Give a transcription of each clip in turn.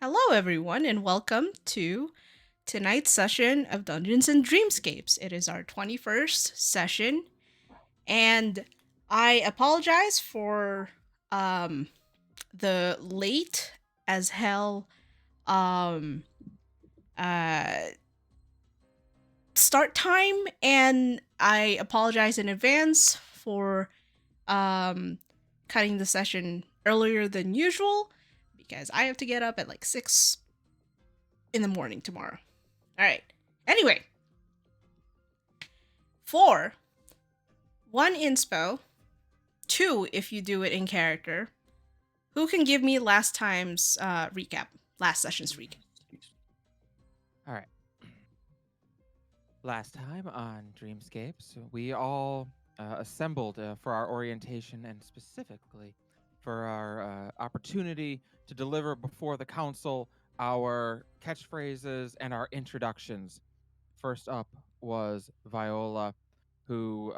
Hello, everyone, and welcome to tonight's session of Dungeons and Dreamscapes. It is our 21st session, and I apologize for um, the late as hell um, uh, start time, and I apologize in advance for um, cutting the session earlier than usual because I have to get up at like 6 in the morning tomorrow. All right. Anyway, 4, 1 inspo, 2 if you do it in character. Who can give me last time's recap? Last session's recap. All right. Last time on Dreamscapes, we all assembled for our orientation and specifically for our opportunity to deliver before the council our catchphrases and our introductions. First up was Viola, who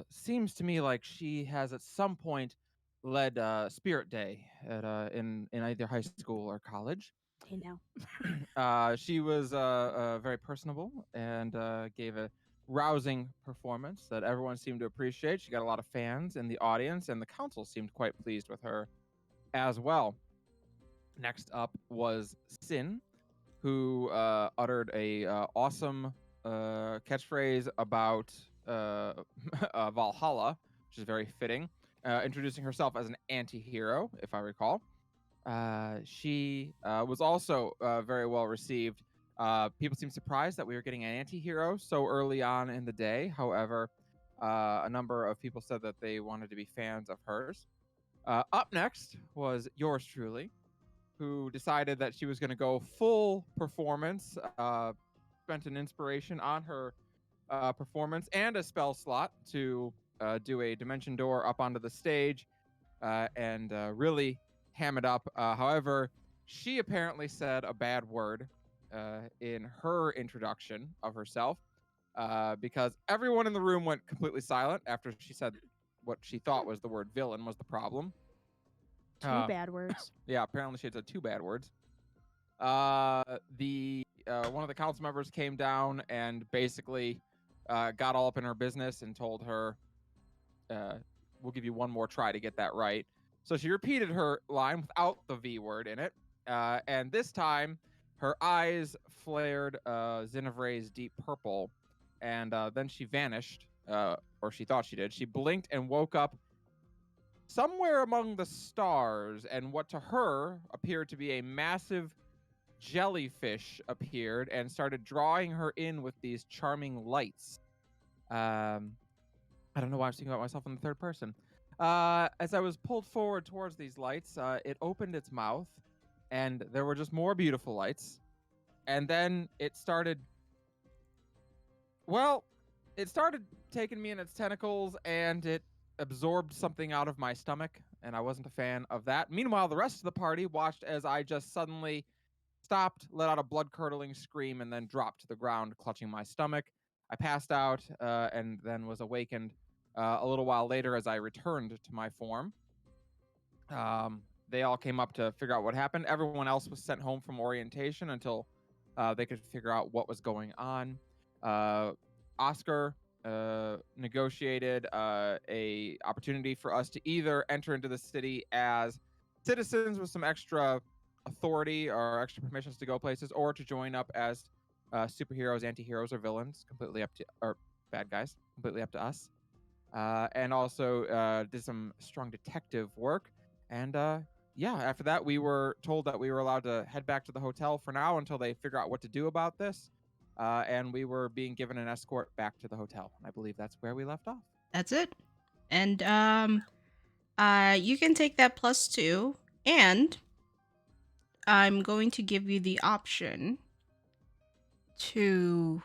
seems to me like she has at some point led Spirit Day in either high school or college. Hey now. She was very personable and gave a rousing performance that everyone seemed to appreciate. She got a lot of fans in the audience, and the council seemed quite pleased with her as well. Next up was Sin, who uttered a awesome catchphrase about Valhalla, which is very fitting, introducing herself as an anti-hero, if I recall. She was also very well received. People seemed surprised that we were getting an anti-hero so early on in the day. However, a number of people said that they wanted to be fans of hers. Up next was yours truly, who decided that she was going to go full performance, spent an inspiration on her performance and a spell slot to do a dimension door up onto the stage and really ham it up. However, she apparently said a bad word in her introduction of herself because everyone in the room went completely silent after she said what she thought was the word villain was the problem. Two bad words. Yeah, apparently she had said two bad words. The One of the council members came down and basically got all up in her business and told her, "We'll give you one more try to get that right." So she repeated her line without the V word in it, and this time her eyes flared Zinnevray's deep purple, and then she vanished, or she thought she did. She blinked and woke up somewhere among the stars, and what to her appeared to be a massive jellyfish appeared and started drawing her in with these charming lights. I don't know why I'm thinking about myself in the third person. As I was pulled forward towards these lights, it opened its mouth, and there were just more beautiful lights. And then it started. Well, it started taking me in its tentacles, and it absorbed something out of my stomach, and I wasn't a fan of that. Meanwhile, the rest of the party watched as I just suddenly stopped, let out a blood curdling scream, and then dropped to the ground, clutching my stomach. I passed out and then was awakened a little while later as I returned to my form. They all came up to figure out what happened. Everyone else was sent home from orientation until they could figure out what was going on. Oscar negotiated a opportunity for us to either enter into the city as citizens with some extra authority or extra permissions to go places, or to join up as superheroes, anti-heroes, or villains, completely up to, or bad guys, completely up to us. And also did some strong detective work. And yeah, after that, we were told that we were allowed to head back to the hotel for now until they figure out what to do about this. And we were being given an escort back to the hotel. I believe that's where we left off. That's it. And you can take that +2, and I'm going to give you the option to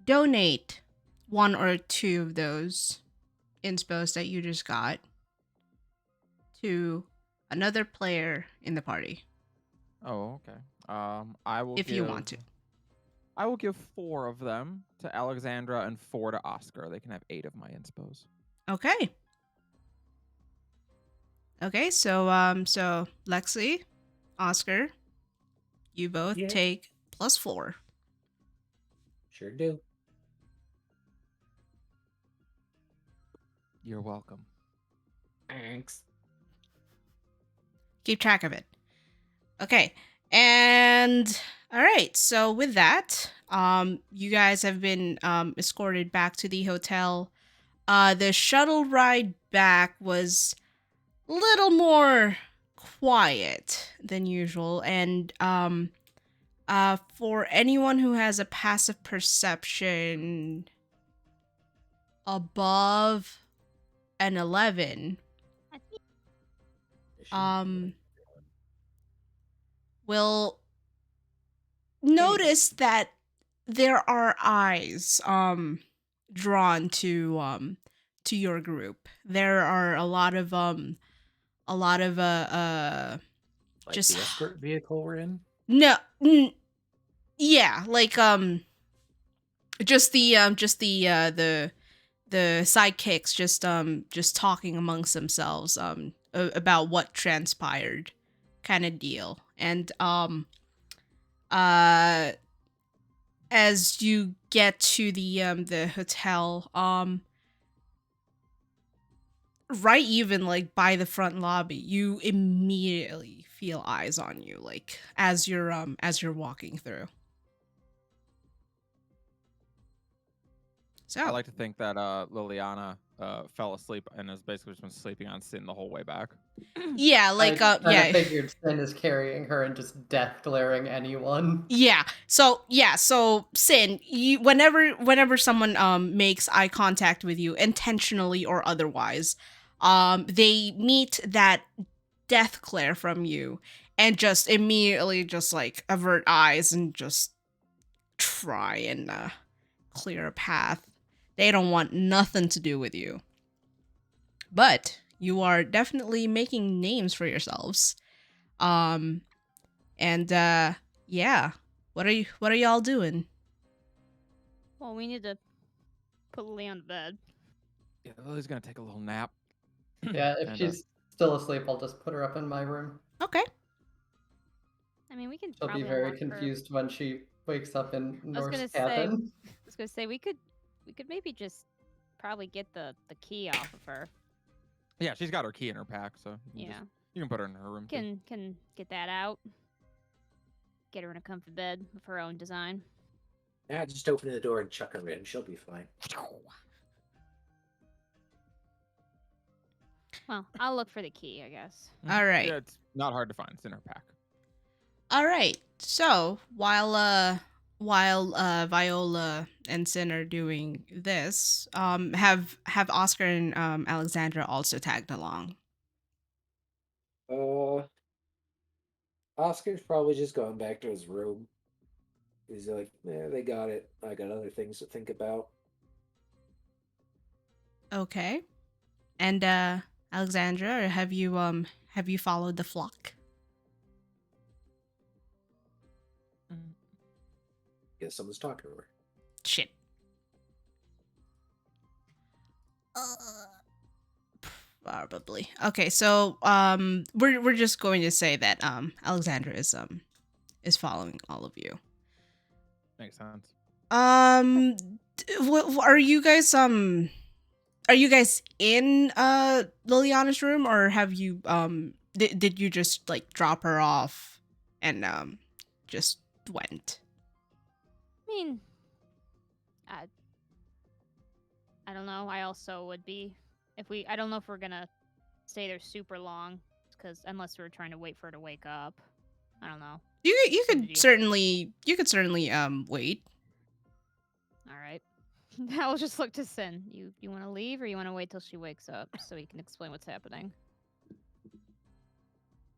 donate 1 or 2 of those inspos that you just got to another player in the party Oh, okay. I will if you want to. I will give 4 of them to Alexandra and 4 to Oscar. They can have 8 of my inspos. Okay. Okay, so so Lexi, Oscar, you both Yeah. take +4. Sure do. You're welcome. Thanks. Keep track of it. Okay. And all right. So with that, you guys have been escorted back to the hotel. The shuttle ride back was a little more quiet than usual, and for anyone who has a passive perception above an 11, will notice that there are eyes drawn to your group. There are a lot of Like just the escort vehicle we're in? no yeah, like just the sidekicks just talking amongst themselves about what transpired, kind of deal. And as you get to the hotel, right even like by the front lobby, you immediately feel eyes on you, like as you're walking through. So I like to think that Liliana fell asleep and has basically just been sleeping on Sin the whole way back. yeah, like I kinda yeah. figured Sin is carrying her and just death glaring anyone. Yeah. So Sin, you whenever someone makes eye contact with you, intentionally or otherwise, they meet that death glare from you and just immediately just like avert eyes and just try and clear a path. They don't want nothing to do with you. But you are definitely making names for yourselves. And yeah. What are y'all doing? Well, we need to put Lily on bed. Yeah, Lily's gonna take a little nap. Yeah, if And, she's still asleep, I'll just put her up in my room. Okay. I mean, we can She'll be probably very unlock her. confused when she wakes up in I was North's gonna cabin. say we could maybe just probably get the key off of her. yeah, she's got her key in her pack, so Yeah, you can put her in her room. Too. can get that out. Get her in a comfy bed of her own design. Yeah, just open the door and chuck her in. She'll be fine. Well, I'll look for the key, I guess. All right. Yeah, it's not hard to find. It's in her pack. All right. So while Viola and Sin are doing this, have Oscar and Alexandra also tagged along? Oscar's probably just going back to his room. He's like, yeah, they got it. I got other things to think about. Okay. And Alexandra, have you followed the flock? Guess someone's talking to her. Shit. Probably. Okay, so we're just going to say that Alexandra is following all of you. Makes sense. Are you guys in Liliana's room, or have you did you just like drop her off and just went? I mean, I don't know. I also would be I don't know if we're gonna stay there super long, because unless we're trying to wait for her to wake up. I don't know. You Did could you- certainly wait. All right. I'll just look to Sin. You want to leave, or you want to wait till she wakes up so he can explain what's happening?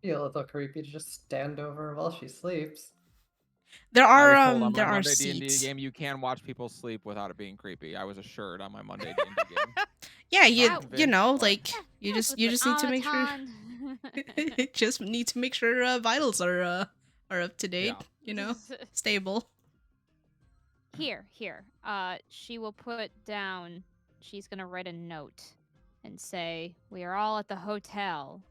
Feel a little creepy to just stand over her while she sleeps. There I are was told on there my are Monday D&D seats. game you can watch people sleep without it being creepy. I was assured on my Monday D&D game. Yeah, Wow. you know, But- like you just need to make sure just need to make sure vitals are up to date, Yeah. you know, stable. Here. She will put down. She's gonna write a note and say, "We are all at the hotel.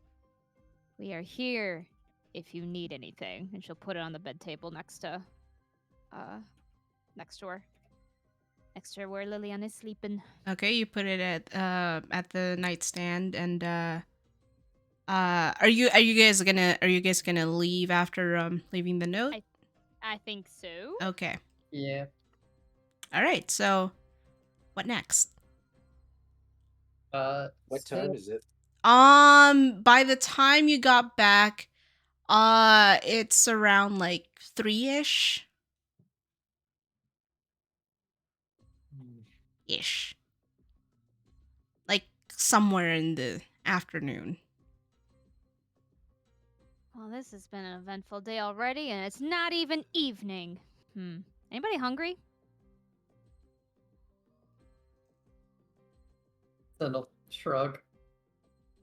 We are here if you need anything. And she'll put it on the bed table next to her. Next to where Liliana is sleeping. Okay, you put it at the nightstand, and are you guys gonna leave after leaving the note? I think so. Okay. Yeah. All right. So, what next? What time is it? By the time you got back, it's around like 3-ish. Ish. Like somewhere in the afternoon. Well, this has been an eventful day already, and it's not even evening. Anybody hungry? Then I'll shrug.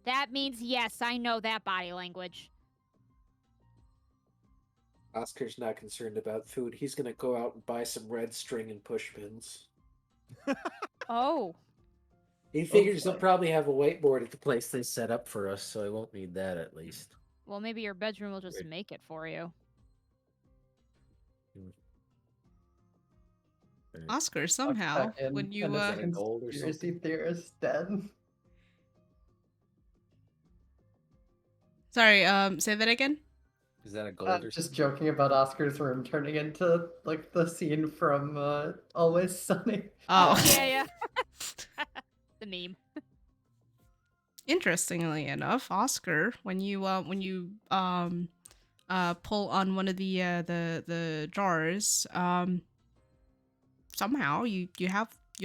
That means yes, I know that body language. Oscar's not concerned about food. He's gonna go out and buy some red string and push pins. Oh. He figures boy. they'll probably have a whiteboard at the place they set up for us, so I won't need that at least. Well, maybe your bedroom will just Right. make it for you. Oscar, somehow, when you Is that a gold or conspiracy something? theorist dead. Sorry, say that again? Is that a gold or Just something? joking about Oscar's room turning into like the scene from Always Sunny. Oh. Yeah. The meme. Interestingly enough, Oscar, when you pull on one of the jars, somehow you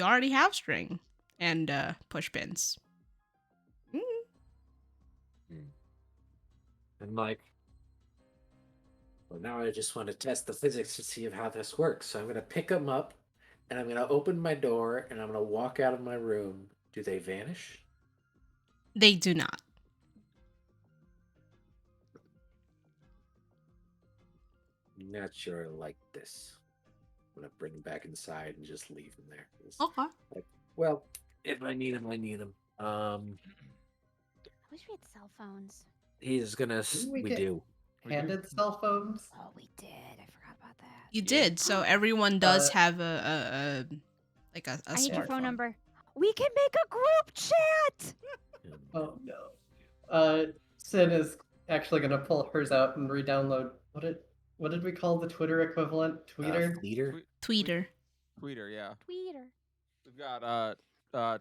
already have string and push pins. I'm like, well, now I just want to test the physics to see how this works. So I'm gonna pick them up, and I'm gonna open my door, and I'm gonna walk out of my room. Do they vanish? They do not. I'm not sure I like this. I'm gonna bring them back inside and just leave them there. Okay. Well, if I need them, I need them. I wish we had cell phones. He's gonna. Didn't we We get- do. Handed cell phones. Oh, we did. I forgot about that. You Yeah. did. So everyone does have a I need your phone smartphone. number. We can make a group chat. Oh no. Sin is actually gonna pull hers out and re-download. What did we call the Twitter equivalent? Tweeter. Leader. Tweeter. Tweeter, yeah. Tweeter. We've got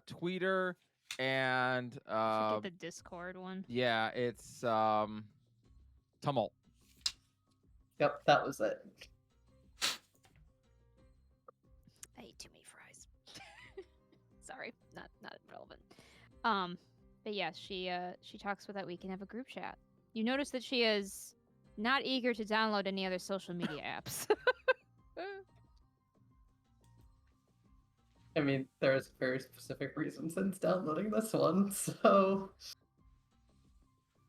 Tweeter and Should get the Discord one. yeah, it's Tumult. Yep, that was it. I ate too many fries. Sorry, not relevant. But yeah, she talks with that we can have a group chat. You notice that she is not eager to download any other social media apps. I mean, there's a very specific reason since downloading this one, so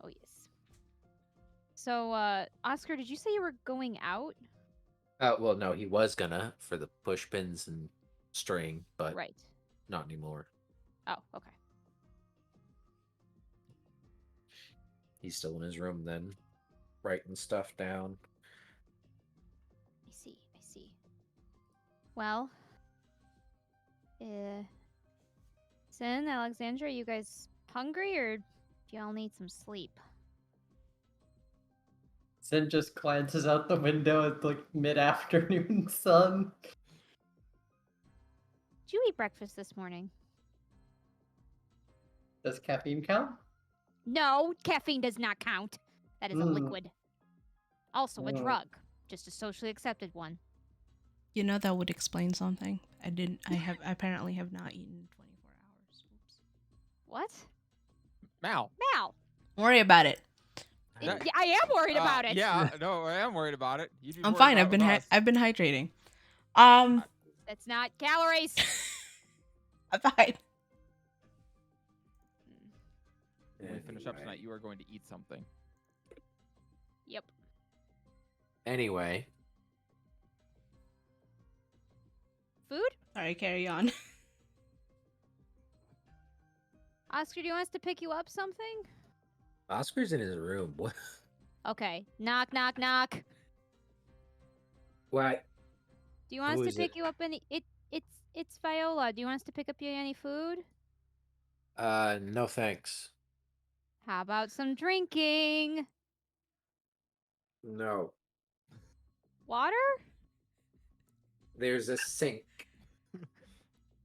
Oh yes. So, Oscar, did you say you were going out? Well, no, he was gonna for the push pins and string, but Right. not anymore. Oh, okay. He's still in his room then, writing stuff down. I see. Well, Sin, Alexandra, you guys hungry or do y'all need some sleep? Sin just glances out the window at like mid-afternoon sun. Did you eat breakfast this morning? Does caffeine count? No, caffeine does not count. That is a liquid. Also a Mm. drug, just a socially accepted one. You know that would explain something. I apparently have not eaten in 24 hours. Oops. What? Mal. Mal, Don't worry about it. That- I am worried about it. Yeah, no, I am worried about it. You I'm fine. I've been hydrating. I'm That's not calories. fine. When we finish up tonight, you are going to eat something. Yep. Anyway, Food? Sorry, carry on. Oscar, do you want us to pick you up something? Oscar's in his room. What? Okay. Knock, knock, knock. Why? Do you want Who us to is pick it? you up any? It's Viola. Do you want us to pick up you any food? No thanks. How about some drinking? No. Water? There's a sink.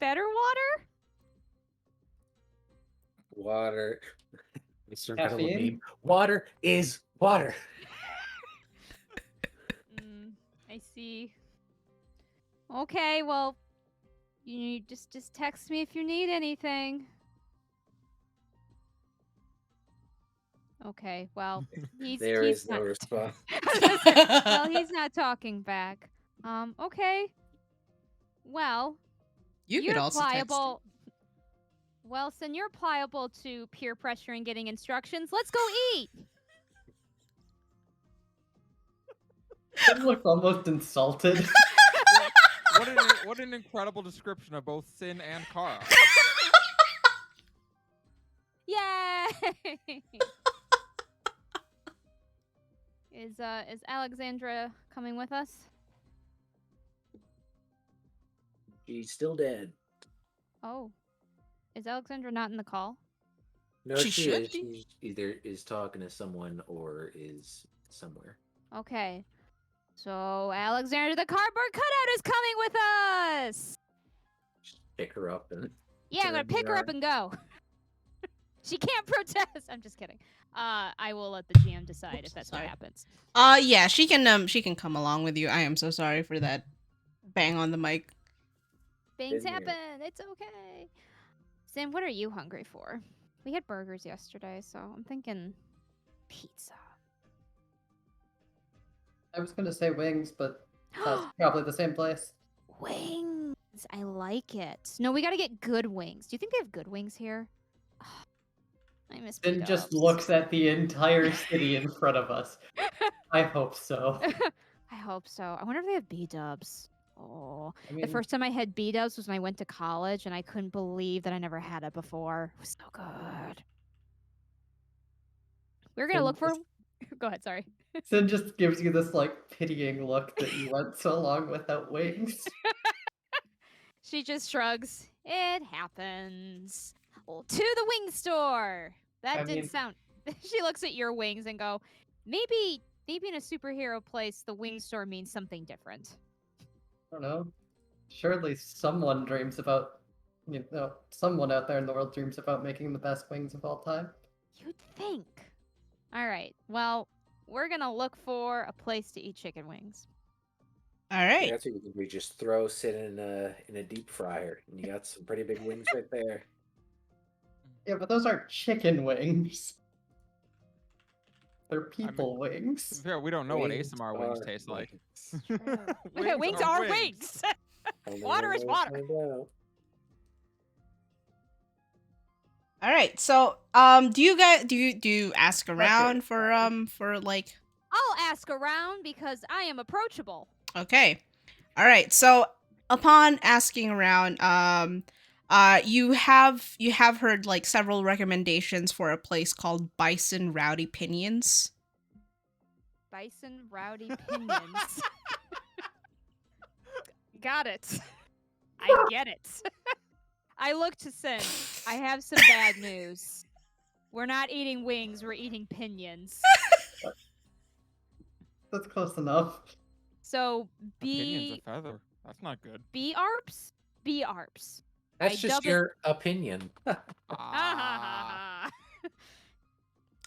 Better water? Water. Mr. Incredible Caffeine? meme. Water is water. I see. Okay, well, you just text me if you need anything. Okay, well, he's There is not. no response. Well, he's not talking back. Okay. Well, You could you're also text him. pliable. Well, since you're pliable to peer pressure and getting instructions, let's go eat. Sin looks almost insulted. What an incredible description of both Sin and Kara. Yay! Is Alexandra coming with us? She's still dead. Oh. Is Alexandra not in the call? No, She she should is. be. She either is talking to someone or is somewhere. Okay. So Alexandra the cardboard cutout is coming with us! Just pick her up and Yeah, I'm gonna turn the pick her up yard. and go. She can't protest. I'm just kidding. I will let the GM decide if that's Sorry. what happens. Yeah, she can come along with you. I am so sorry for that bang on the mic. Things Been there. happen. It's okay. Sam, what are you hungry for? We had burgers yesterday, so I'm thinking pizza. I was gonna say wings, but that's probably the same place. Wings. I like it. No, we gotta get good wings. Do you think they have good wings here? I miss Sin just B-dubs. looks at the entire city in front of us. I hope so. I hope so. I wonder if they have B-dubs. Oh, I mean, the first time I had B-dubs was when I went to college, and I couldn't believe that I never had it before. It was so good. We're gonna Sin look for. just- Go ahead. Sorry. Sin just gives you this like pitying look that you went so long without wings. She just shrugs. It happens. Well, to the wing store. That I didn't mean- sound. She looks at your wings and go, maybe in a superhero place, the wing store means something different. I don't know. Surely someone dreams about, someone out there in the world dreams about making the best wings of all time. You'd think. All right. Well, we're gonna look for a place to eat chicken wings. All right. That's what you think. We just throw Sin in a deep fryer, and you got some pretty big wings right there. Yeah, but those aren't chicken wings. They're people wings. Yeah, we don't know what Wings ASMR wings are taste like. Wings are wings. Water is water. Find out. All right. So, do you guys do you ask around for like? I'll ask around because I am approachable. Okay. All right. So, upon asking around, you have heard like several recommendations for a place called Bison Rowdy Pinions. Bison Rowdy Pinions. Got it. I get it. I look to Sin. I have some bad news. We're not eating wings, we're eating pinions. That's close enough. So Opinion's a feather. That's not good. B-arps? B-arps. That's I just dub it- your opinion. Ah.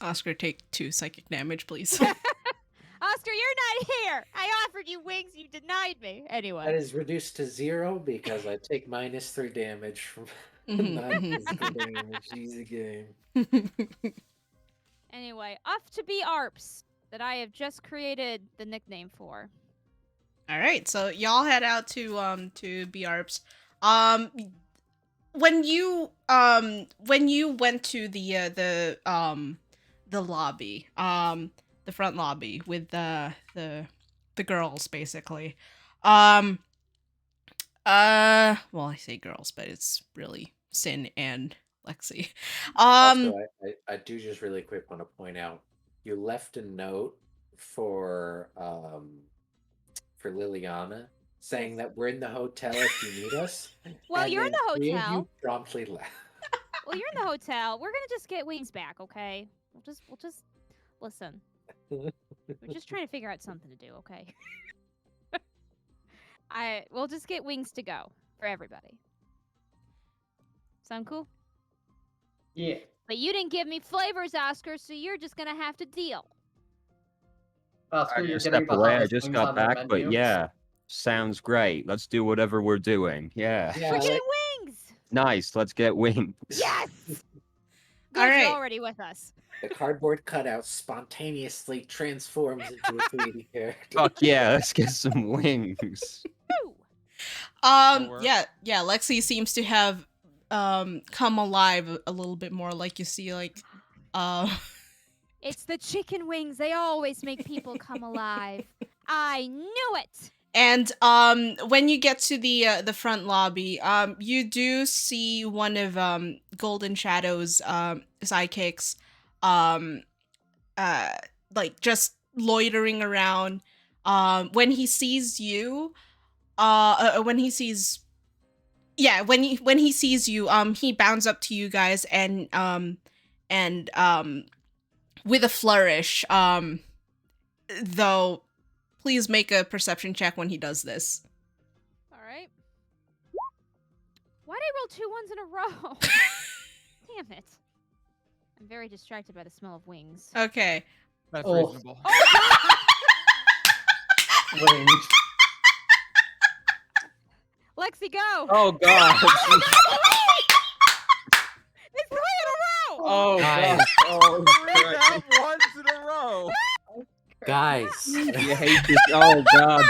Oscar, take 2 psychic damage, please. Oscar, you're not here. I offered you wings, you denied me. That Anyway. is reduced to 0 because I take -3 damage from Mhm, non-physical damage. Easy game. Anyway, off to B-arps that I have just created the nickname for. All right, so y'all head out to BARPs. When you went to the lobby, the front lobby with the girls basically. Well, I say girls, but it's really Sin and Lexi. Also, I do just really quick want to point out you left a note for Liliana saying that we're in the hotel if you need us. Well, and you're in then the 3 of hotel. you promptly left. Well, you're in the hotel. We're gonna just get wings back, okay? We'll just listen. We're just trying to figure out something to do, okay? We'll just get wings to go for everybody. Sound cool? Yeah. But you didn't give me flavors, Oscar, so you're just gonna have to deal. Oscar, I you're just getting step the away. I hottest just wings got on their back, but menu. yeah, sounds great. Let's do whatever we're doing. Yeah, Yeah, We're getting like, wings! nice. Let's get wings. Yes! Good, All you're right. already with us. the cardboard cutout spontaneously transforms into a 3D character. Fuck yeah, let's get some wings. Woo! work. Yeah, Lexi seems to have come alive a little bit more. Like you see, like It's the chicken wings. They always make people come alive. I knew it. and when you get to the front lobby, you do see one of Golden Shadow's sidekicks, like just loitering around. When he sees you, when he sees when he sees you, he bounds up to you guys and with a flourish, though please make a perception check when he does this. All right. Why did I roll 2 ones in a row? Damn it. I'm very distracted by the smell of wings. Okay. That's Oh. reasonable. Wings. Lexi, go! Oh god. It's 3 in a row! Oh god. Nice. Oh, Three Christ. down ones in a row. Guys, You hate this. Oh god.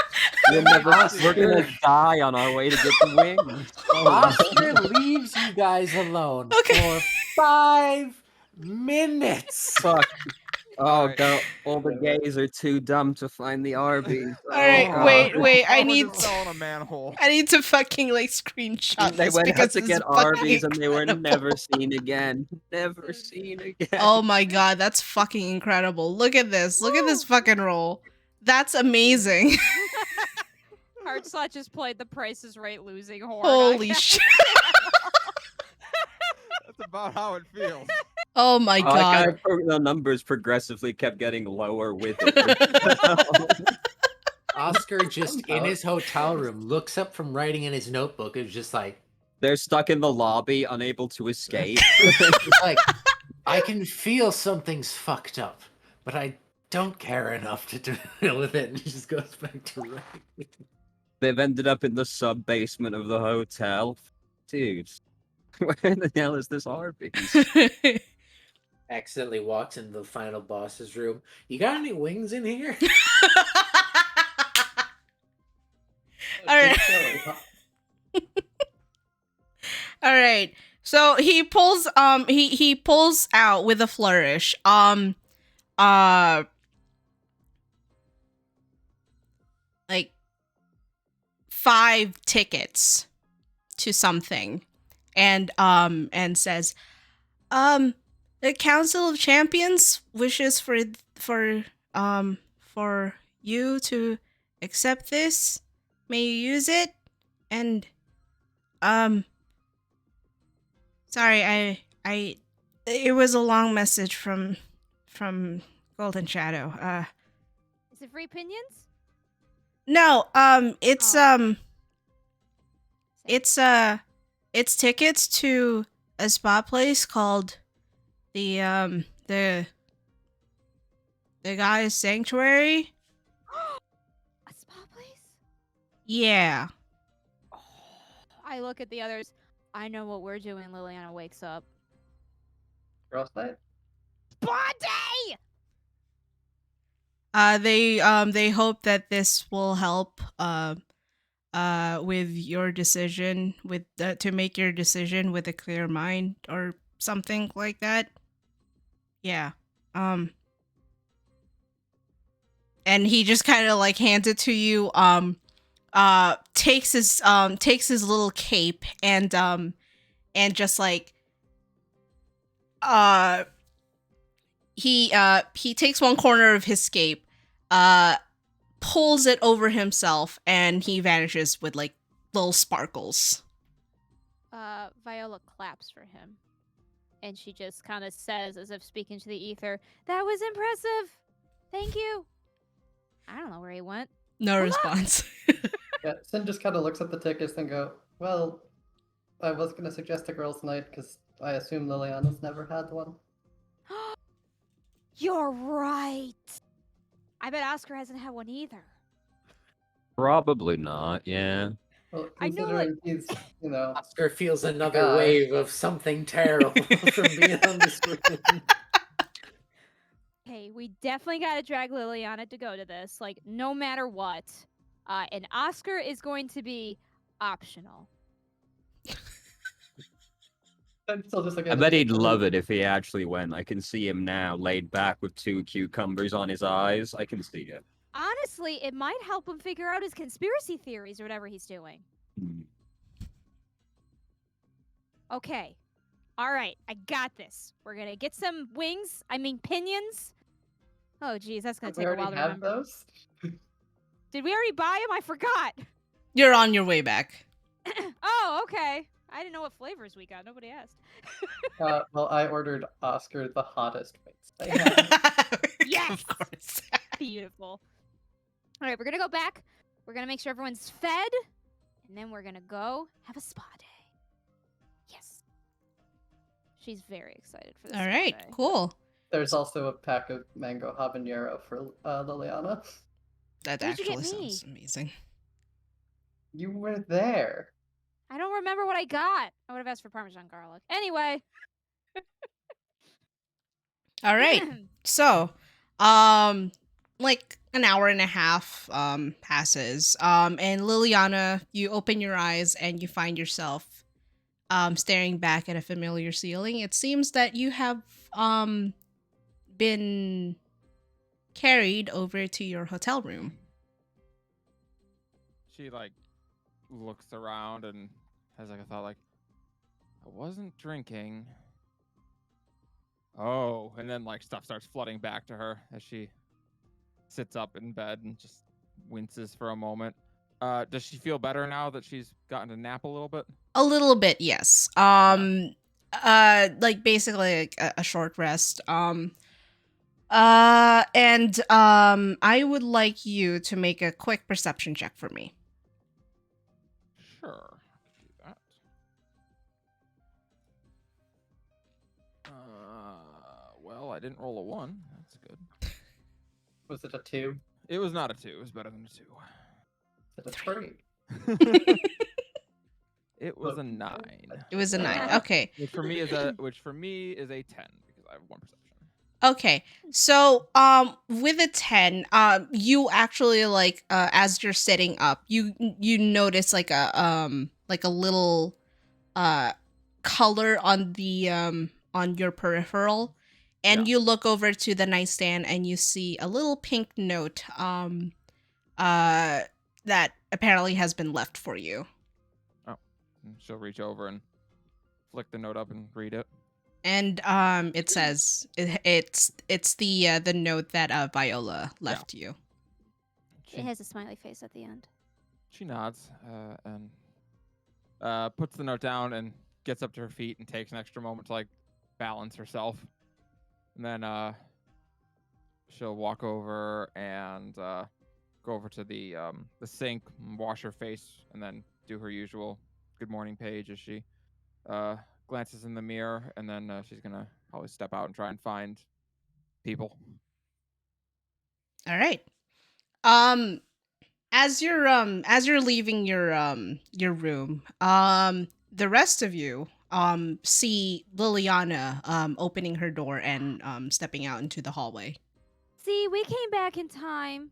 We're Oscar. gonna die on our way to get the wings. Oh, Oscar leaves you guys alone Okay. for 5 minutes. fuck. Oh Alright. god. All the gays are too dumb to find the Arby's. All right, Oh, wait, God. wait. I All need just fell in a manhole. to fucking like screenshot They this went because out to it's get fucking Arby's and they were incredible. never seen again. Never seen again. Oh my god, that's fucking incredible. Look at this. Look at this Woo! fucking roll. That's amazing. Heartslot just played the Price is Right losing horn. Holy shit. That's about how it feels. Oh my god. The numbers progressively kept getting lower with it. Oscar just in his hotel room looks up from writing in his notebook and is just like, They're stuck in the lobby, unable to escape. like, I can feel something's fucked up, but I don't care enough to deal with it. And he just goes back to writing. They've ended up in the sub basement of the hotel. Dude, where the hell is this Arby's? Accidentally walks into the final boss's room. You got any wings in here? All right. All right. So he pulls he pulls out with a flourish like 5 tickets to something and says the Council of Champions wishes for you to accept this. May you use it? And sorry, I it was a long message from Golden Shadow. Is it free opinions? No, it's Oh. it's tickets to a spa place called the Guy's Sanctuary. A spa place? Yeah. I look at the others. I know what we're doing. Liliana wakes up. Girls' night? Spa day! They hope that this will help with your decision with to make your decision with a clear mind or something like that. Yeah. And he just kind of like hands it to you, takes his little cape and just like he takes one corner of his scape, pulls it over himself, and he vanishes with like little sparkles. Viola claps for him. And she just kind of says, as if speaking to the ether, "That was impressive. Thank you." I don't know where he went. No Good response. Yeah, Sin just kind of looks at the tickets and go, "Well, I was gonna suggest a girls' night because I assume Liliana's never had one." You're right. I bet Oscar hasn't had one either. Probably not. Yeah. Well, I know, like- considering he's, you know, Oscar feels another guy. wave of something terrible from beyond this room. Hey, we definitely got to drag Liliana to go to this, like, no matter what. And Oscar is going to be optional. I'm still just looking I at bet the he'd ticket. love it if he actually went. I can see him now, laid back with 2 cucumbers on his eyes. I can see it. Honestly, it might help him figure out his conspiracy theories or whatever he's doing. Hmm. Okay. All right, I got this. We're going to get some wings. I mean, pinions. Oh, geez, that's going to We take a already while to have remember. those. Did we already buy them? I forgot. You're on your way back. Oh, okay. I didn't know what flavors we got. Nobody asked. Well, I ordered Oscar the hottest wings they had. Yes! Of course. Beautiful. All right, we're going to go back. We're going to make sure everyone's fed. And then we're going to go have a spa day. Yes. She's very excited for this. All right, spa day. cool. There's also a pack of mango habanero for Liliana. That What did you actually get me? sounds amazing. You were there. I don't remember what I got. I would have asked for Parmesan garlic. Anyway. All right. So, like an hour and a half passes. And Liliana, you open your eyes and you find yourself staring back at a familiar ceiling. It seems that you have been carried over to your hotel room. She like looks around and has like a thought like, I wasn't drinking. Oh, and then like stuff starts flooding back to her as she sits up in bed and just winces for a moment. Does she feel better now that she's gotten to nap a little bit? A little bit, yes. Like basically like a short rest. And I would like you to make a quick perception check for me. Sure, I could do that. Well, I didn't roll a 1. That's good. Was it a 2? It was not a 2. It was better than a 2. Was it a 3? It was a 9. It was a 9. Okay. Which for me is a 10 because I have 1 perception. Okay. So, with a 10, you actually like as you're sitting up, you notice like a little color on the on your peripheral, and Yeah. you look over to the nightstand and you see a little pink note that apparently has been left for you. And she'll reach over and flick the note up and read it. And it says it's the note that Viola left you. It has a smiley face at the end. She nods and puts the note down and gets up to her feet and takes an extra moment to like balance herself. And then she'll walk over and go over to the sink, wash her face, and then do her usual good morning page as she glances in the mirror, and then she's gonna probably step out and try and find people. All right. As you're leaving your room, the rest of you see Liliana opening her door and stepping out into the hallway. See, we came back in time.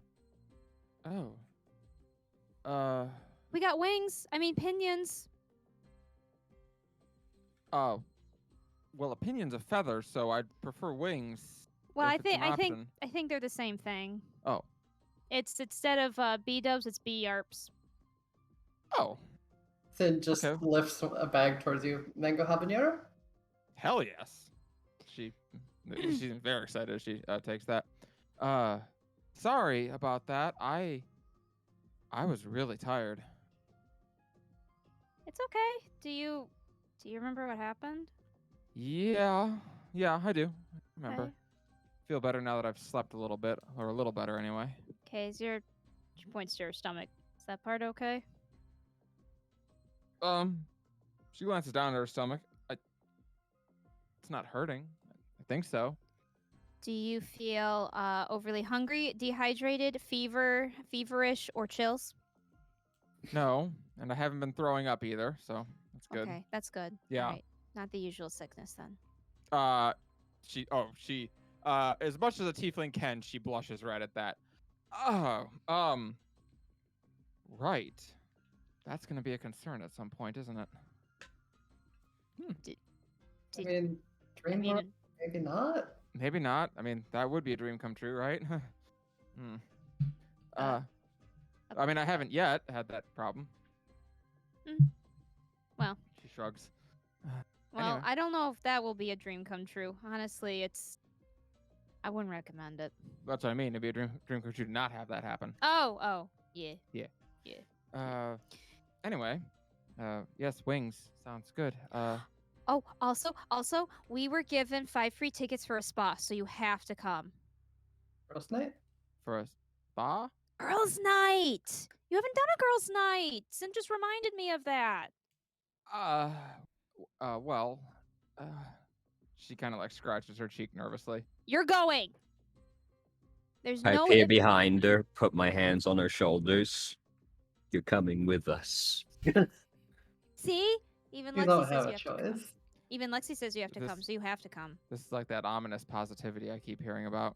Oh. We got wings. I mean, pinions. Oh. Well, opinion's a feather, so I'd prefer wings. Well, if I it's think an I think option. I think they're the same thing. Oh. It's instead of B dubs, it's B yarps. Oh. Sin just Okay. lifts a bag towards you. Mango habanero? Hell yes. She She's very excited as she takes that. Sorry about that. I was really tired. It's okay. Do you remember what happened? Yeah, I do. Remember. Okay. Feel better now that I've slept a little bit, or a little better anyway. Okay, she points to her stomach. Is that part okay? She glances down at her stomach. It's not hurting. I think so. Do you feel overly hungry, dehydrated, feverish, or chills? No, and I haven't been throwing up either, so that's good. Okay, that's good. Yeah. All right. Not the usual sickness then. She as much as a tiefling can, she blushes right at that. Oh, right. That's gonna be a concern at some point, isn't it? I mean, dream mean, world, maybe not. Maybe not. I mean, that would be a dream come true, right? I mean, I haven't yet had that problem. Well. She shrugs. Well, Anyway. I don't know if that will be a dream come true. Honestly, I wouldn't recommend it. That's what I mean. It'd be a dream come true to not have that happen. Oh, yeah. Anyway, yes, wings sounds good. Oh, also, we were given 5 free tickets for a spa, so you have to come. Girls' night? For a spa? Girls' night! You haven't done a girls' night! Sin just reminded me of that. Well, she kind of like scratches her cheek nervously. You're going! There's I no... appear behind her, put my hands on her shoulders. You're coming with us. See? Even You Lexi don't says have you a have to come. choice. Even Lexi says you have to This- come, so you have to come. This is like that ominous positivity I keep hearing about.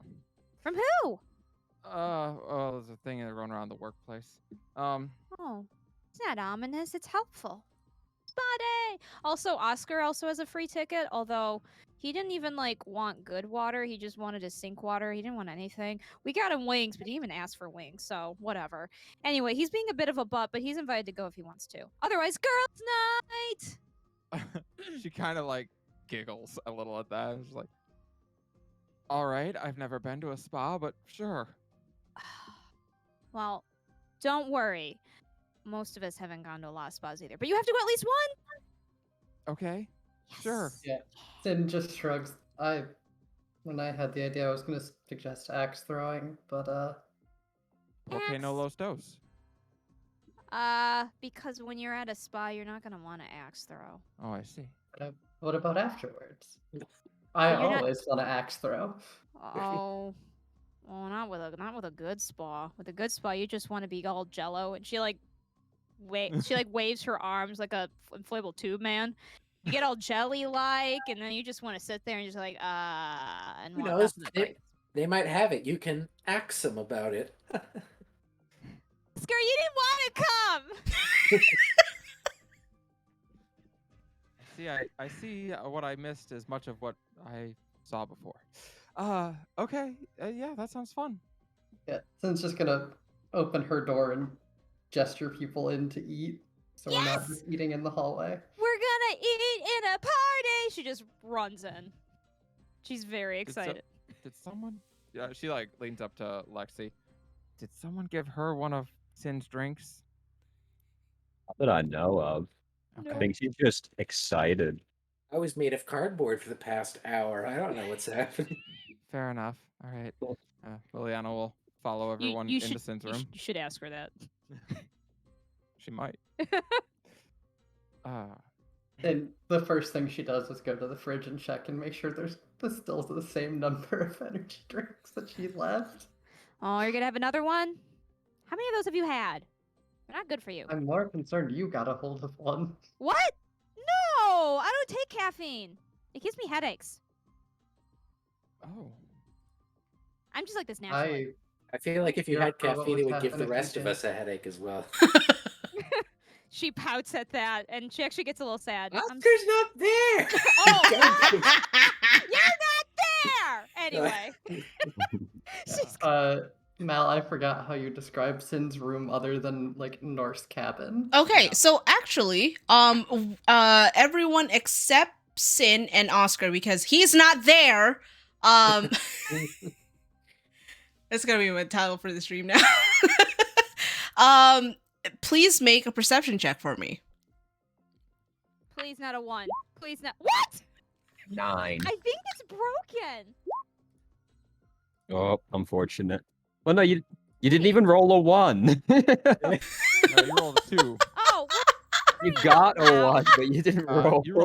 From who? There's a thing that run around the workplace. Oh, it's not ominous. It's helpful. Spa day! Also, Oscar also has a free ticket, although he didn't even, want good water. He just wanted his sink water. He didn't want anything. We got him wings, but he didn't even ask for wings, so whatever. Anyway, he's being a bit of a butt, but he's invited to go if he wants to. Otherwise, girls' night! She kind of like giggles a little at that. She's like, all right, I've never been to a spa, but sure. Well, don't worry. Most of us haven't gone to a lot of spas either, but you have to go at least one! Okay, sure. Yeah. Sin just shrugs. When I had the idea, I was going to suggest axe throwing, but Okay, no los dos. Because when you're at a spa, you're not gonna want to axe throw. Oh, I see. what about afterwards? I You're not- always want to axe throw. Oh, well, not with a good spa. With a good spa, you just want to be all jello, and she waves her arms like a inflatable tube man. You get all jelly-like, and then you just want to sit there and just and Who walk knows? off in the break. They might have it. You can ask them about it. Oscar, you didn't want to come. See, I see what I missed as much of what I saw before. Okay, yeah, that sounds fun. Yeah, Sin's just going to open her door and gesture people in to eat, so we're not just eating in the hallway. We're gonna eat in a party. She just runs in. She's very Did so- excited. Did someone? Yeah, she like leans up to Lexi. Did someone give her one of Sin's drinks? Not that I know of. I think she's just excited. I was made of cardboard for the past hour. I don't know what's happening. Fair enough. All right. Liliana will follow everyone into Sin's room. You should ask her that. She might. And the first thing she does is go to the fridge and check and make sure there's still the same number of energy drinks that she left. Oh, you're gonna have another one? How many of those have you had? They're not good for you. I'm more concerned you got a hold of one. What? No! I don't take caffeine. It gives me headaches. Oh. I'm just like this naturally. I feel like if you Yeah, had caffeine, probably it would give the caffeine rest of addiction. us a headache as well. She pouts at that, and she actually gets a little sad. Oscar's not there. Oh, Don't- you're not there! Anyway. She's Mal, I forgot how you describe Sin's room other than like Norse cabin. Okay, so actually, everyone except Sin and Oscar, because he's not there, Um, that's gonna be my title for the stream now. Please make a perception check for me. Please not a 1. Please not. What? 9. I think it's broken. Oh, unfortunate. Well, no, you didn't even roll a 1. No, you rolled a 2. Oh, what? You got a Ow. 1, but you didn't roll. You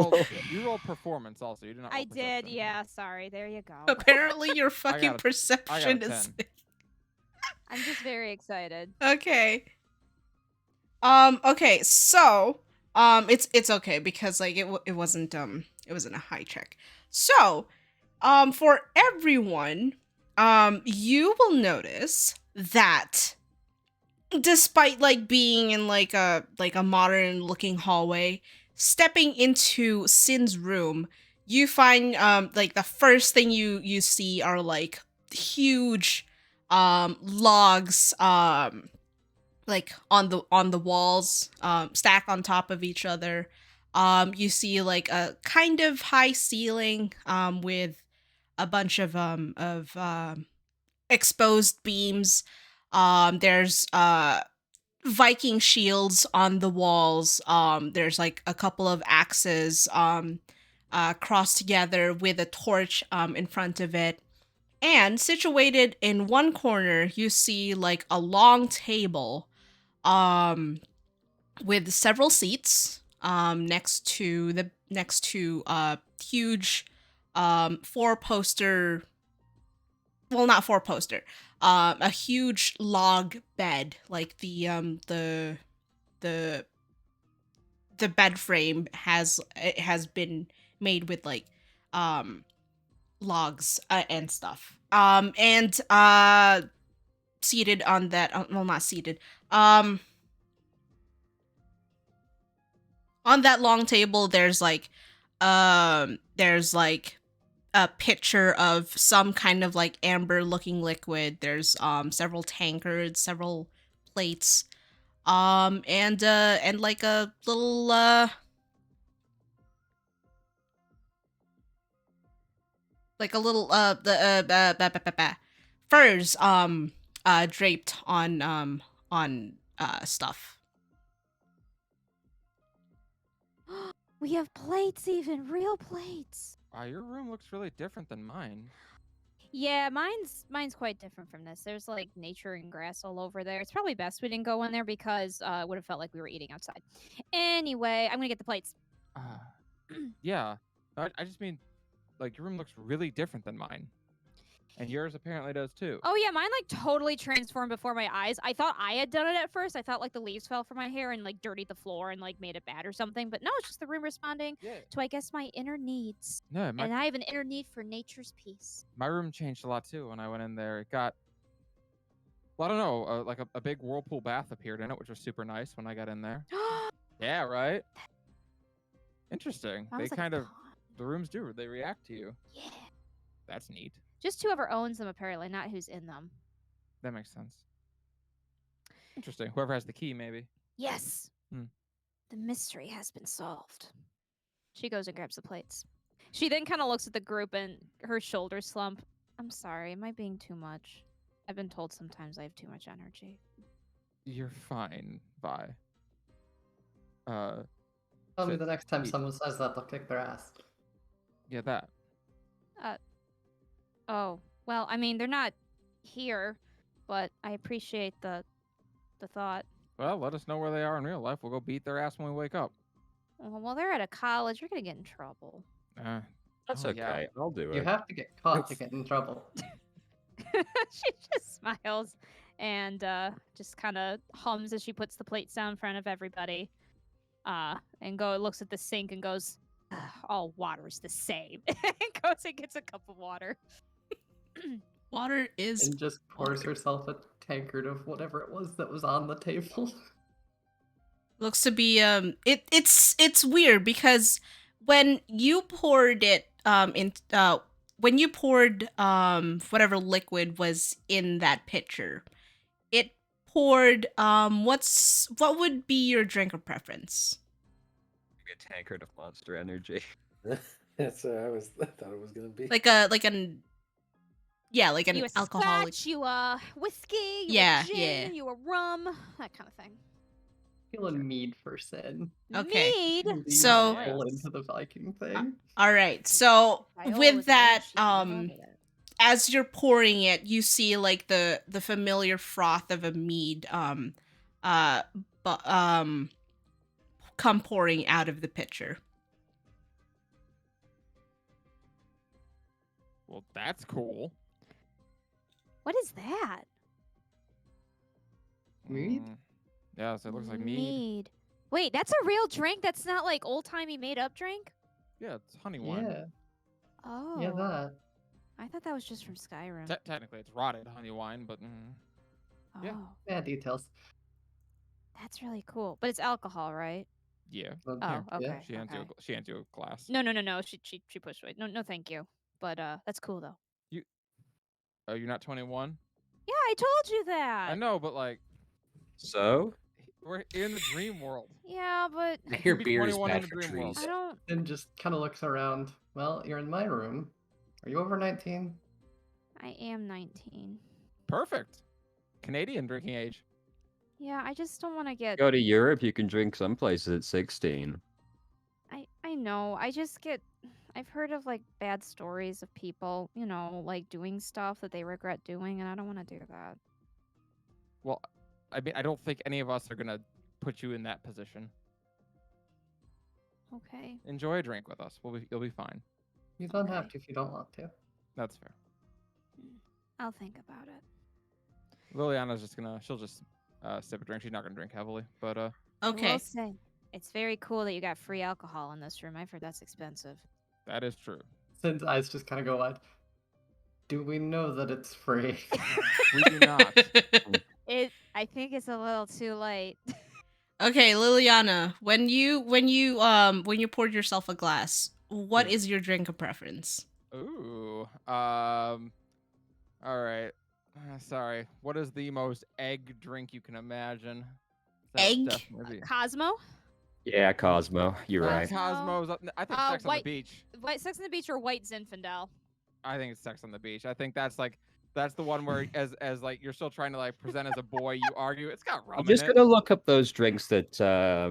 rolled performance also. You did not. I Roll did, perception. yeah. Sorry. There you go. Apparently, your fucking I got perception a is 10. I'm just very excited. okay. Okay. So, it's okay because like it wasn't a high check. So, for everyone, you will notice that despite like being in like a modern looking hallway, stepping into Sin's room, you find like the first thing you see are like huge logs like on the walls stack on top of each other. You see like a kind of high ceiling with a bunch of exposed beams. There's Viking shields on the walls. There's like a couple of axes crossed together with a torch in front of it. And situated in one corner, you see like a long table with several seats next to huge four poster, well, not four poster, a huge log bed, like the bed frame has been made with like logs and stuff. And seated on that, well, not seated, on that long table there's like a pitcher of some kind of like amber looking liquid. There's several tankards, several plates, and like a little furs draped on stuff. We have plates, even real plates. Your room looks really different than mine. Yeah, mine's quite different from this. There's like nature and grass all over there. It's probably best we didn't go in there because it would have felt like we were eating outside. Anyway, I'm gonna get the plates. Yeah. I just mean, like, your room looks really different than mine. And yours apparently does too. Oh yeah, mine like totally transformed before my eyes. I thought I had done it at first. I thought like the leaves fell from my hair and like dirtied the floor and like made it bad or something. But no, it's just the room responding to, I guess, my inner needs. No, And I have an inner need for nature's peace. my room changed a lot too when I went in there. It got, well, I don't know, like a big whirlpool bath appeared in it, which was super nice when I got in there. Yeah, right? Interesting. Sounds They like a kind of, con. the rooms do, they react to you. Yeah. That's neat. Just whoever owns them, apparently, not who's in them. That makes sense. Interesting. Whoever has the key, maybe. Yes. Hmm. The mystery has been solved. She goes and grabs the plates. She then kind of looks at the group and her shoulders slump. I'm sorry, am I being too much? I've been told sometimes I have too much energy. You're fine. Bye. Tell me So- the next time someone says that, they'll kick their ass. Yeah, that. Oh, well, I mean, they're not here, but I appreciate the thought. Well, let us know where they are in real life. We'll go beat their ass when we wake up. Well, they're at a college. You're gonna get in trouble. That's Oh, okay. yeah. I'll do You it. have to get caught to get in trouble. She just smiles and just kind of hums as she puts the plates down in front of everybody. And looks at the sink and goes, all water's the same. And goes and gets a cup of water. Water is And just pours water. herself a tankard of whatever it was that was on the table. Looks to be it's weird because when you poured it when you poured whatever liquid was in that pitcher, it poured what would be your drink of preference? A tankard of Monster Energy. That's what I thought it was gonna be. Like a Yeah, like an You a alcoholic. scotch, you a whiskey, you Yeah, a gin, yeah. you a rum, that kind of thing. Feeling mead for Sin. Okay. Mead. Lead So- full into the Viking thing. All right. So Viola with was a that, shit, I love it. as you're pouring it, you see like the familiar froth of a mead come pouring out of the pitcher. Well, that's cool. What is that? Mead? Yeah, so it looks like mead. Wait, that's a real drink? That's not like old-timey made-up drink? Yeah, it's honey wine. Yeah, Oh. yeah, that. I thought that was just from Skyrim. Technically, it's rotted honey wine, but Oh. yeah. Yeah, details. That's really cool. But it's alcohol, right? yeah. Well, Oh, yeah. okay. She hands you. Okay. She hands you a glass. No. She pushed away. No, thank you. But that's cool though. Oh, you're not 21. Yeah, I told you that. I know, but like, So? we're in the dream world. Yeah, but I hear be beer is 21 bad in the for dream world. trees. I don't. Sin just kind of looks around. Well, you're in my room. Are you over 19? I am 19. Perfect. Canadian drinking age. Yeah, I just don't want to get. Go to Europe, you can drink some places at 16. I know. I just get. I've heard of like bad stories of people, like doing stuff that they regret doing, and I don't want to do that. Well, I mean, I don't think any of us are gonna put you in that position. Okay. Enjoy a drink with us. You'll be fine. You don't have Okay. to if you don't want to. That's fair. I'll think about it. Liliana's she'll just sip a drink. She's not gonna drink heavily, but I Okay. will say, it's very cool that you got free alcohol in this room. I've heard that's expensive. that is true. Sin's eyes just kind of go wide. Do we know that it's free? We do not. I think it's a little too late. Okay, Liliana, when you poured yourself a glass, what Yeah. is your drink of preference? Ooh. All right. Sorry. What is the most egg drink you can imagine? That would Egg? definitely be- Cosmo? Yeah, Cosmo, you're Cosmo. right. Cosmos. I think Sex on the white- Beach. White Sex on the Beach or White Zinfandel? I think it's Sex on the Beach. I think that's the one where as like you're still trying to like present as a boy, you argue. It's got rum I'm just in gonna look up those drinks that Oh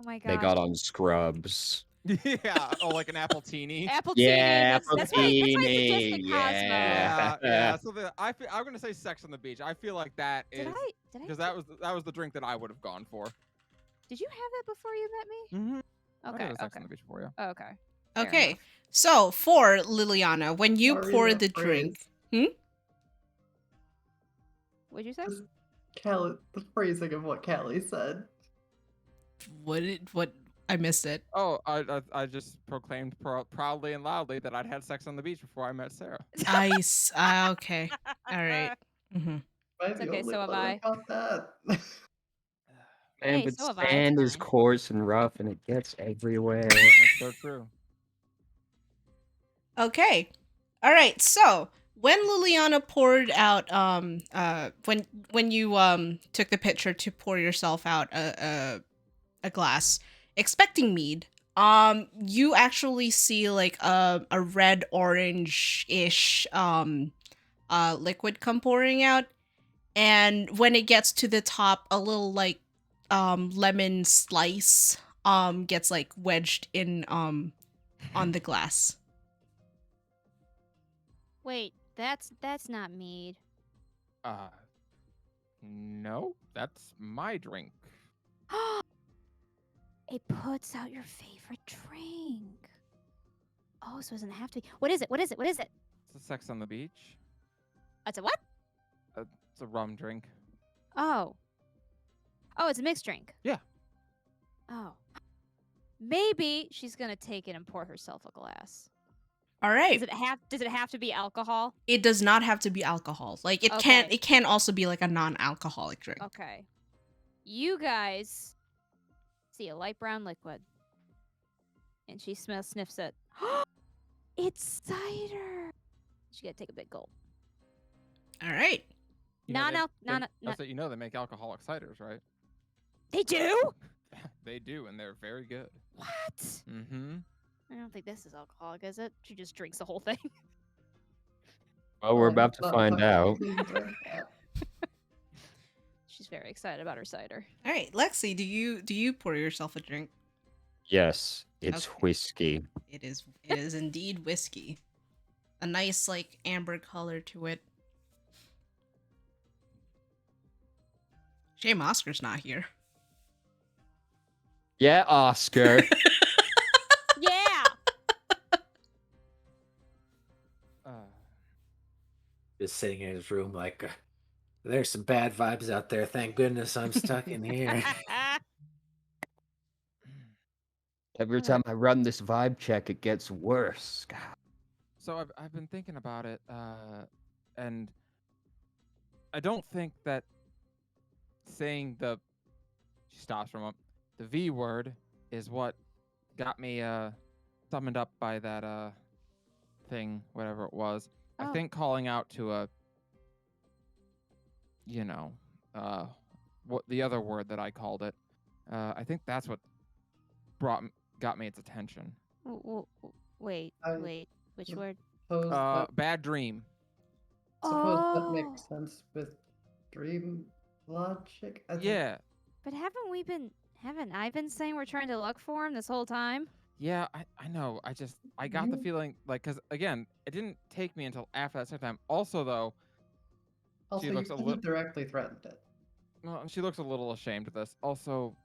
my they gosh. got on Scrubs. it. Yeah. Oh, like an apple teeny. Apple Yeah, That's why I suggested Appletini, Cosmo. yeah. Yeah. So I'm gonna say Sex on the Beach. I feel like that Did is I because that was the drink that I would have gone for. Did you have that before you met me? Mm-hmm. Okay. Sex Okay. on the Beach for you. Okay. Fair Okay. enough. So for Liliana, when you Sorry, pour that the drink, What'd you say? Just the phrasing of what Callie said. what I missed it. Oh, I just proclaimed proudly and loudly that I'd had sex on the beach before I met Sarah. Ice. Okay. All right. Mm-hmm. Am I It's the okay, only so have one I. that got that? Man, Hey, but so have I. sand is Fine. coarse and rough and it gets everywhere. That's so true. Okay. All right. So when Liliana poured out, when you took the pitcher to pour yourself out a glass, expecting mead, you actually see like a red orange ish liquid come pouring out, and when it gets to the top, a little like lemon slice gets like wedged in on the glass. Wait, that's not mead. No, that's my drink. It puts out your favorite drink. Oh, so it doesn't have to be. What is it? What is it? What is it? It's a sex on the beach. It's a what? It's a rum drink. Oh. Oh, it's a mixed drink. Yeah. Oh. Maybe she's gonna take it and pour herself a glass. All right. Does it have to be alcohol? It does not have to be alcohol. Like it Okay. can also be like a non-alcoholic drink. Okay. You guys see a light brown liquid. And she sniffs it. It's cider. She gotta take a big gulp. All right. You know, Not. so you know they make alcoholic ciders, right? They do? They do, and they're very good. What? Mm-hmm. I don't think this is alcoholic, is it? She just drinks the whole thing. Well, we're I'm about to not find fucking out. with you, drink that. She's very excited about her cider. All right, Lexi, do you pour yourself a drink? Yes, it's Okay. whiskey. It is indeed whiskey. A nice like amber color to it. Shame Oscar's not here. Yeah, Oscar. Yeah. Just sitting in his room like, there's some bad vibes out there. Thank goodness I'm stuck in here. Every time I run this vibe check, it gets worse. God. So I've been thinking about it, and I don't think that saying she stops from the V word is what got me summoned up by that thing, whatever it was. I Oh. think calling out to what the other word that I called it, I think that's what got me its attention. Wait, I- wait. Which Mm. word? Suppose Bad dream. that Oh. makes sense with dream logic. I think. Yeah. But haven't I been saying we're trying to look for him this whole time? Yeah, I know. I got the You- feeling like, because again, it didn't take me until after that second time. Also, though, Also, looks you a could lit- have directly threatened it. well, she looks a little ashamed of this. Also,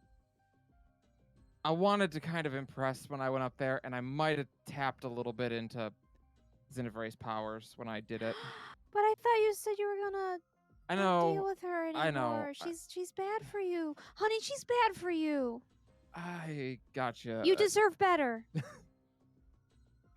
I wanted to kind of impress when I went up there, and I might have tapped a little bit into Xenover's powers when I did it. But I thought you said you were gonna I not deal know. with her anymore. I know. She's bad for you, honey. She's bad for you. I gotcha. You deserve better.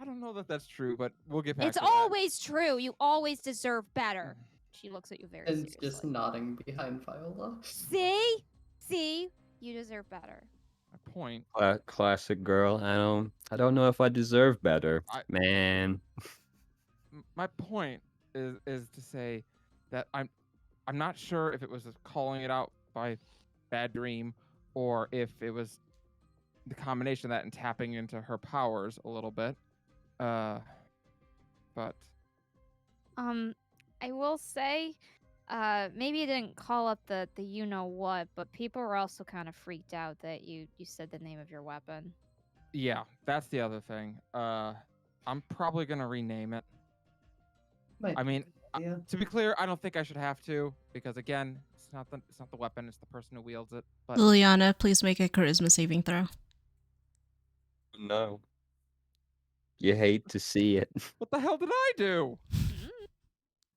I don't know that that's true, but we'll get back It's to that. always true. You always deserve better. She looks at you very And seriously. just nodding behind Viola. See, you deserve better. My point. Classic girl. I don't know if I deserve better, man. My point is to say that I'm not sure if it was just calling it out by bad dream or if it was the combination of that and tapping into her powers a little bit. But I will say, maybe you didn't call up the you know what, but people were also kind of freaked out that you said the name of your weapon. yeah, that's the other thing. I'm probably gonna rename it. Might I be a mean, good idea. To be clear, I don't think I should have to, because again, it's not the weapon, it's the person who wields it. But Liliana, please make a charisma saving throw. No. You hate to see it. what the hell did I do?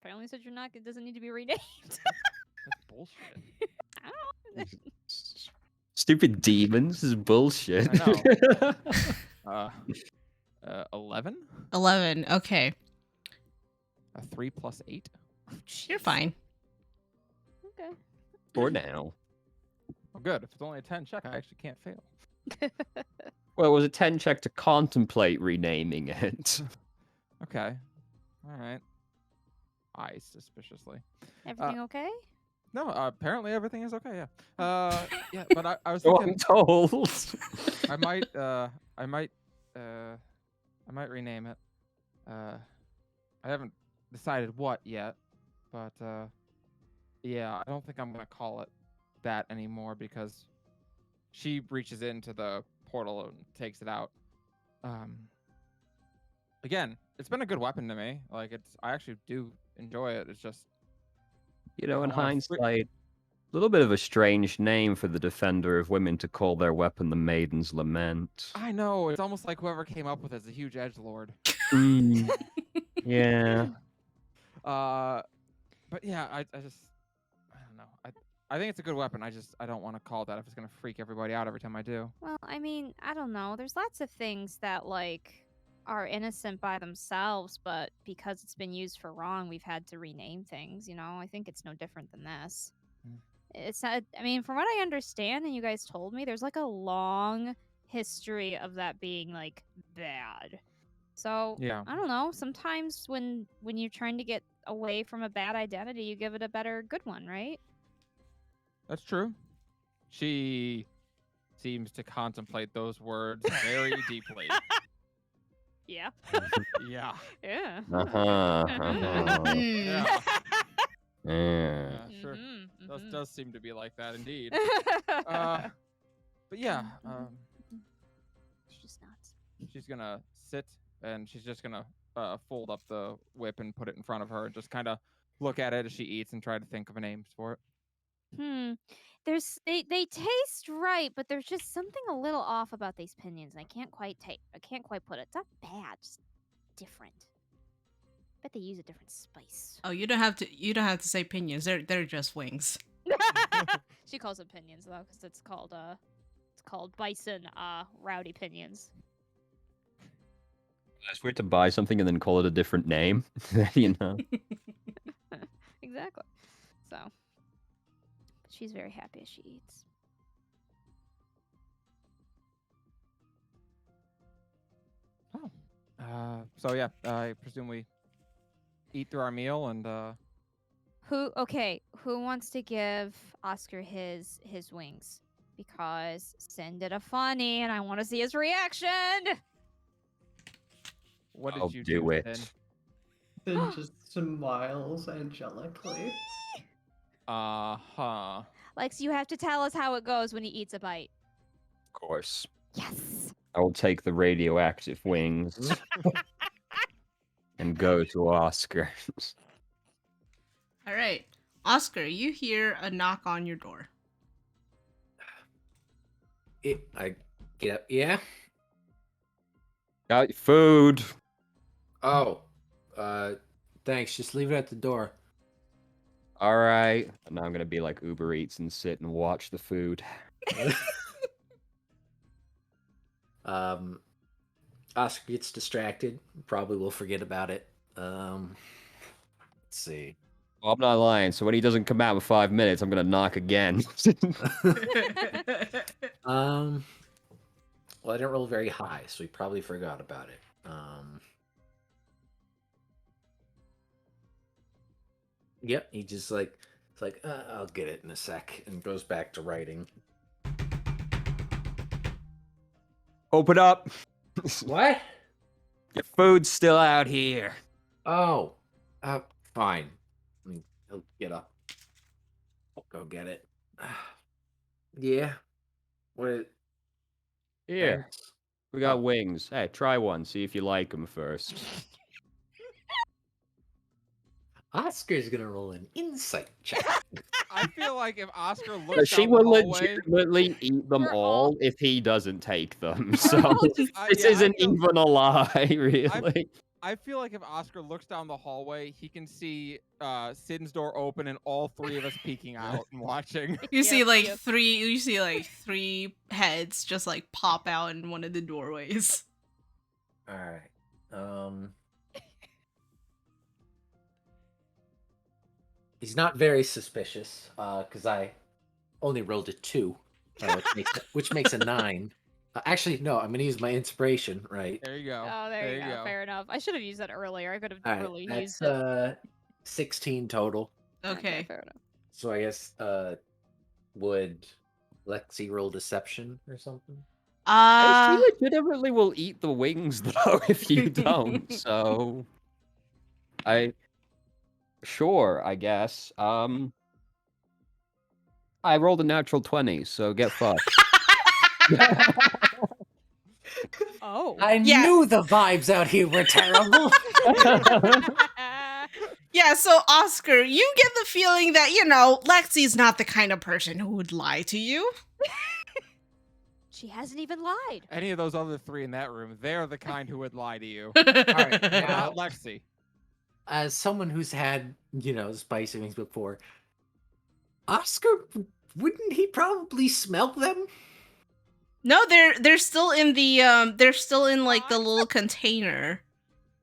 Apparently, said it doesn't need to be renamed. That's bullshit. I don't know. Stupid demons is bullshit. I 11? 11. Okay. A 3 plus 8? You're fine. Okay. For now. Oh, good. If it's only a 10 check, I actually can't fail. Well, it was a 10 check to contemplate renaming it. Okay. All right. I suspiciously. Everything okay? No, apparently everything is okay. Yeah. Yeah. But I was So thinking I'm told. I might rename it. I haven't decided what yet, but yeah, I don't think I'm gonna call it that anymore because she reaches into the portal and takes it out. Again, it's been a good weapon to me. Like I actually do enjoy it. It's just You know, I in don't wanna hindsight, a little bit of a strange name for the defender of women to call their weapon the Maiden's Lament. I know, it's almost like whoever came up with it is a huge edgelord. Mm. Yeah. But yeah, I just I don't know. I think it's a good weapon. I don't want to call it that if it's gonna freak everybody out every time I do. Well, I mean, I don't know. There's lots of things that are innocent by themselves, but because it's been used for wrong, we've had to rename things. I think it's no different than this. Mm. It's not. I mean, from what I understand, and you guys told me, there's a long history of that being bad. So Yeah. I don't know. Sometimes when you're trying to get away from a bad identity, you give it a better good one, right? That's true. She seems to contemplate those words very deeply. Yeah. Yeah. Yeah. Mm. Yeah. Yeah. Yeah, sure. Does seem to be like that indeed. Uh, But yeah, it's just nuts. she's gonna sit and she's just gonna fold up the whip and put it in front of her and just kind of look at it as she eats and try to think of a name for it. They taste right, but there's just something a little off about these pinions. And I can't quite put it. It's not bad, just different. Bet they use a different spice. Oh, you don't have to say pinions. They're just wings. She calls them pinions though, because it's called bison rowdy pinions. It's weird to buy something and then call it a different name. You know. Exactly. So, but she's very happy as she eats. So yeah, I presume we eat through our meal and Who wants to give Oscar his wings? Because Sin did a funny and I want to see his reaction. what did I'll you do it. Then? Then just smiles angelically. Uh-huh. Lex, you have to tell us how it goes when he eats a bite. Of course. Yes. I will take the radioactive wings and go to Oscar. All right, Oscar, you hear a knock on your door. I get up. Yeah. Got food. Oh. Thanks. Just leave it at the door. All right. And now I'm gonna be like Uber Eats and sit and watch the food. Oscar gets distracted. Probably will forget about it. Let's see. Well, I'm not lying. So when he doesn't come out in 5 minutes, I'm gonna knock again. Well, I didn't roll very high, so he probably forgot about it. Yep, he just it's like, I'll get it in a sec, and goes back to writing. Open up. What? Your food's still out here. Oh, fine. He'll get up. I'll go get it. Yeah. What? Here. Thanks. We got Oh. wings. Hey, try one. See if you like them first. Oscar's gonna roll an insight check. I feel like if Oscar So looks she down the will hallway, legitimately eat them We're all all- if he doesn't take them. So all just- this I isn't feel- even a lie, really. I feel like if Oscar looks down the hallway, he can see Sid's door open and all three of us peeking out and watching. You see Yep, like yep. three heads just like pop out in one of the doorways. All right. He's not very suspicious, because I only rolled a 2, which makes a 9. Actually, no, I'm gonna use my inspiration, right? There you go. Oh, there you go. Fair enough. I should have used that earlier. I could have All right, really that's used it. 16 total. Okay. Fair enough. So I guess would Lexi roll deception or something? She legitimately will eat the wings though if you don't. So sure, I guess. I rolled a natural 20, so get fucked. Oh. I Yeah. knew the vibes out here were terrible. Yeah, so Oscar, you get the feeling that, Lexi's not the kind of person who would lie to you. She hasn't even lied. Any of those other three in that room, they're the kind who would lie to you. All right, But now, not Lexi. as someone who's had, spicy wings before, Oscar, wouldn't he probably smell them? No, they're still in the like the little container.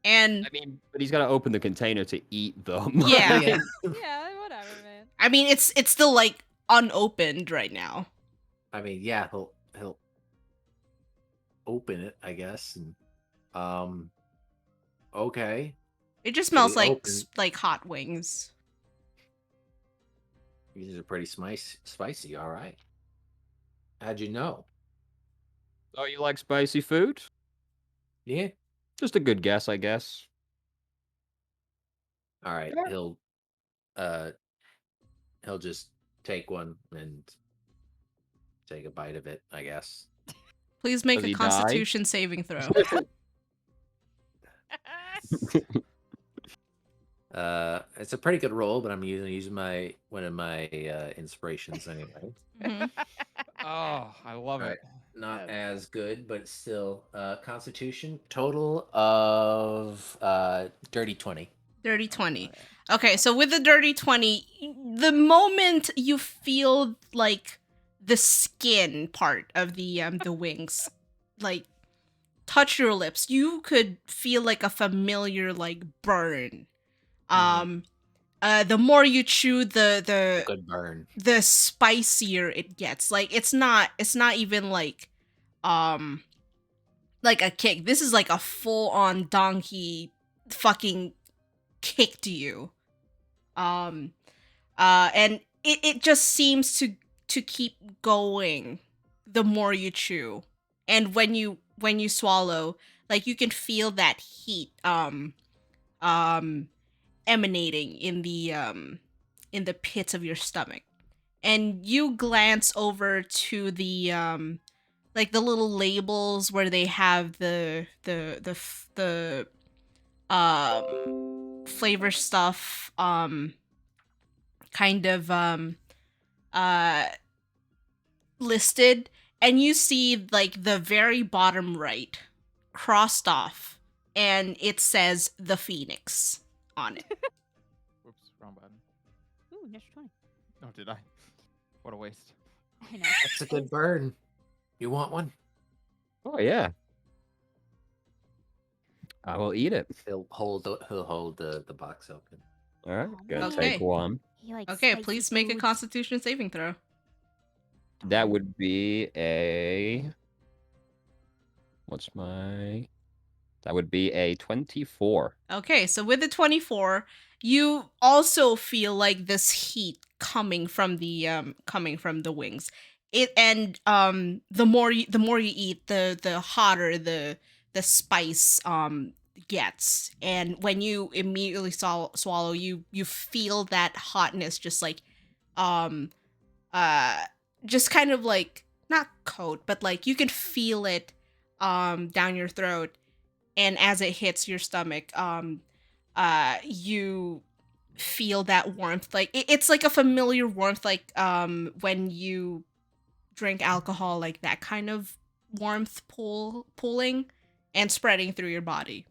And I mean, but he's gotta open the container to eat them. Yeah. Yeah. Yeah, whatever, man. I mean it's still like unopened right now. I mean, yeah, he'll open it, I guess, and okay. It just smells Pretty like open. like hot wings. These are pretty spicy. All right. How'd you know? Oh, you like spicy food? Yeah. Just a good guess, I guess. All right, Yeah. he'll just take one and take a bite of it, I guess. Please make Does a he die? Constitution saving throw. It's a pretty good roll, but I'm using one of my inspirations anyway. Mhm. Oh, I love All it. right, not as good, but still. Constitution total of dirty 20. Dirty 20. Okay, so with the dirty 20, the moment you feel like the skin part of the wings like touch your lips, you could feel like a familiar like burn. The more you chew, the Good burn. the spicier it gets. Like it's not even like a kick. This is like a full on donkey fucking kick to you. And it just seems to keep going the more you chew. And when you swallow, like you can feel that heat emanating in the pits of your stomach. And you glance over to the like the little labels where they have the flavor stuff kind of listed, and you see like the very bottom right crossed off, and it says the Phoenix on it. Whoops, wrong button. Ooh, natural 20. Oh, did I? What a waste. I know. That's a good burn. You want one? Oh yeah. I will eat it. He'll hold the box open. All right, Oh, gonna Okay. take one. He likes Okay, spicy please make a foods. Constitution saving throw. That would be a. What's my? That would be a 24. Okay, so with the 24, you also feel like this heat coming from the wings. It and the more you eat, the hotter the spice gets. And when you immediately swallow, you feel that hotness just like um just kind of like not coat, but like you can feel it down your throat, and as it hits your stomach, you feel that warmth. Like it's like a familiar warmth, like when you drink alcohol, like that kind of warmth pulling and spreading through your body.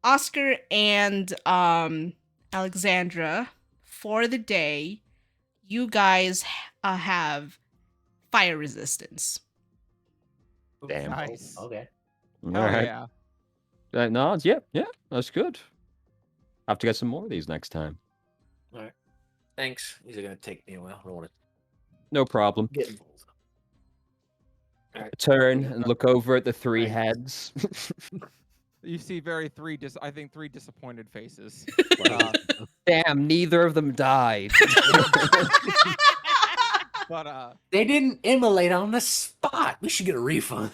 Oscar and Alexandra, for the day, you guys have fire resistance. Damn. Nice. Okay. All Hell right. yeah. Nods. Yeah, that's good. I have to get some more of these next time. All right. Thanks. These are gonna take me a while. I don't want to No problem. get involved. All right. Turn and look over at the three Right. heads. You see three disappointed faces. Damn, neither of them died. But They didn't immolate on the spot. We should get a refund.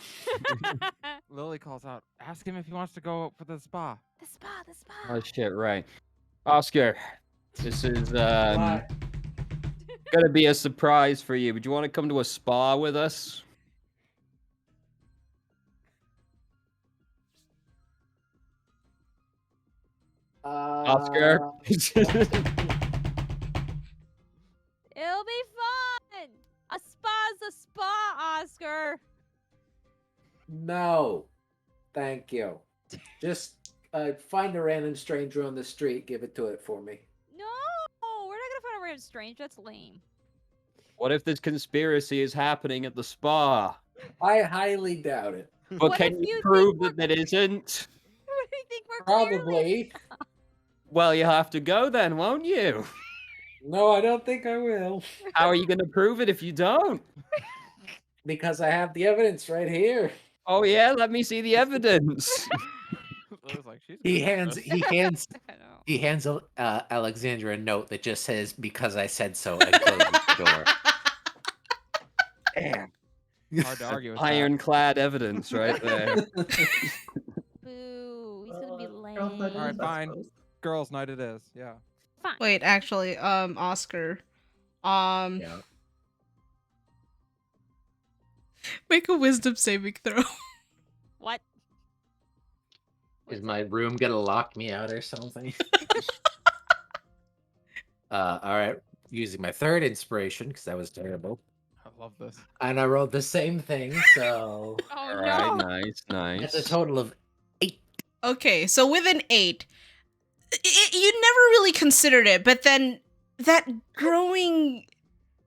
Lily calls out, ask him if he wants to go for the spa. The spa, the spa. Oh shit, right. Oscar, this is gonna be a surprise for you. Would you want to come to a spa with us? Oscar? It'll be fun. A spa's a spa, Oscar. No. Thank you. Just find a random stranger on the street, give it to it for me. No, we're not gonna find a random strange. That's lame. What if this conspiracy is happening at the spa? I highly doubt it. But What can if you you think prove we're- that it isn't? What do you think we're clearly? Probably. Well, you have to go then, won't you? No, I don't think I will. How are you going to prove it if you don't? Because I have the evidence right here. Oh yeah, let me see the evidence. Lily's like, she's He good at hands this. I know. he hands Alexandra a note that just says, "Because I said so," and closes the door. Damn. Hard to argue with that. Ironclad evidence right there. Boo. Ooh, he's gonna be lame. Girls' night it Alright, is, I fine. suppose. Girls' night it is. Yeah. Fine. Wait, actually, Oscar. Yeah. Make a wisdom saving throw. What? Is my room gonna lock me out or something? All right. Using my third inspiration because that was terrible, I love this. and I rolled the same thing, so Oh All no! right, nice, nice. that's a total of 8. Okay, so with an 8, you never really considered it, but then that growing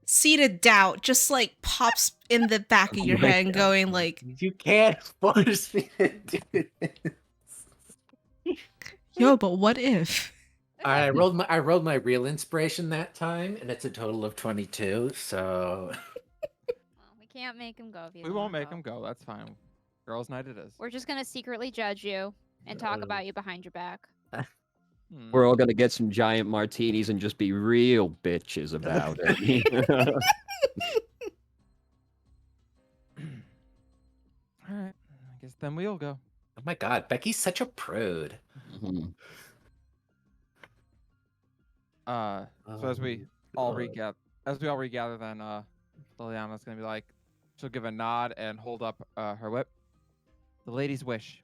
seed of doubt just like pops in the back of your Oh my head, going like, You can't force me to do this. "Yo, but what if?" All right, I rolled my real inspiration that time, and it's a total of 22. So Well, we can't make him go if he We won't make him go. That's fine. Girls' night it is. We're just gonna secretly judge you and talk about you behind your back. Hmm. We're all gonna get some giant martinis and just be real bitches about it. All right. I guess then we'll go. oh my god, Becky's such a prude. Mhm. So as we all regather, then Liliana's gonna be like, she'll give a nod and hold up her whip. The lady's wish.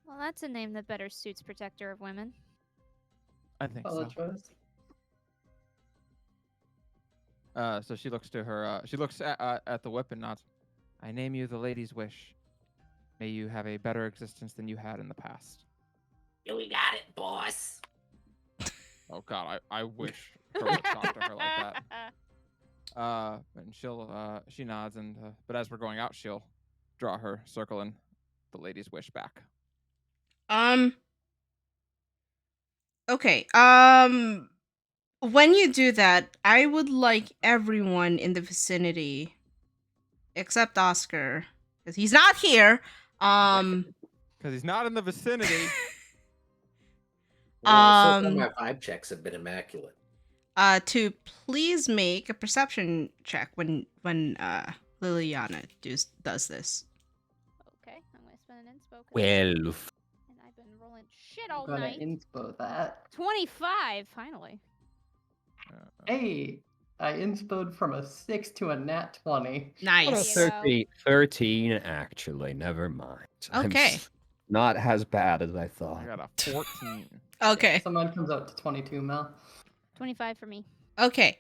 Well, that's a name that better suits protector of women. I think Solid so. choice. So she looks to her. She looks at the whip and nods. I name you the lady's wish. May you have a better existence than you had in the past. Yeah, we got it, boss. Oh God, I wish her would talk to her like that. And she nods, and but as we're going out, she'll draw her circle and the lady's wish back. Okay. When you do that, I would like everyone in the vicinity, except Oscar, because he's not here. Because he's not in the vicinity. Well, so far Um, my vibe checks have been immaculate. to please make a perception check when Liliana does this. Okay, I'm gonna spend an inspo. 12. And I've been rolling shit all I'm gonna night. inspo that. 25, finally. Hey, I inspoed from a 6 to a nat 20. Nice. There you go. 13, actually. Never mind. Okay. Not as bad as I I thought. got a 14. Okay. So mine comes out to 22, Mel. 25 for me. Okay.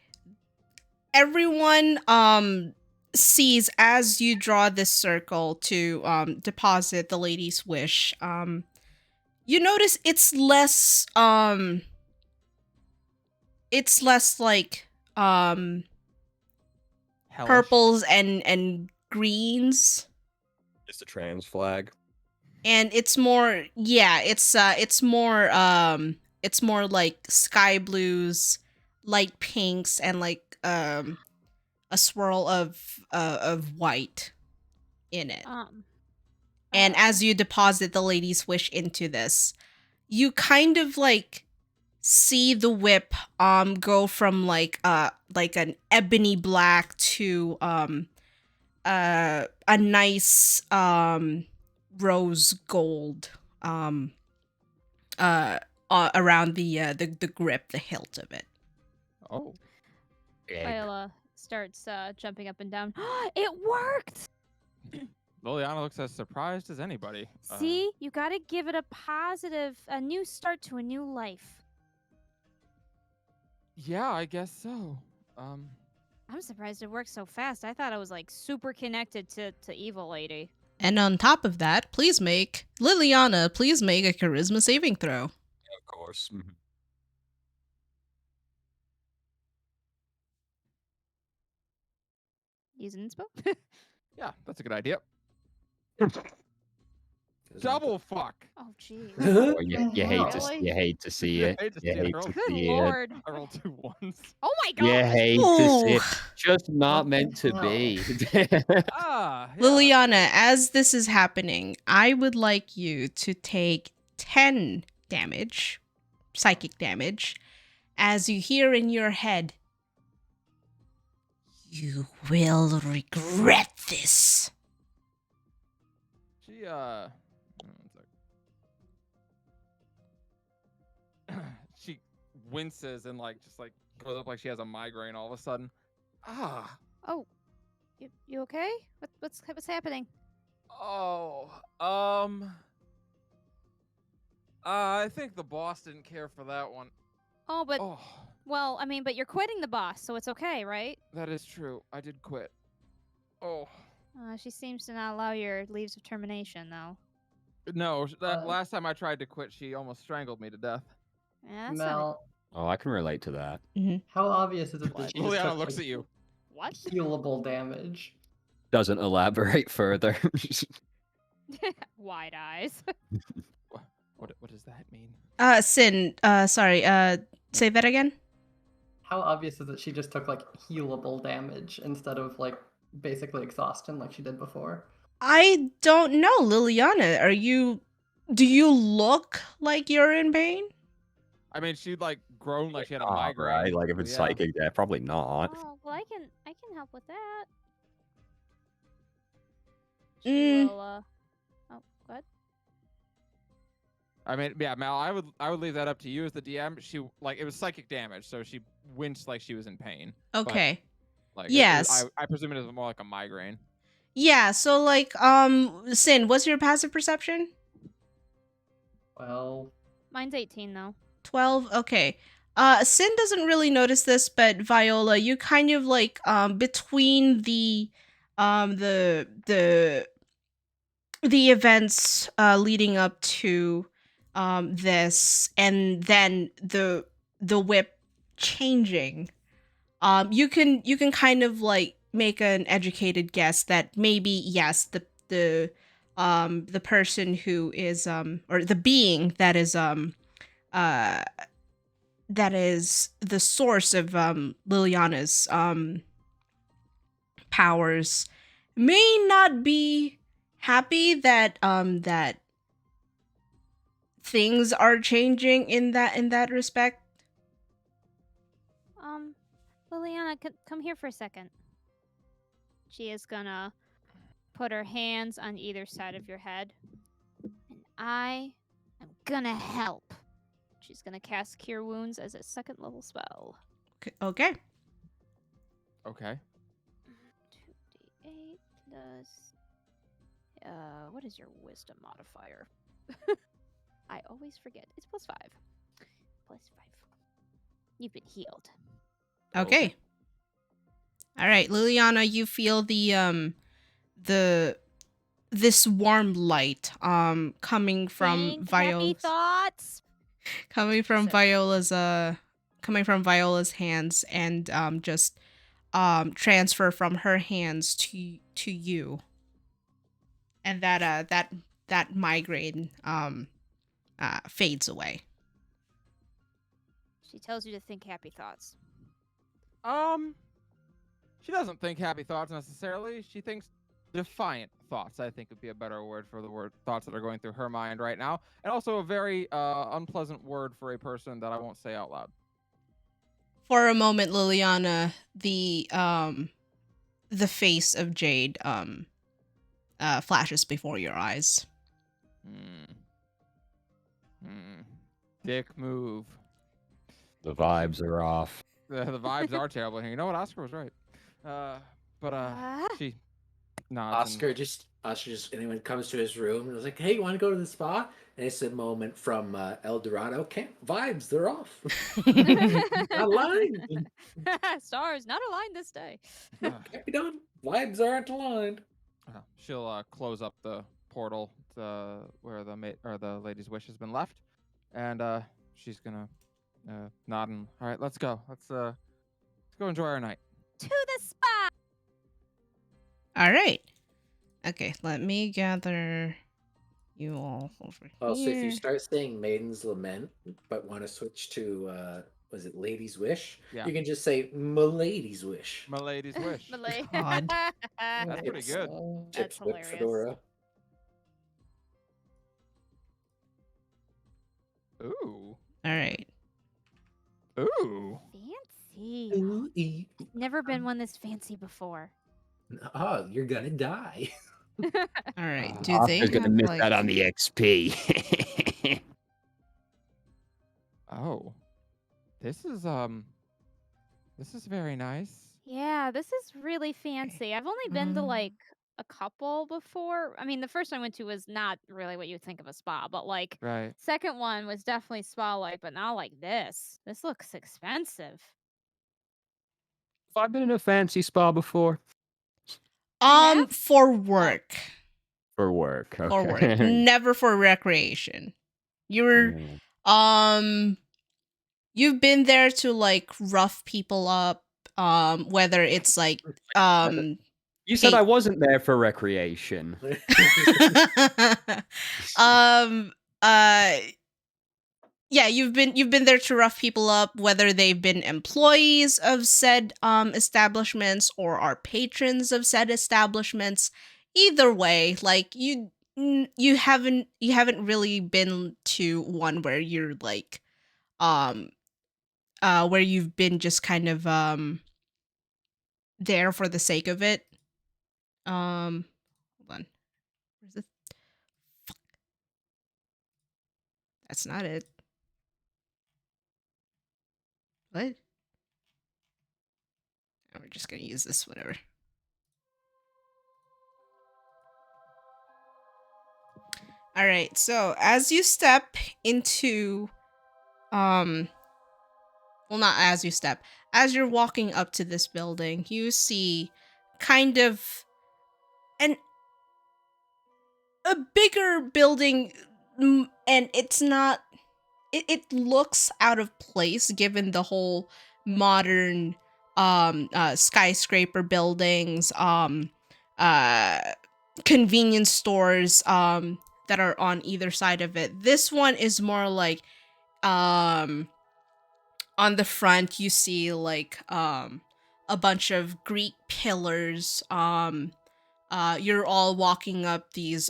Everyone sees as you draw this circle to deposit the lady's wish. You notice it's less like Hellish. purples and greens, Just a trans flag. and it's more it's more like sky blues, light pinks, and like a swirl of white in it. And as you deposit the lady's wish into this, you kind of like see the whip go from like an ebony black to a nice rose gold around the grip, the hilt of it. Oh. Viola starts jumping up and down. It worked! Liliana looks as surprised as anybody. See? You gotta give it a new start to a new life. Yeah, I guess so. I'm surprised it worked so fast. I thought I was like super connected to Evil Lady. And on top of that, Liliana, please make a charisma saving throw. Of course. Use an inspo? Yeah, that's a good idea. Double fuck. Oh, jeez. Oh, you hate Really? you hate to see it. Hate to You see it, hate girl. to Good see it. lord. I rolled 2 ones. Oh my god! You hate to see it. Ooh. Just not What meant the to hell? be. Yeah, Liliana, as this is happening, I would like you to take 10 damage, psychic damage, as you hear in your head, "You will regret this." winces and like just like goes up like she has a migraine all of a sudden. Ah. Oh, you okay? What's happening? Oh. I think the boss didn't care for that one. Oh, but Oh, well, I mean, but you're quitting the boss, so it's okay, right? that is true. I did quit. Oh. She seems to not allow your leaves of termination, though. No, that Uh, last time I tried to quit, she almost strangled me to death. Yeah, that's not Mel, Oh, I can relate to that. how obvious is it that What? she just Liliana took looks like, at you. what? healable damage? Doesn't elaborate further. Wide eyes. What does that mean? Sin, sorry, say that again? How obvious is it she just took like healable damage instead of like basically exhaustion like she did before? I don't know, Liliana. Do you look like you're in pain? I mean, she'd like grown like she had a Not, migraine. right? Like if it's Yeah. psychic, yeah, probably not. Oh, well, I can help with that. She Mm. will, oh, what? I mean, yeah, Mal, I would leave that up to you as the DM. She like it was psychic damage, so she winced like she was in pain. Okay. Like Yes. I presume it was more like a migraine. Yeah, so like, Sin, what's your passive perception? Well, Mine's 18 though. 12? Okay. Sin doesn't really notice this, but Viola, you kind of like, between the events, leading up to, this, and then the whip changing, you can kind of like make an educated guess that maybe yes, the person who is or the being uh that is the source of Liliana's powers may not be happy that that things are changing in that respect. Liliana, come here for a second. She is gonna put her hands on either side of your head. And I am gonna help. She's gonna cast Cure Wounds as a second level spell. Okay. Okay. 2d8 plus. What is your wisdom modifier? I always forget. It's +5. +5. You've been healed. Okay. All right, Liliana, you feel this warm light coming from Think happy Viola's thoughts. coming from So- Viola's hands, and just transfer from her hands to you. And that migraine fades away. She tells you to think happy thoughts. She doesn't think happy thoughts necessarily. She thinks defiant thoughts, I think would be a better word for the word thoughts that are going through her mind right now. And also a very unpleasant word for a person that I won't say out loud. For a moment, Liliana, the face of Jade flashes before your eyes. Dick move. The vibes are off. The vibes are terrible here. You know what? Oscar was right. She nods. Oscar just anyone comes to his room and was like, "Hey, you want to go to the spa?" And it's a moment from El Dorado. Vibes, they're off. Not aligned. Stars not aligned this day. Can't be done. Vibes aren't aligned. She'll close up the portal where the lady's wish has been left, and she's gonna nod and all right, let's go. Let's go enjoy our night. To the spa. All right. Okay, let me gather you all over Also, if you here. start saying Maiden's Lament, but want to switch to was it Lady's Wish? Yeah. You can just say Milady's Wish. My lady's wish. Malay. God. That's pretty good. That's Tips with hilarious. Fedora. Ooh. All right. Ooh. Fancy. Ooh-ee. Never been one this fancy before. Oh, you're gonna die. All right. Do they Oscar's gonna have, miss like... that on the XP. Oh. This is very nice. Yeah, this is really fancy. I've only been to like a couple before. I mean, the first one I went to was not really what you would think of a spa, but like Right. second one was definitely spa-like, but not like this. This looks expensive. Have I been in a fancy spa before? have? For work. For work. Okay. For work. Never for recreation. You're Yeah. you've been there to like rough people up, whether it's like You said hey- I wasn't there for recreation. uh yeah, you've been there to rough people up, whether they've been employees of said establishments or are patrons of said establishments. Either way, like you haven't really been to one where you're like where you've been just kind of there for the sake of it. Hold on. Where's the fuck? That's not it. What? Oh, we're just gonna use this, whatever. All right, so as you step into well, not as you step, as you're walking up to this building, you see kind of a bigger building, and it's not it looks out of place given the whole modern skyscraper buildings, uh convenience stores that are on either side of it. This one is more like on the front you see like a bunch of Greek pillars. You're all walking up these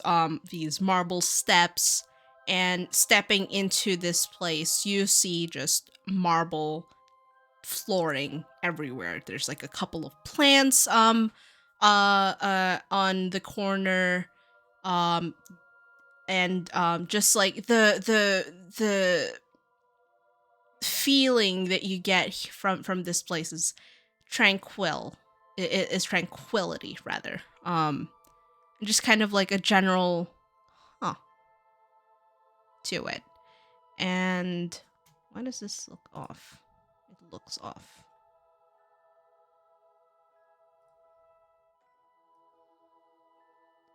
marble steps, and stepping into this place you see just marble flooring everywhere. There's like a couple of plants on the corner, and just like the feeling that you get from this place is tranquil. It is tranquility rather. Just kind of like a general to it. And why does this look off? It looks off.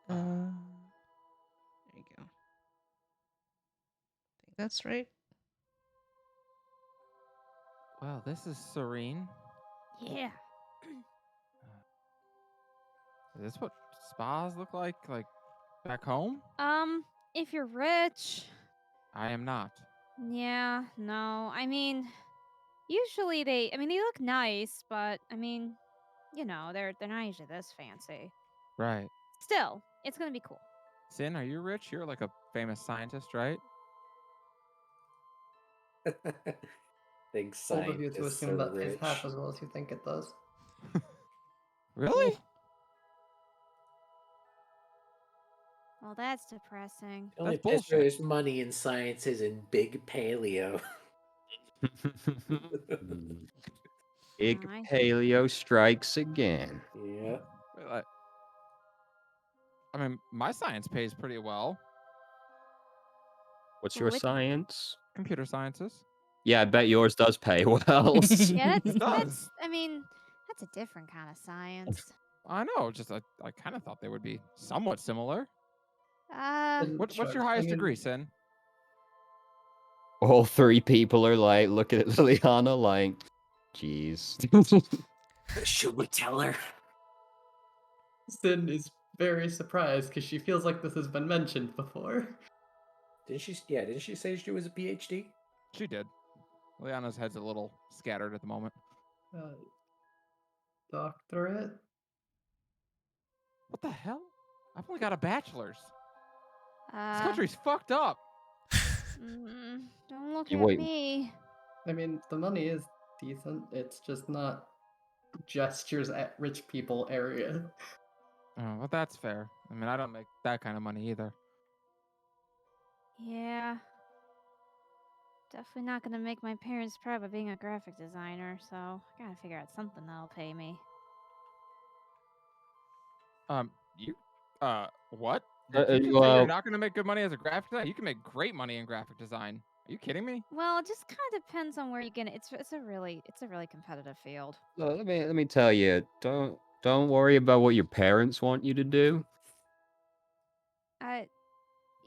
There you go. I think that's right. Well, this is serene. Yeah. Is this what spas look like back home? If you're rich. I am not. Yeah, no. I mean, usually they look nice, but I mean, they're not usually this fancy. Right. Still, it's going to be cool. Sin, are you rich? You're like a famous scientist, right? Think Bold of you to scientists assume are that pays rich. half as well as you think it does. Really? Well, that's depressing. The only That's place where bullshit. there's money in science is in big paleo. Big Oh, I paleo strikes again. Yeah. I mean, my science pays pretty well. What's your Which- science? Computer sciences. Yeah, I bet yours does pay well. Yeah, It does. that's a different kind of science. I know. Just I kind of thought they would be somewhat similar. And What's sure, your I highest mean, degree, Sin? All three people are like looking at Liliana like, jeez. Should we tell her? Sin is very surprised because she feels like this has been mentioned before. Didn't she say she was a PhD? She did. Liana's head's a little scattered at the moment. Doctorate? What the hell? I've only got a bachelor's. This Uh, country's fucked up. don't look You at wait. me. I mean, the money is decent. It's just not gestures at rich people area. Oh, well, that's fair. I mean, I don't make that kind of money either. Yeah. definitely not gonna make my parents proud by being a graphic designer, so I gotta figure out something that'll pay me. You, what? Uh, Did you just say well- you're not gonna make good money as a graphic designer? You can make great money in graphic design. Are you kidding me? Well, it just kind of depends on where you get it. It's a really competitive field. Let me tell you, don't worry about what your parents want you to do.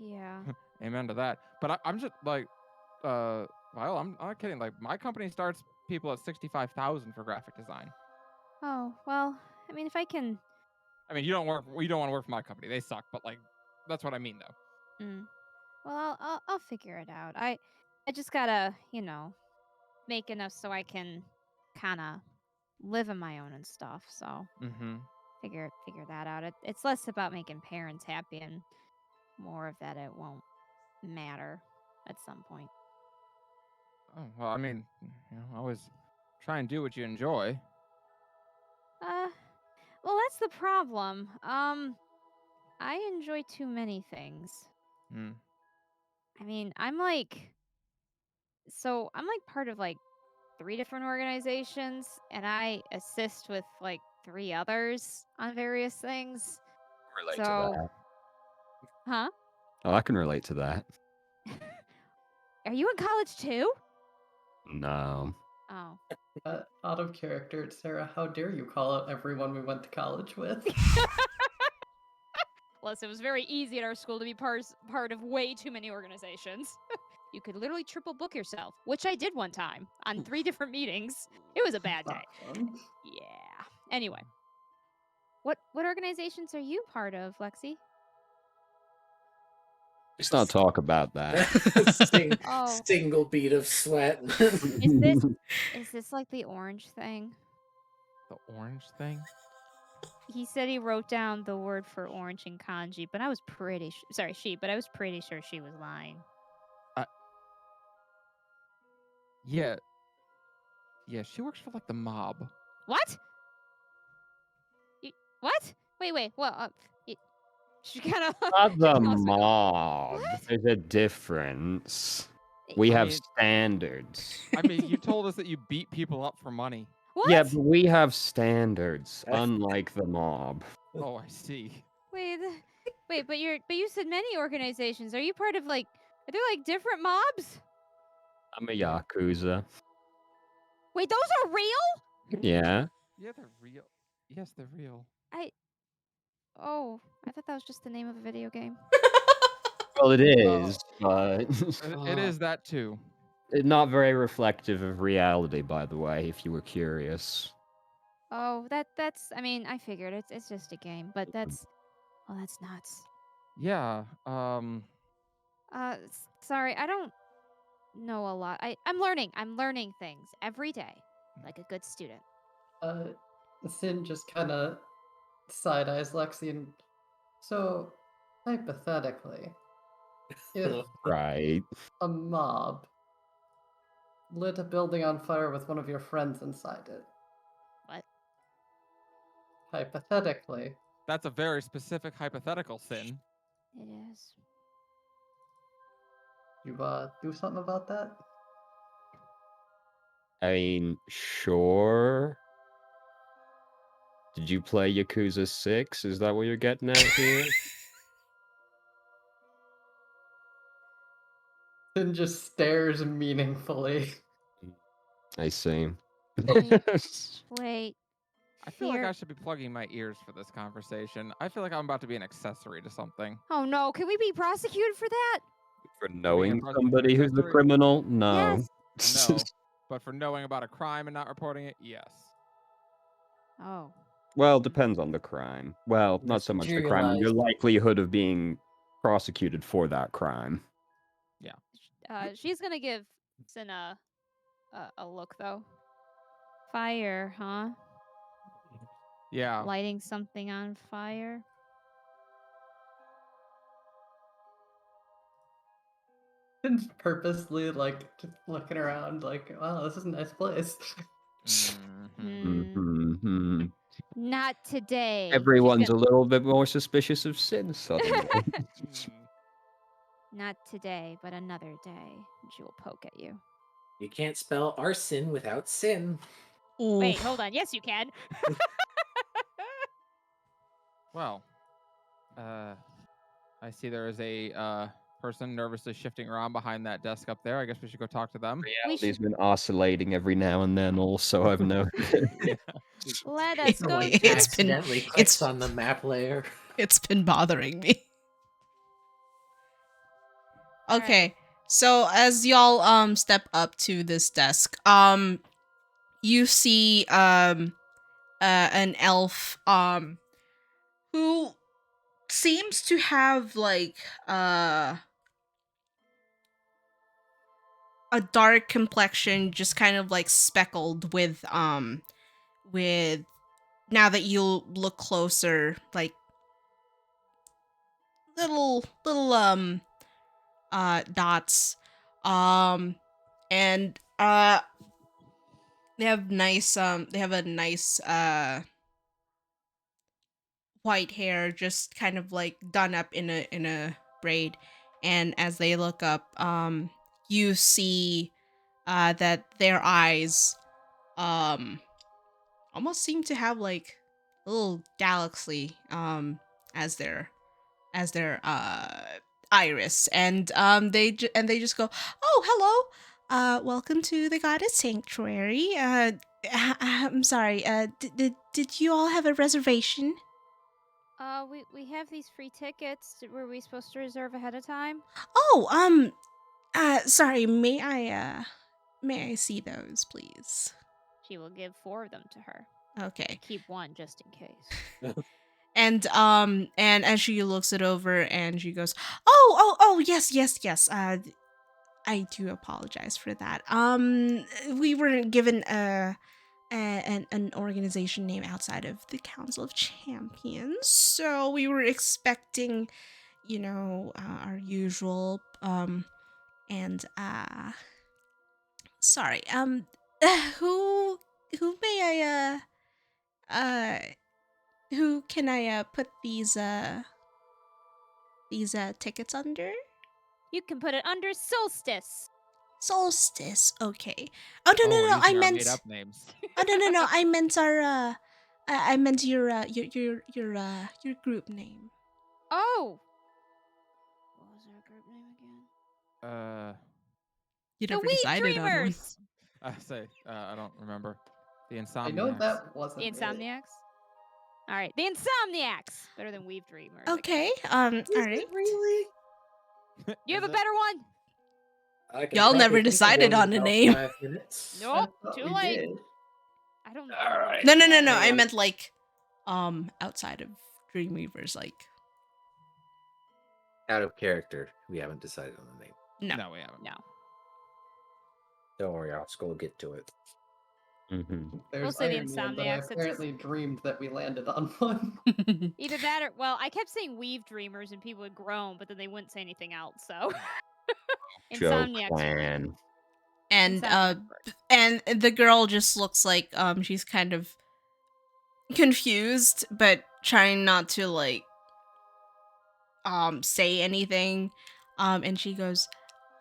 Yeah. Amen to that. But I'm just like, well, I'm not kidding. Like, my company starts people at 65,000 for graphic design. Oh well, I mean, if I can. I mean, you don't want to work for my company. They suck. But like, that's what I mean, though. Well, I'll figure it out. I just gotta, make enough so I can kind of live on my own and stuff. So Mm-hmm. figure that out. It's less about making parents happy and more of that it won't matter at some point. Oh, well, I mean, always try and do what you enjoy. Well, that's the problem. I enjoy too many things. Hmm. I mean, I'm part of like 3 different organizations, and I assist with like 3 others on various things. Relate So, to that. huh? Oh, I can relate to that. Are you in college too? No. Oh. Out of character, Sarah, how dare you call out everyone we went to college with? Plus, it was very easy at our school to be part of way too many organizations. You could literally triple book yourself, which I did one time on 3 different meetings. It was a bad day. Not fun. Yeah. Anyway, what organizations are you part of, Lexi? Let's not talk about that. Oh. Single bead of sweat. Is this like the orange thing? The orange thing? He said he wrote down the word for orange in kanji, but I was pretty but I was pretty sure she was lying. Yeah. Yeah, she works for like the mob. What? What? Wait. Well, she kind of. Not the mob. What? There's a difference. We I have mean- standards. I mean, you told us that you beat people up for money. What? Yeah, but we have standards, unlike the mob. Oh, I see. Wait, but you said many organizations. Are you part of are there like different mobs? I'm a Yakuza. Wait, those are real? Yeah. Yeah, they're real. Yes, they're real. Oh, I thought that was just the name of a video game. Well, it is, but It is that too. not very reflective of reality, by the way, if you were curious. Oh, that's. I mean, I figured it's just a game, but that's. Oh, that's nuts. Yeah. Sorry, I don't know a lot. I'm learning things every day, like a good student. Sin just kind of side eyes Lexi and so hypothetically, if Right. a mob lit a building on fire with one of your friends inside it. What? Hypothetically. That's a very specific hypothetical, Sin. It is. You do something about that? I mean, sure. Did you play Yakuza 6? Is that what you're getting at here? Sin just stares meaningfully. I see. Wait. I feel like Fear- I should be plugging my ears for this conversation. I feel like I'm about to be an accessory to something. Oh no! Can we be prosecuted for that? For knowing present somebody who's the accessory? criminal? No. Yes. No. But for knowing about a crime and not reporting it, yes. Oh. Well, depends on the crime. Well, not so much the crime, your likelihood of being prosecuted for that crime. She's gonna give Sin a look though. Fire, huh? Yeah. Lighting something on fire. Sin's purposely just looking around like, wow, this is a nice place. Mm-hmm. Not today. Everyone's a little bit more suspicious of Sin suddenly. Not today, but another day. And she will poke at you. You can't spell arson without sin. Wait, Oof. hold on. Yes, you can. Well, I see there is a person nervously shifting around behind that desk up there. I guess we should go talk to them. Reality's been oscillating every now and then. Also, I've noticed. Yeah. Let us go Someone It's check. been- accidentally it's- clicks on the map layer. It's been bothering me. All right. Okay. So as y'all step up to this desk, you see an elf who seems to have like a dark complexion, just kind of like speckled with now that you look closer, like little dots, and they have a nice white hair, just kind of like done up in a braid. And as they look up, you see that their eyes almost seem to have like a little galaxy as their iris, and they just go, "Oh, hello, welcome to the goddess sanctuary. I'm sorry, did you all have a reservation?" We have these free tickets. Were we supposed to reserve ahead of time? Oh, sorry, may I see those, please? She will give 4 of them to her. Okay. Keep one just in case. And as she looks it over and she goes, "Oh, yes. I do apologize for that. We weren't given an organization name outside of the Council of Champions, so we were expecting, our usual and sorry, who may I who can I put these tickets under? You can put it under Solstice. Solstice. Okay. Oh no, Oh, no, we're no. I using our meant. made-up names. Oh no. I meant our. I meant your your group name. Oh! What was our group name again? You The never Weed decided on one. Dreamers! I don't remember. The I Insomniacs. know that wasn't The it. Insomniacs? Alright, the Insomniacs! Better than Weave Dreamers. I guess. Okay. Is All it right. really? You have Is a it? better one? I can Y'all probably never think of decided one on in a about name. 5 minutes. Nope, I thought too we late. did. I don't. All right. No. Hang I on. meant like, outside of Dreamweavers, like. Out of character, we haven't decided on the name. No. No, we haven't. No. Don't worry, Oscar will get to it. There's say the irony in that I Insomniacs, it's- apparently dreamed that we landed on one. Either that or, well, I kept saying Weave Dreamers and people would groan, but then they wouldn't say anything else, so. Joe Insomniacs. Clan. And Insomniacs works. and the girl just looks like she's kind of confused, but trying not to like say anything. And she goes,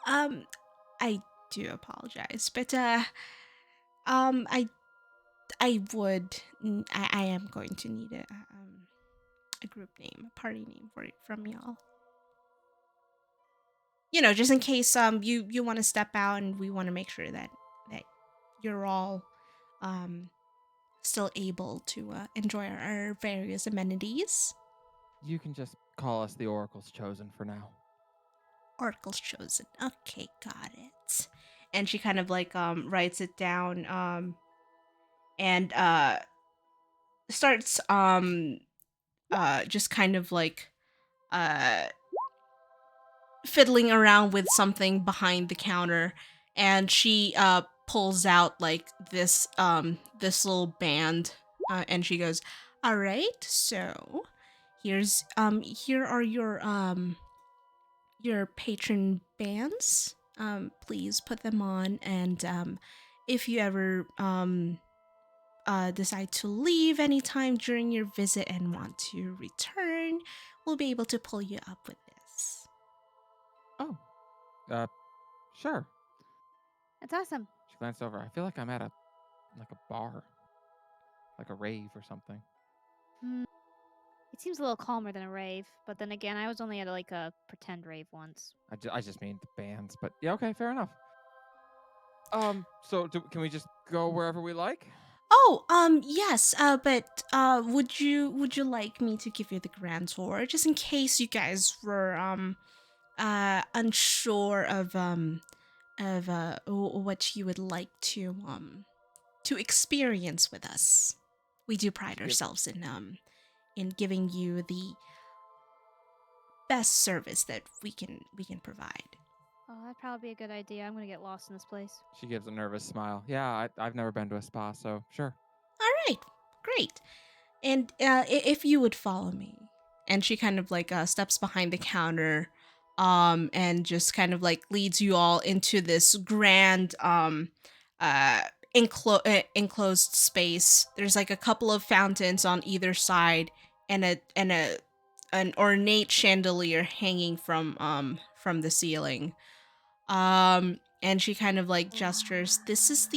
I do apologize, but I would I am going to need a group name, a party name from y'all. Just in case you want to step out, and we want to make sure that you're all still able to enjoy our various amenities. You can just call us the Oracle's Chosen for now. Oracle's Chosen. Okay, got it. And she kind of like writes it down and starts just kind of like fiddling around with something behind the counter, and she pulls out like this little band, and she goes, "All right, so here are your patron bands. Please put them on, and if you ever decide to leave anytime during your visit and want to return, we'll be able to pull you up with this." Oh, sure. That's awesome. She glanced over. I feel like I'm at a bar, like a rave or something. It seems a little calmer than a rave, but then again, I was only at like a pretend rave once. I just mean the bands, but yeah, okay, fair enough. So can we just go wherever we like? Oh, yes. But would you like me to give you the grand tour just in case you guys were unsure of what you would like to experience with us? We do pride ourselves in giving you the best service that we can provide. Oh, that'd probably be a good idea. I'm gonna get lost in this place. She gives a nervous smile. Yeah, I've never been to a spa, so sure. All right, great. And if you would follow me, and she kind of like steps behind the counter, and just kind of like leads you all into this grand uh, enclosed space. There's like a couple of fountains on either side, and an ornate chandelier hanging from the ceiling. And she kind of like gestures. This is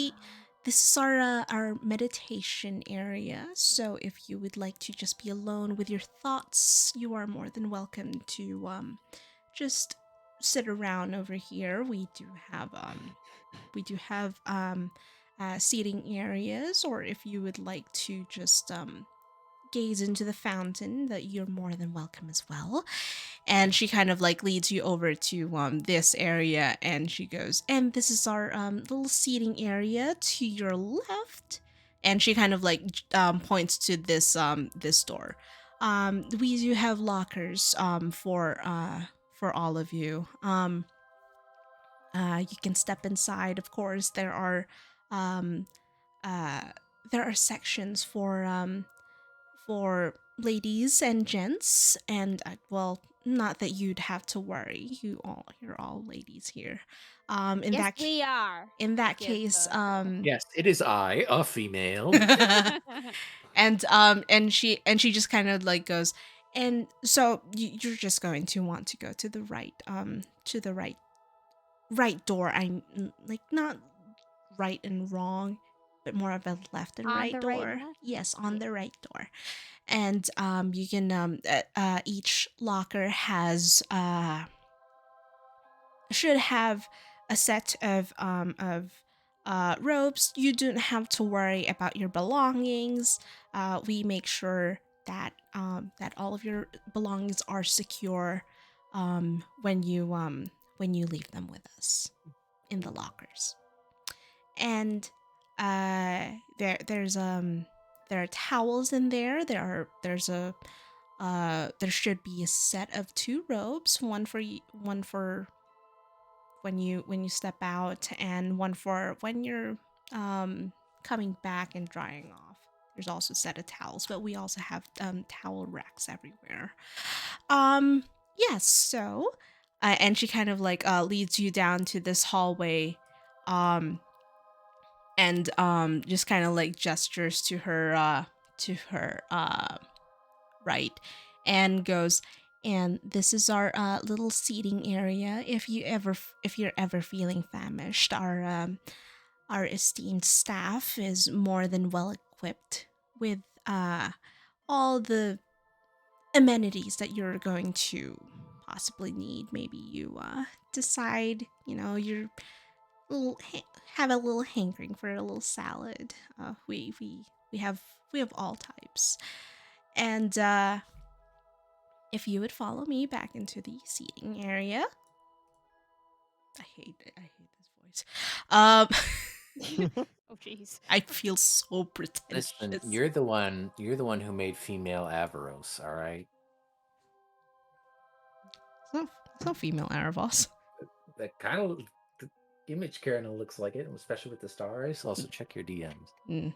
our meditation area. So if you would like to just be alone with your thoughts, you are more than welcome to just sit around over here. We do have seating areas, or if you would like to just gaze into the fountain, that you're more than welcome as well. And she kind of like leads you over to this area, and she goes, and this is our little seating area to your left. And she kind of like points to this door. We do have lockers for all of you. You can step inside. Of course, um there are sections for ladies and gents, and well, not that you'd have to worry. You're all ladies here. In Yes, that we are. in that Yes, case, Yes, it is I, a female. and she just kind of like goes, and so you're just going to want to go to the right door. I'm like not right and wrong, but more of a left and On right the door. right and left? Yes, on Yeah. the right door. And you can each locker has should have a set of robes. You don't have to worry about your belongings. We make sure that that all of your belongings are secure when you leave them with us in the lockers. And there are towels in there. There should be a set of 2 robes, one for when you step out, and one for when you're coming back and drying off. There's also a set of towels, but we also have towel racks everywhere. Yes, so and she kind of like leads you down to this hallway, and just kind of like gestures to her right, and goes, and this is our little seating area. If you're ever feeling famished, our esteemed staff is more than well equipped with all the amenities that you're going to possibly need. Maybe you decide, you're have a little hankering for a little salad. We have all types. And if you would follow me back into the seating area. I hate this voice. Oh, jeez. I feel so pretentious. Listen, you're the one who made female Avaros, all right? It's not female Aravos. That kind of the image kind of looks like it, especially with the stars. Also, check your DMs.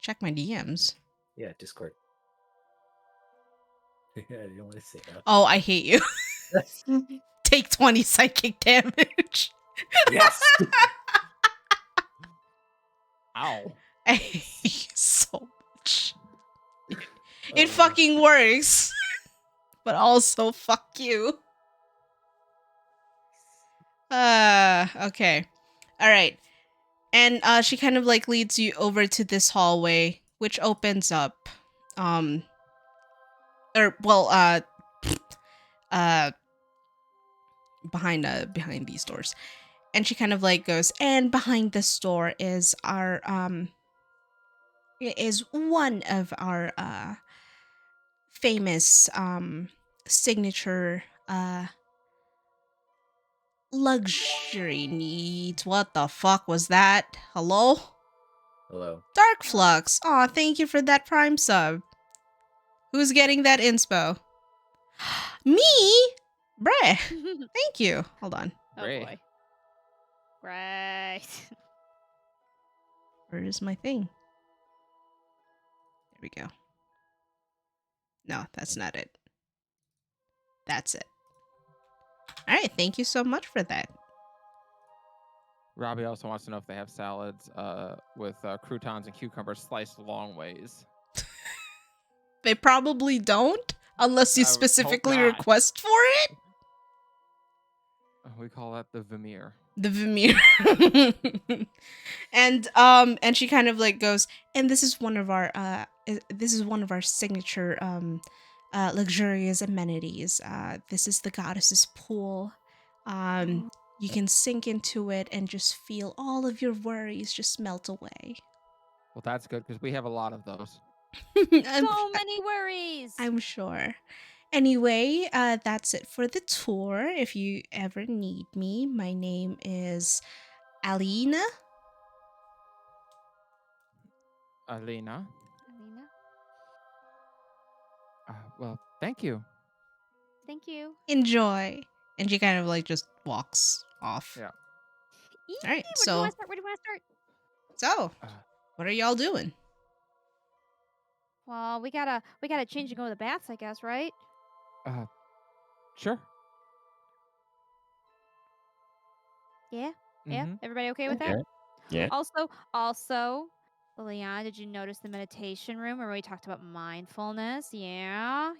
Check my DMs. Yeah, Discord. Yeah, you don't want to say that. Oh, I hate you. Take 20 psychic damage. Yes. Ow. I hate you so much. It fucking works. But also, fuck you. Okay. All right. And she kind of like leads you over to this hallway, which opens up, or well, uh, behind these doors, and she kind of like goes, and behind this door is our is one of our famous signature luxury needs. What the fuck was that? Hello? Hello. Dark Flux. Aw, thank you for that Prime sub. Who's getting that inspo? Me? Bruh. Thank you. Hold on. Oh Ray. boy. Right. Where is my thing? There we go. No, that's not it. That's it. All right. Thank you so much for that. Robbie also wants to know if they have salads with croutons and cucumbers sliced long ways. They probably don't, unless you I would hope specifically not. request for it. We call that the Vermeer. The Vermeer. And she kind of like goes, and this is one of our signature luxurious amenities. This is the goddess's pool. You can sink into it and just feel all of your worries just melt away. Well, that's good because we have a lot of those. So many worries. I'm sure. Anyway, that's it for the tour. If you ever need me, my name is Alina. Alina. Alina, Well, thank you. thank you. Enjoy. And she kind of like just walks off. Yeah. All right, Where do you so want to start? Where do you want to start? so what are y'all doing? Well, we gotta change and go to the baths, I guess, right? Sure. Yeah. Yeah. Mhm. Everybody okay with that? Yeah. Also, Liliana, did you notice the meditation room where we talked about mindfulness? Yeah.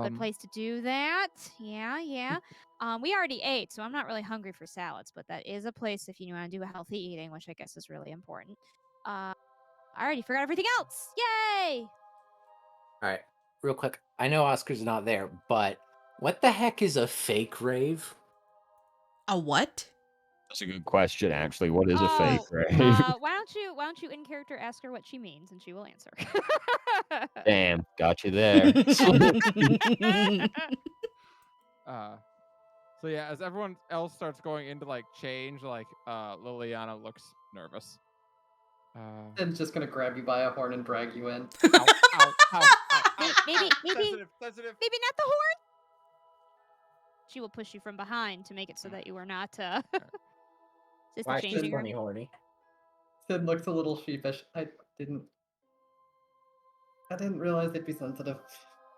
Good place to do that. Yeah. We already ate, so I'm not really hungry for salads, but that is a place if you want to do a healthy eating, which I guess is really important. I already forgot everything else. Yay! All right, real quick. I know Oscar's not there, but what the heck is a fake rave? A what? That's a good question, actually. What is a fake rave? Why don't you in character ask her what she means, and she will answer. Damn, got you there. So yeah, as everyone else starts going into like change, like Liliana looks nervous. And just gonna grab you by a horn and drag you in. Ow, ow, ow, ow, ow, Maybe sensitive. maybe not the horn. She will push you from behind to make it so that you are not. Is this the Why she's changing room? funny horny? Sid looks a little sheepish. I didn't realize they'd be sensitive.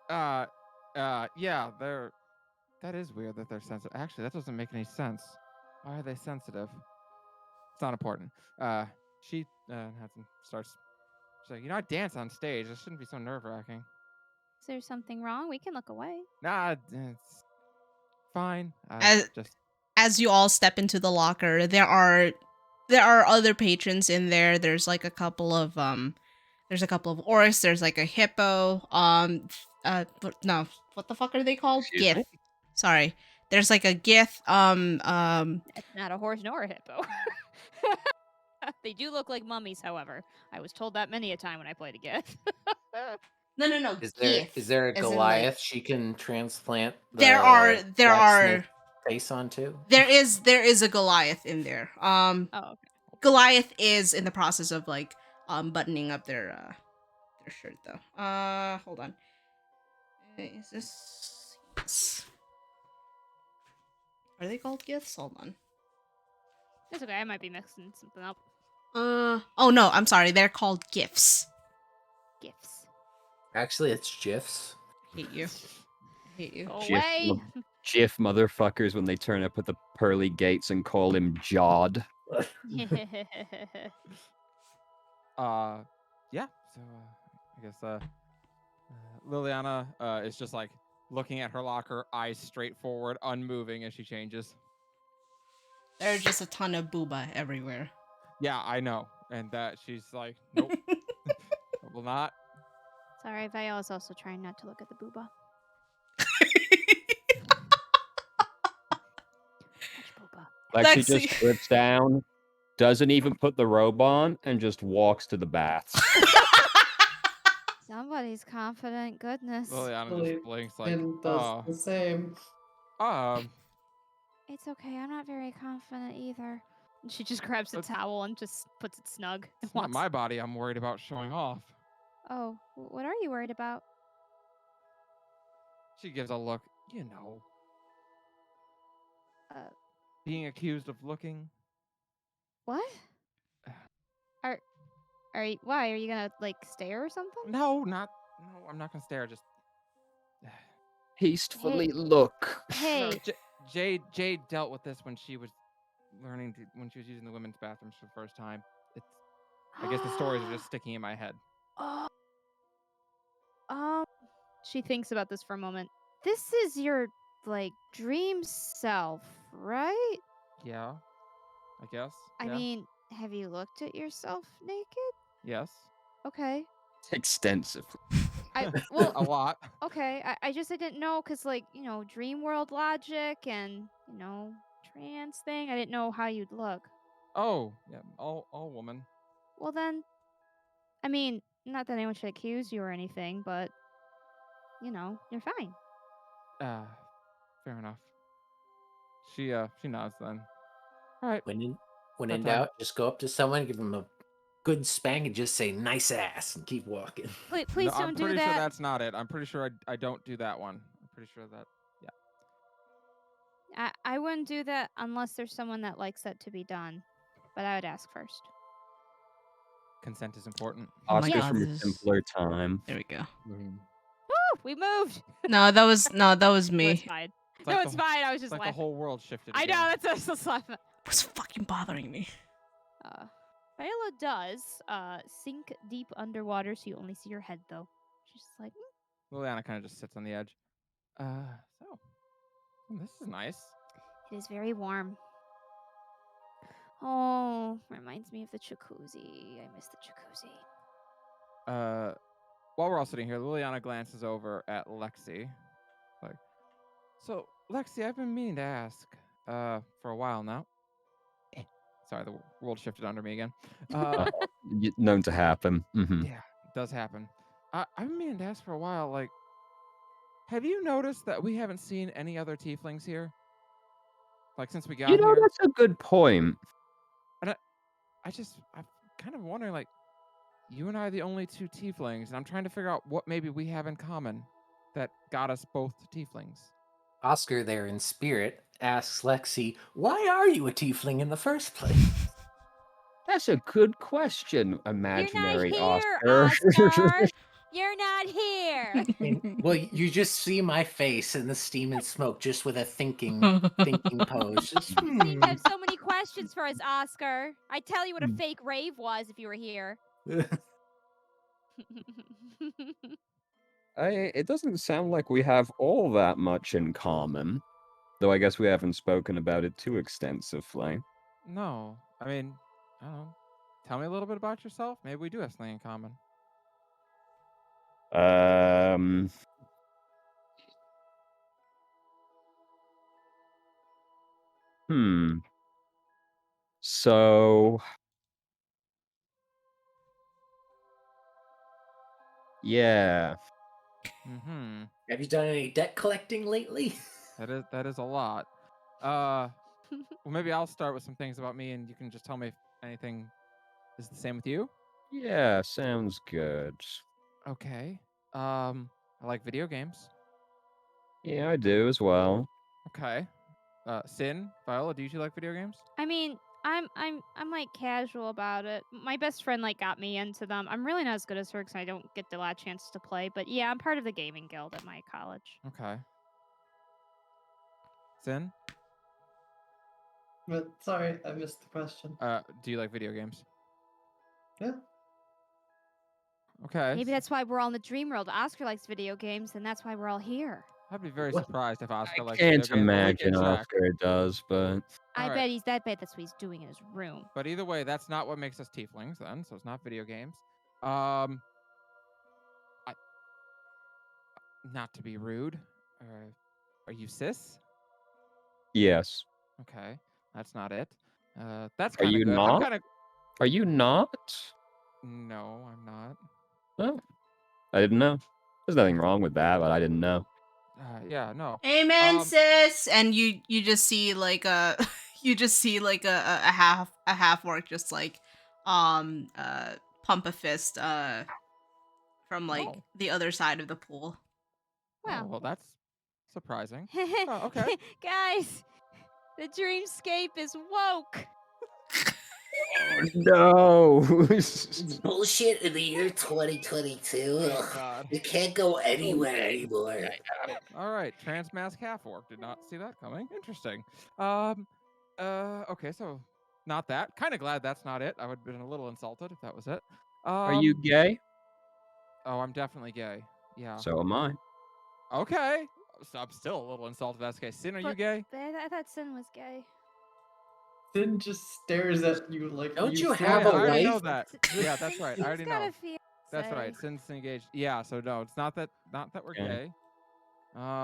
Yeah, they're. That is weird that they're sensitive. Actually, that doesn't make any sense. Why are they sensitive? It's not important. She starts. She's like, I dance on stage. It shouldn't be so nerve-wracking. Is there something wrong? We can look away. Nah, it's fine. As you all step into the locker, there are other patrons in there. There's like a couple of orcs. There's like a hippo. No, what the fuck are they called? Excuse me? Gith. Sorry. There's like a Gith. It's not a horse nor a hippo. They do look like mummies, however. I was told that many a time when I played a Gith. No. Is Gith, there a as in, like- Goliath she can transplant? There are black snake face onto? there is a Goliath in there. Oh, okay. Goliath is in the process of like buttoning up their shirt though. Hold on. Is this? Yes. Are they called gifts? Hold on. It's okay. I might be mixing something up. Oh no, I'm sorry. They're called gifts. Gifts. Actually, it's GIFs. Hate you. Hate you. Go Gif, away. Gif motherfuckers when they turn up at the pearly gates and call him Jod. Yeah. So I guess Liliana is just like looking at her locker, eyes straight forward, unmoving as she changes. There are just a ton of booba everywhere. Yeah, I know. And that she's like, nope, I will not. Sorry, Viola's also trying not to look at the booba. Much booba. Lexi just Lexi. trips down, doesn't even put the robe on, and just walks to the baths. Somebody's confident. Goodness. Liliana Lily just blinks like, and does oh, the same. It's okay. I'm not very confident either. And she just grabs a That's- towel and just puts it snug. And it's not walks. my body I'm worried about showing off. Oh, what are you worried about? She gives a look, you know. Uh, Being accused of looking. What? Are you? Why? Are you gonna like stare or something? No, I'm not gonna stare. Just Tastefully look. Hey. No, Jade dealt with this when she was when she was using the women's bathrooms for the first time. I guess the stories are just sticking in my head. Oh. She thinks about this for a moment. This is your like dream self, right? Yeah, I guess. I yeah. mean, have you looked at yourself naked? Yes, Okay. Extensively. I a well, lot. okay. I didn't know because like dream world logic and trans thing. I didn't know how you'd look. Oh, yeah, all woman. Well then, I mean, not that anyone should accuse you or anything, but you're fine. Fair enough. She nods then. All right. When in That time. doubt, just go up to someone, give them a good spank, and just say "nice ass" and keep walking. Please No, don't I'm do pretty that. sure that's not it. I'm pretty sure I don't do that one. I'm pretty sure that. I wouldn't do that unless there's someone that likes that to be done. But I would ask first. Consent is important. Oh my Oscar's God, from a this is- simpler time. There we go. Woo! We moved. No, that was No, it's me. fine. It's No, like it's the- fine. I was It's just like the laughing. whole world shifted. I again. know. That's what I was just laughing. It was fucking bothering me. Viola does sink deep underwater, so you only see your head, though. She's just like, Liliana kind of just sits on the edge. This is nice. It is very warm. Oh, reminds me of the jacuzzi. I miss the jacuzzi. While we're all sitting here, Liliana glances over at Lexi. Like, so Lexi, I've been meaning to ask, for a while now. Sorry, the world shifted under me again. Known to happen. Mhm. Yeah, it does happen. I've been meaning to ask for a while, like, have you noticed that we haven't seen any other tieflings here? Like, since we got here? That's a good point. I'm kind of wondering, like, you and I are the only two tieflings, and I'm trying to figure out what maybe we have in common that got us both tieflings. Oscar, there in spirit, asks Lexi, "Why are you a tiefling in the first place?" That's a good question, imaginary Oscar. Oscar. You're not here. Well, you just see my face and the steam and smoke, just with a thinking pose. Just, You have so many questions for us, Oscar. I'd tell you what a fake rave was if you were here. It doesn't sound like we have all that much in common, though I guess we haven't spoken about it too extensively. No, I mean, I don't know. Tell me a little bit about yourself. Maybe we do have something in common. So, yeah. Mm-hmm. have you done any debt collecting lately? That is a lot. Well, maybe I'll start with some things about me, and you can just tell me if anything is the same with you. Yeah, sounds good. Okay. I like video games. Yeah, I do as well. Okay. Sin, Viola, do you two like video games? I mean, I'm like casual about it. My best friend like got me into them. I'm really not as good as her because I don't get the last chance to play. But yeah, I'm part of the gaming guild at my college. Okay. Sin, But sorry, I missed the question. do you like video games? Yeah. Okay. Maybe that's why we're all in the dream world. Oscar likes video games, and that's why we're all here. I'd be very What? surprised if Oscar I likes video can't games, but we can imagine check. Oscar does, but I Alright. bet that's what he's doing in his room. But either way, that's not what makes us tieflings then, so it's not video games. I, not to be rude, are you cis? yes. Okay, that's not it. That's Are kind of you good. I'm not? kind of Are you not? no, I'm not. Oh, I didn't know. There's nothing wrong with that, but I didn't know. Yeah, no. Amen, sis. And you just see like a you just see like a half orc just like pump a fist from like Oh. the other side of the pool. Oh, Well, well, that's surprising. Oh, okay. guys, the dreamscape is woke. Oh no! Bullshit in the year 2022. Oh, Ugh. God. You can't go anywhere anymore. All right, transmask half orc. Did not see that coming. Interesting. Okay, so not that. Kind of glad that's not it. I would have been a little insulted if that was it. Are you gay? Oh, I'm definitely gay. Yeah. So am I. Okay. So I'm still a little insulted. That's the case. Sin, are you But- gay? I thought Sin was gay. Sin just stares at you like. Don't are you still have yeah, a I already wife? know that. Yeah, that's right. I already Sin's got know. a fiance. That's right. Sin's engaged. Yeah, so no, it's not that we're Okay. gay.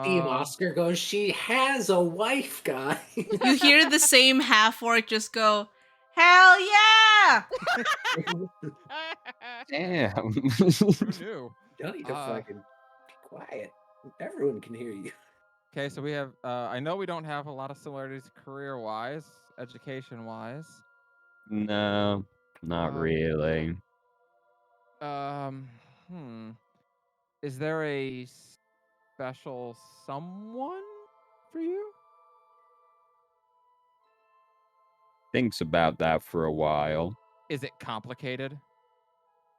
Team Oscar goes, she has a wife, guy. You hear the same half orc just go, "Hell yeah!" Damn. Who knew? Don't need to Uh, fucking be quiet. Everyone can hear you. Okay, so we have. I know we don't have a lot of similarities career-wise, education-wise. No, not really. Is there a special someone for you? Thinks about that for a while. Is it complicated?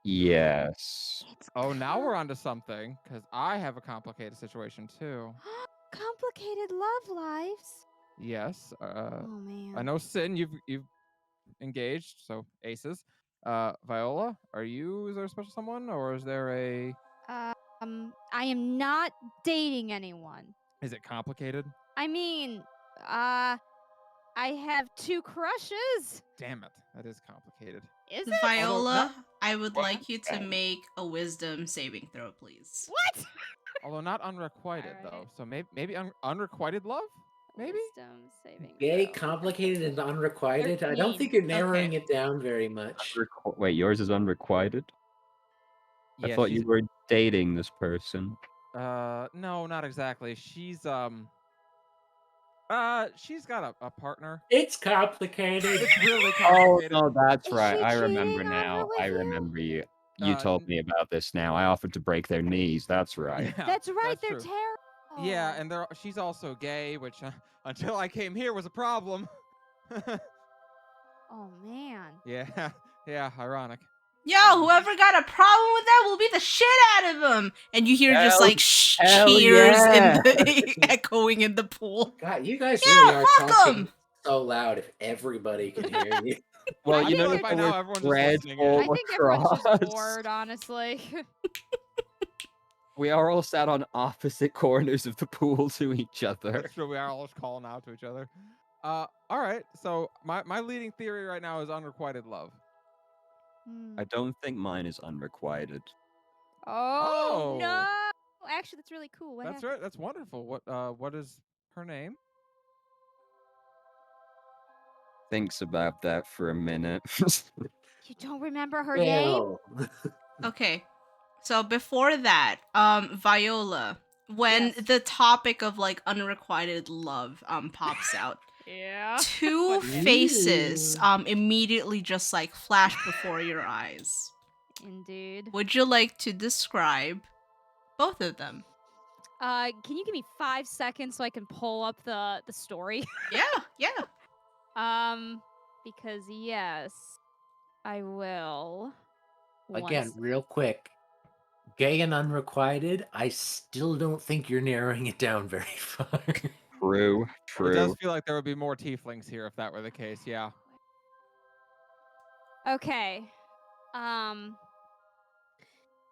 Yes. It's Oh, now we're onto something, because I have a complicated situation too. complicated love lives. Yes. Oh man. I know Sin, you've engaged, so aces. Viola, is there a special someone, or is there a? I am not dating anyone. Is it complicated? I mean, I have 2 crushes. Damn it, that is complicated. Is it? Viola, I would What? like you to make a wisdom saving throw, please. What? Although not unrequited Alright. though, so maybe unrequited love. Maybe? Wisdom saving Gay, throw. complicated, and unrequited. I don't 13. think you're narrowing Okay. it down very much. Wait, yours is unrequited? I thought you were dating this person. No, not exactly. She's got a partner. It's complicated. It's really Oh complicated. no, that's Is right. she I remember cheating on her now. with I you? remember you. You told n- me about this now. I offered to break their knees. That's right. Yeah, That's right. They're true. terrible. Yeah, and she's also gay, which until I came here was a problem. Oh man. yeah, ironic. Yo, whoever got a problem with that will beat the shit out of him. And you hear just like hell cheers yeah. in the echoing in the pool. God, you guys Yeah, really are fuck talking 'em. so loud if everybody can hear you. Well, I you feel know, like by there now were everyone's just threads listening all in. I think everyone's just across. bored, honestly. We are all sat on opposite corners of the pool to each other. That's true. We are all just calling out to each other. All right. So my leading theory right now is unrequited love. Hmm. I don't think mine is unrequited. Oh, Oh. no! Actually, that's really cool. What That's happened? right. That's wonderful. What is her name? Thinks about that for a minute. You don't remember her name? Well, Okay. So before that, Viola, when Yes. the topic of like unrequited love pops out, Yeah. 2 faces immediately just like flash before your eyes. Indeed. Would you like to describe both of them? Can you give me 5 seconds so I can pull up the story? Yeah. Because yes, I will. again, Once- real quick. Gay and unrequited, I still don't think you're narrowing it down very far. True, It true. does feel like there would be more tieflings here if that were the case. Yeah. Okay.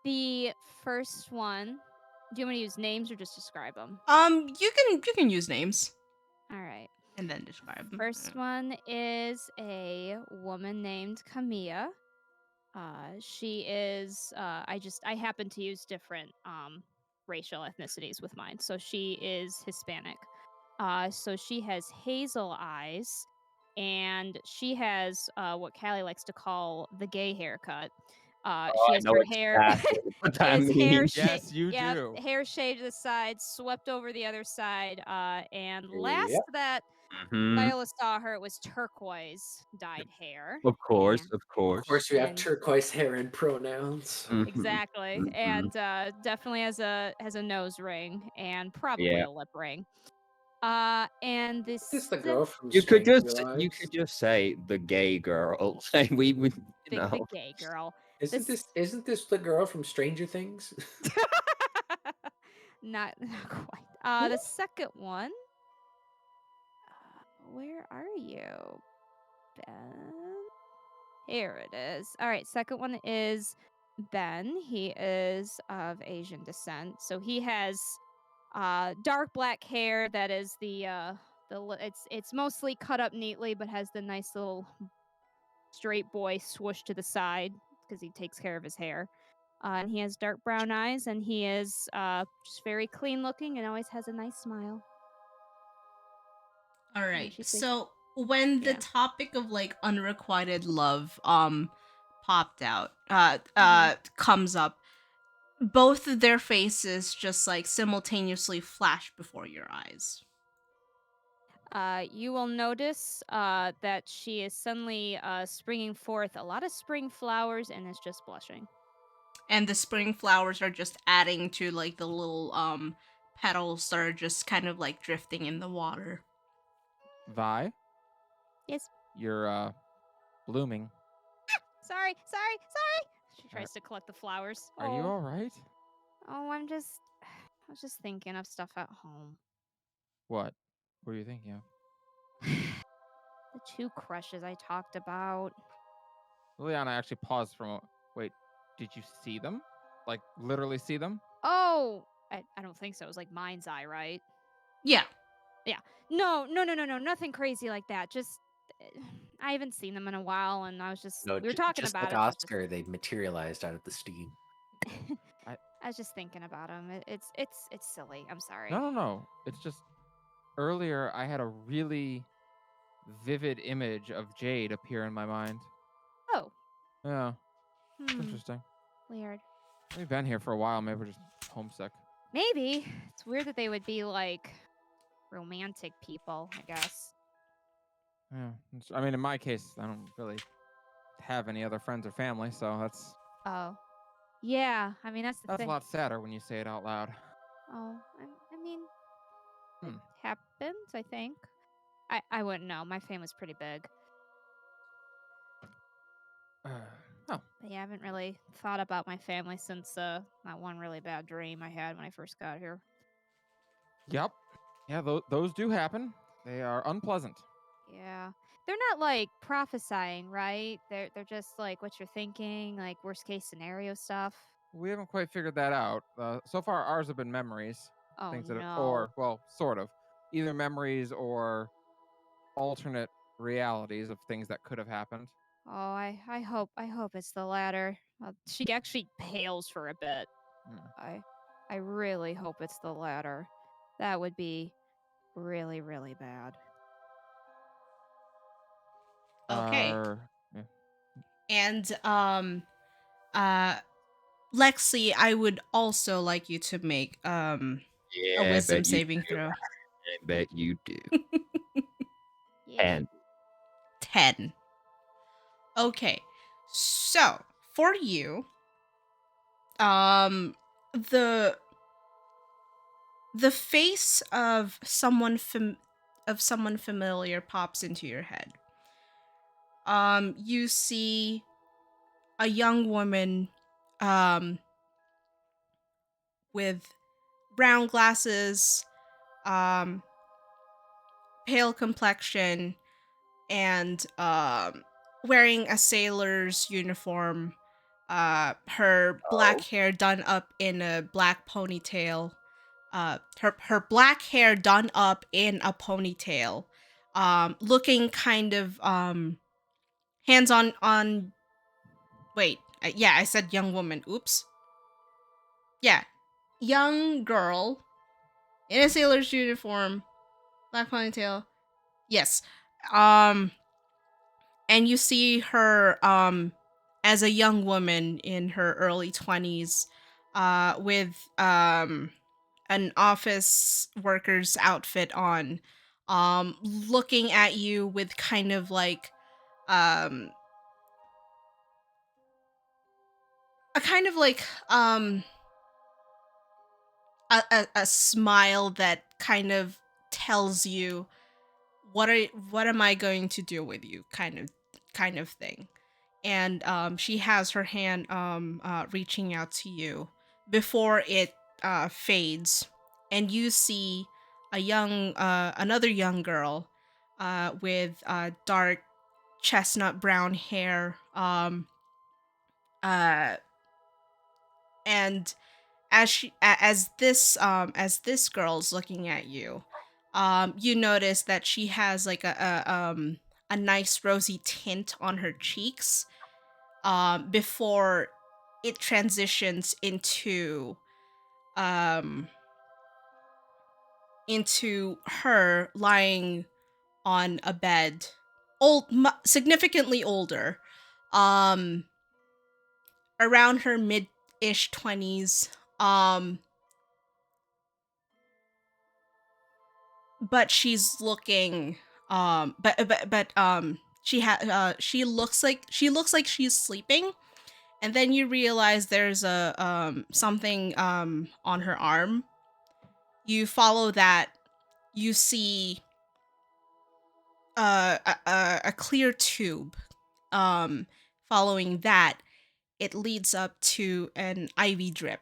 The first one Do you want to use names or just describe them? You can use names All right. and then describe them. First one is a woman named Camilla. She is. I happen to use different racial ethnicities with mine. So she is Hispanic. So she has hazel eyes, and she has what Callie likes to call the gay haircut. Oh, She I has know her hair. exactly what that Is hair means. Yes, you yeah, do. hair shaved to the side, swept over the other side. And last Yep. that Mhm. Viola saw her, it was turquoise dyed hair. Of course, And- of Of course. course, you have And- turquoise hair and pronouns. Mhm, Exactly, mhm. and definitely has a nose ring and probably Yeah. a lip ring. And Is this this the girl from You could Stranger just say the gay girl. Like we you the know. gay girl. Isn't this the girl from Stranger Things? Not quite. The second one. Where are you, Ben? Here it is. All right, second one is Ben. He is of Asian descent, so he has dark black hair that is it's mostly cut up neatly, but has the nice little straight boy swoosh to the side because he takes care of his hair. And he has dark brown eyes, and he is just very clean looking and always has a nice smile. All And right. she's like, So when the Yeah. topic of like unrequited love popped out Mhm. comes up, both of their faces just like simultaneously flash before your eyes. You will notice that she is suddenly springing forth a lot of spring flowers and is just blushing. And the spring flowers are just adding to like the little petals that are just kind of like drifting in the water. Vi, Yes. you're blooming. Sorry. She tries to collect the flowers. Are you all right? Oh, I was just thinking of stuff at home. What? What are you thinking of? The two crushes I talked about. Liliana actually paused for a moment. Wait, did you see them? Like literally see them? Oh, I don't think so. It was like mind's eye, right? Yeah. No, nothing crazy like that. Just I haven't seen them in a while, and I was just No, we were talking just about like it. So I was Oscar, they materialized out of the steam. I was just thinking about them. It's silly. I'm sorry. No. It's just earlier I had a really vivid image of Jade appear in my mind. Oh, Yeah, it's hmm, interesting. weird. We've been here for a while. Maybe we're just homesick. Maybe it's weird that they would be like romantic people. I guess. Yeah, I mean, in my case, I don't really have any other friends or family, so that's Oh, yeah. I mean, that's the a thing. lot sadder when you say it out loud. Oh, I mean, it Hmm. happens. I think. I wouldn't know. My family's pretty big. Oh, But yeah, I haven't really thought about my family since that one really bad dream I had when I first got here. yep. Yeah, those do happen. They are unpleasant. Yeah. They're not like prophesying, right? They're just like what you're thinking, like worst case scenario stuff. We haven't quite figured that out. So far, ours have been memories. Oh Things that, no. or well, sort of, either memories or alternate realities of things that could have happened. Oh, I hope it's the latter. She actually pales for a bit. Hmm. I really hope it's the latter. That would be really, really bad. Okay. Yeah. And Lexi, I would also like you to make a Yeah, I wisdom bet you saving do. throw. I bet you do. Yeah. And 10. Okay. So, for you, the face of someone familiar pops into your head. You see a young woman with brown glasses, pale complexion, and wearing a sailor's uniform her black hair done up in a black ponytail. Her black hair done up in a ponytail. Looking kind of hands on. Wait, yeah, I said young woman. Oops. Yeah, young girl in a sailor's uniform, black ponytail. Yes. And you see her as a young woman in her early 20s with an office worker's outfit on, looking at you with kind of like um a kind of like a smile that kind of tells you what am I going to do with you, kind of thing. And she has her hand reaching out to you before it fades, and you see another young girl with dark chestnut brown hair, uh, and as this girl's looking at you, you notice that she has like a nice rosy tint on her cheeks, before it transitions um into her lying on a bed, significantly older, um around her mid-ish 20s, um but she's looking she looks like she's sleeping. And then you realize there's a something on her arm. You follow that. You see a clear tube. Following that, it leads up to an IV drip,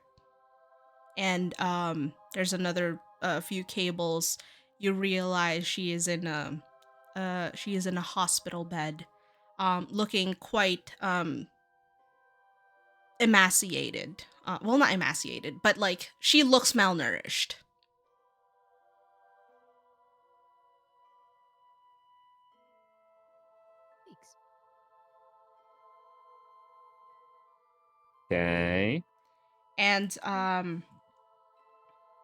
and there's another few cables. You realize she is in a hospital bed, looking quite emaciated. Well, not emaciated, but like she looks malnourished. Thanks. Okay. And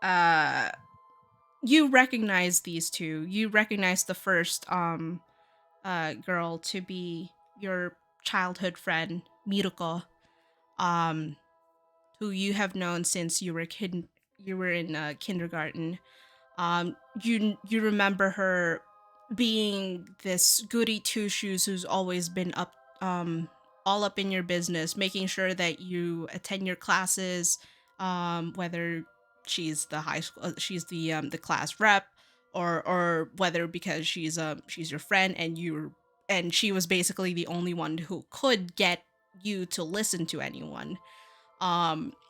uh you recognize these two. You recognize the first girl to be your childhood friend, Miruko, um who you have known since you were in kindergarten. You remember her being this goody two shoes who's always been all up in your business, making sure that you attend your classes, whether she's the class rep, or whether because she's your friend and she was basically the only one who could get you to listen to anyone.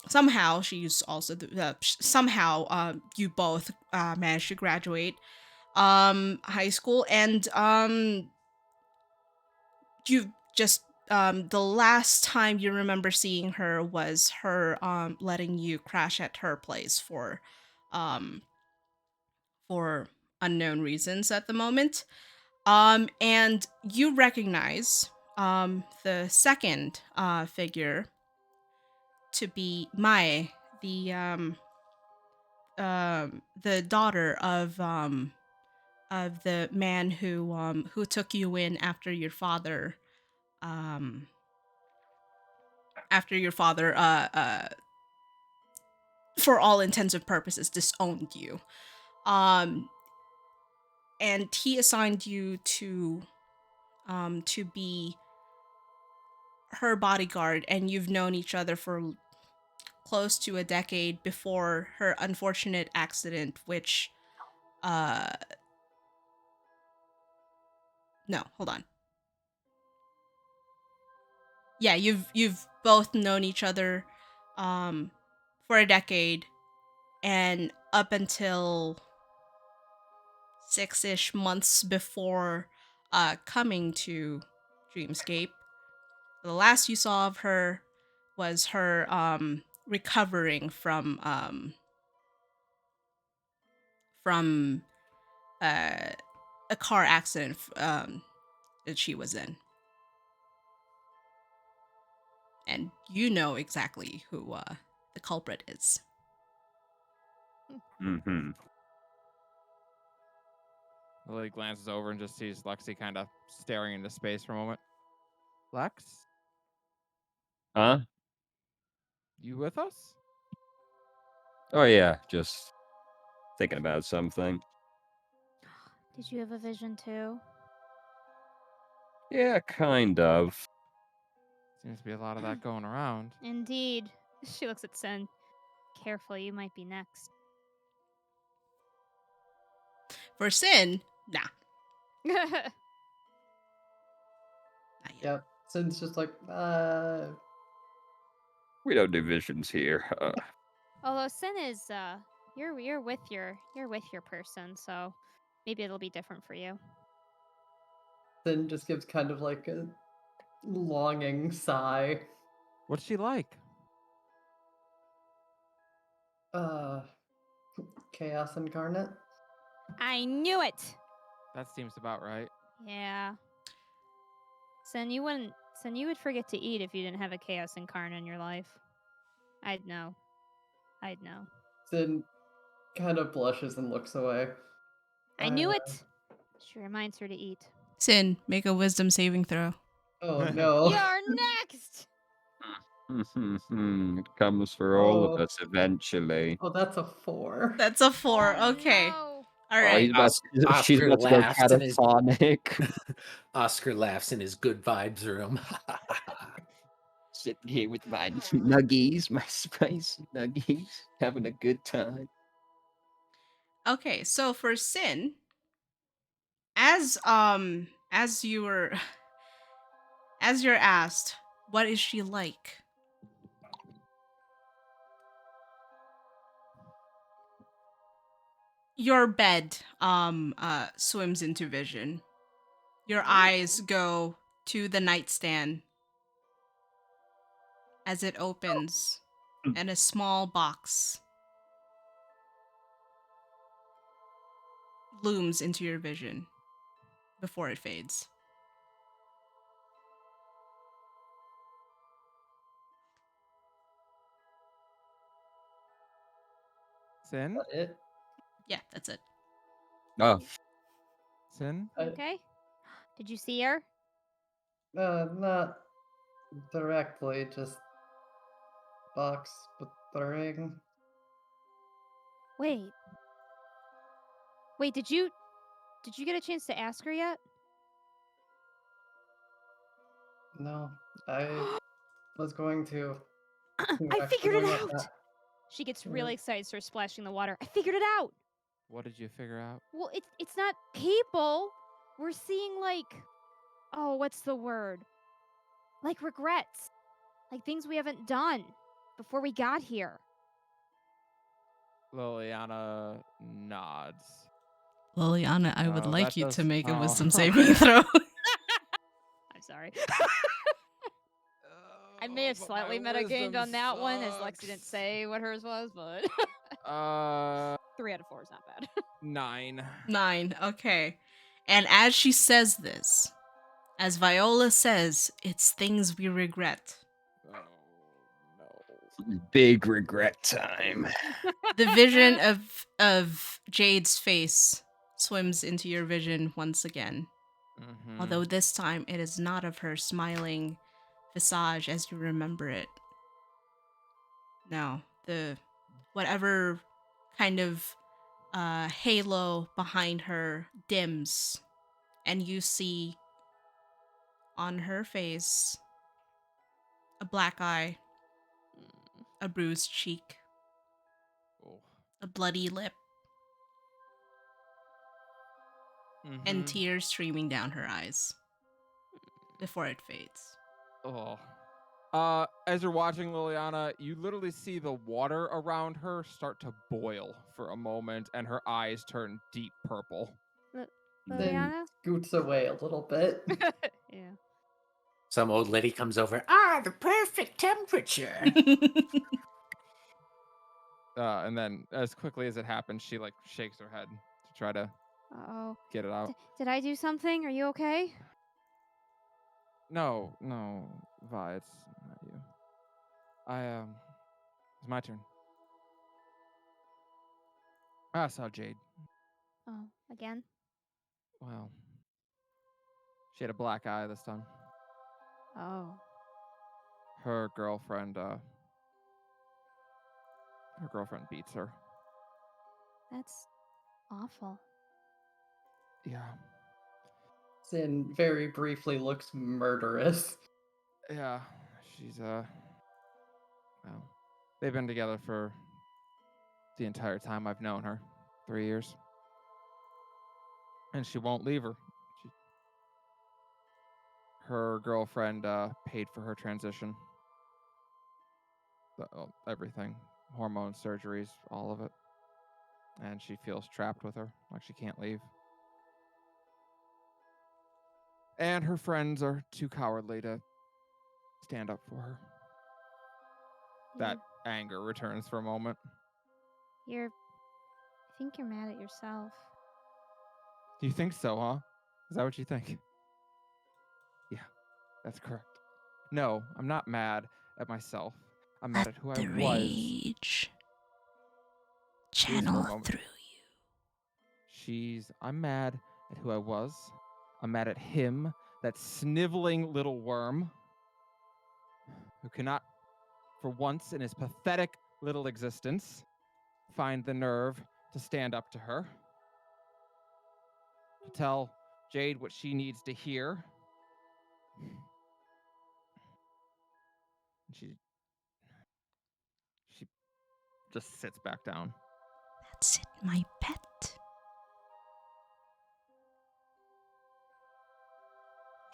Somehow she's also somehow you both managed to graduate high school, and you just the last time you remember seeing her was her letting you crash at her place um for unknown reasons at the moment. And you recognize the second figure to be Mae, the the daughter of the man who took you in um after your father for all intents and purposes disowned you. Um and he assigned you to be her bodyguard, and you've known each other for close to a decade before her unfortunate accident, which uh no, hold on. Yeah, you've both known each other um for a decade, and up until 6-ish months before coming to Dreamscape, the last you saw of her was her recovering from a car accident that she was in. And you know exactly who the culprit is. Mm-hmm. Lily glances over and just sees Lexi kind of staring into space for a moment. Lex, Huh? you with us? Oh yeah, just thinking about something. Did you have a vision too? Yeah, kind of. Seems to be a lot of that going around. Indeed. She looks at Sen. Careful, you might be next. For Sin, nah. Not yet. Yep. Sin's just like, We don't do visions here. Although Sen is you're with your person, so maybe it'll be different for you. Sin just gives kind of like a longing sigh. What's she like? Chaos incarnate. I knew it. That seems about right. Yeah. Sen, you would forget to eat if you didn't have a chaos incarnate in your life. I'd know. Sin kind of blushes and looks away. I knew it. She reminds her to eat. Sin, make a wisdom saving throw. Oh no. You're next. It comes for all of Oh. us eventually. Oh, that's a 4. That's a 4. Oh, Okay. no. All Oh, right. she's Oscar about to go laughs in his- catatonic. Oscar laughs in his good vibes room. Sitting here with my nuggies, my spicy nuggies, having a good time. Okay, so for Sin, as you were as you're asked, what is she like? Your bed swims into vision. Your eyes go to the nightstand as it opens and a small box looms into your vision before it fades. Sin? That it? Yeah, that's it. Oh, Sin? Okay. Did you see her? Not directly, just box with the ring. Wait. Did you get a chance to ask her yet? No, I was going to. You I actually figured it don't know out. She gets really excited, starts splashing the water. I figured it out. What did you figure out? Well, it's not people. We're seeing like, oh, what's the word? Like regrets, like things we haven't done before we got here. Liliana nods. Liliana, I would Oh, like that you does- to make a oh. wisdom saving throw. I'm sorry. I may have slightly metagamed on that one, as Lexi didn't say what hers was, but 3 out of 4 is not bad. 9. 9. Okay. And as she says this, as Viola says, it's things we regret. Oh no. big regret time. The vision of Jade's face swims into your vision once again. Mhm. Although this time it is not of her smiling visage as you remember it. No, the whatever kind of halo behind her dims, and you see on her face a black eye, a bruised cheek, Oh. a bloody lip, Mhm. and tears streaming down her eyes before it fades. Oh. As you're watching Liliana, you literally see the water around her start to boil for a moment, and her eyes turn deep purple. Then Liliana? scoots away a little bit. Yeah. Some old lady comes over. Ah, the perfect temperature. And then, as quickly as it happens, she like shakes her head to try to Oh, get it out. did I do something? Are you okay? No, Vi, it's not you. It's my turn. I saw Jade. Oh, again? Well, she had a black eye this time. Oh. Her girlfriend beats her. That's awful. Yeah. Sin very briefly looks murderous. Yeah, she's well, they've been together for the entire time I've known her, 3 years. And she won't leave her. Her girlfriend paid for her transition. Everything, hormone surgeries, all of it. And she feels trapped with her, like she can't leave. And her friends are too cowardly to stand up for her. That anger returns for a moment. I think you're mad at yourself. Do you think so, huh? Is that what you think? Yeah, that's correct. No, I'm not mad at myself. I'm mad Let at who I the was. rage channel moment. through you. I'm mad at who I was. I'm mad at him, that sniveling little worm, who cannot, for once in his pathetic little existence, find the nerve to stand up to her, to tell Jade what she needs to hear. She just sits back down. That's it, my pet.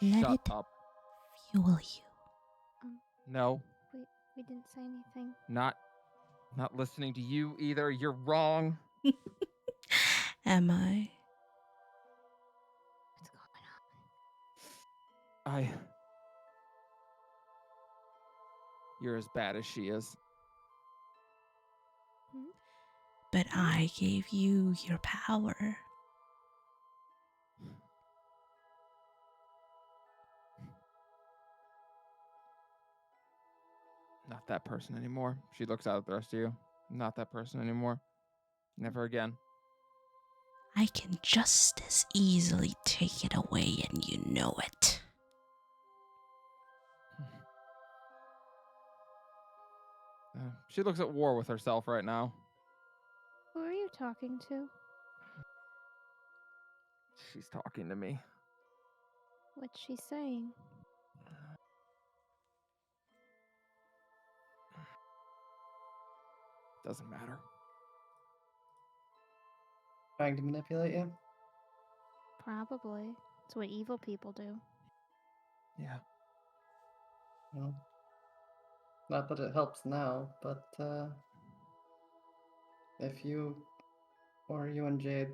Let Shut it up. fuel you. No, We didn't say anything. not listening to you either. You're wrong. Am I? What's going on? You're as bad as she is. But I gave you your power. Not that person anymore. She looks out at the rest of you. Not that person anymore. Never again. I can just as easily take it away, and you know it. She looks at war with herself right now. Who are you talking to? She's talking to me. What's she saying? Doesn't matter. Trying to manipulate you? Probably. It's what evil people do. Yeah. Well, not that it helps now, but if you or you and Jade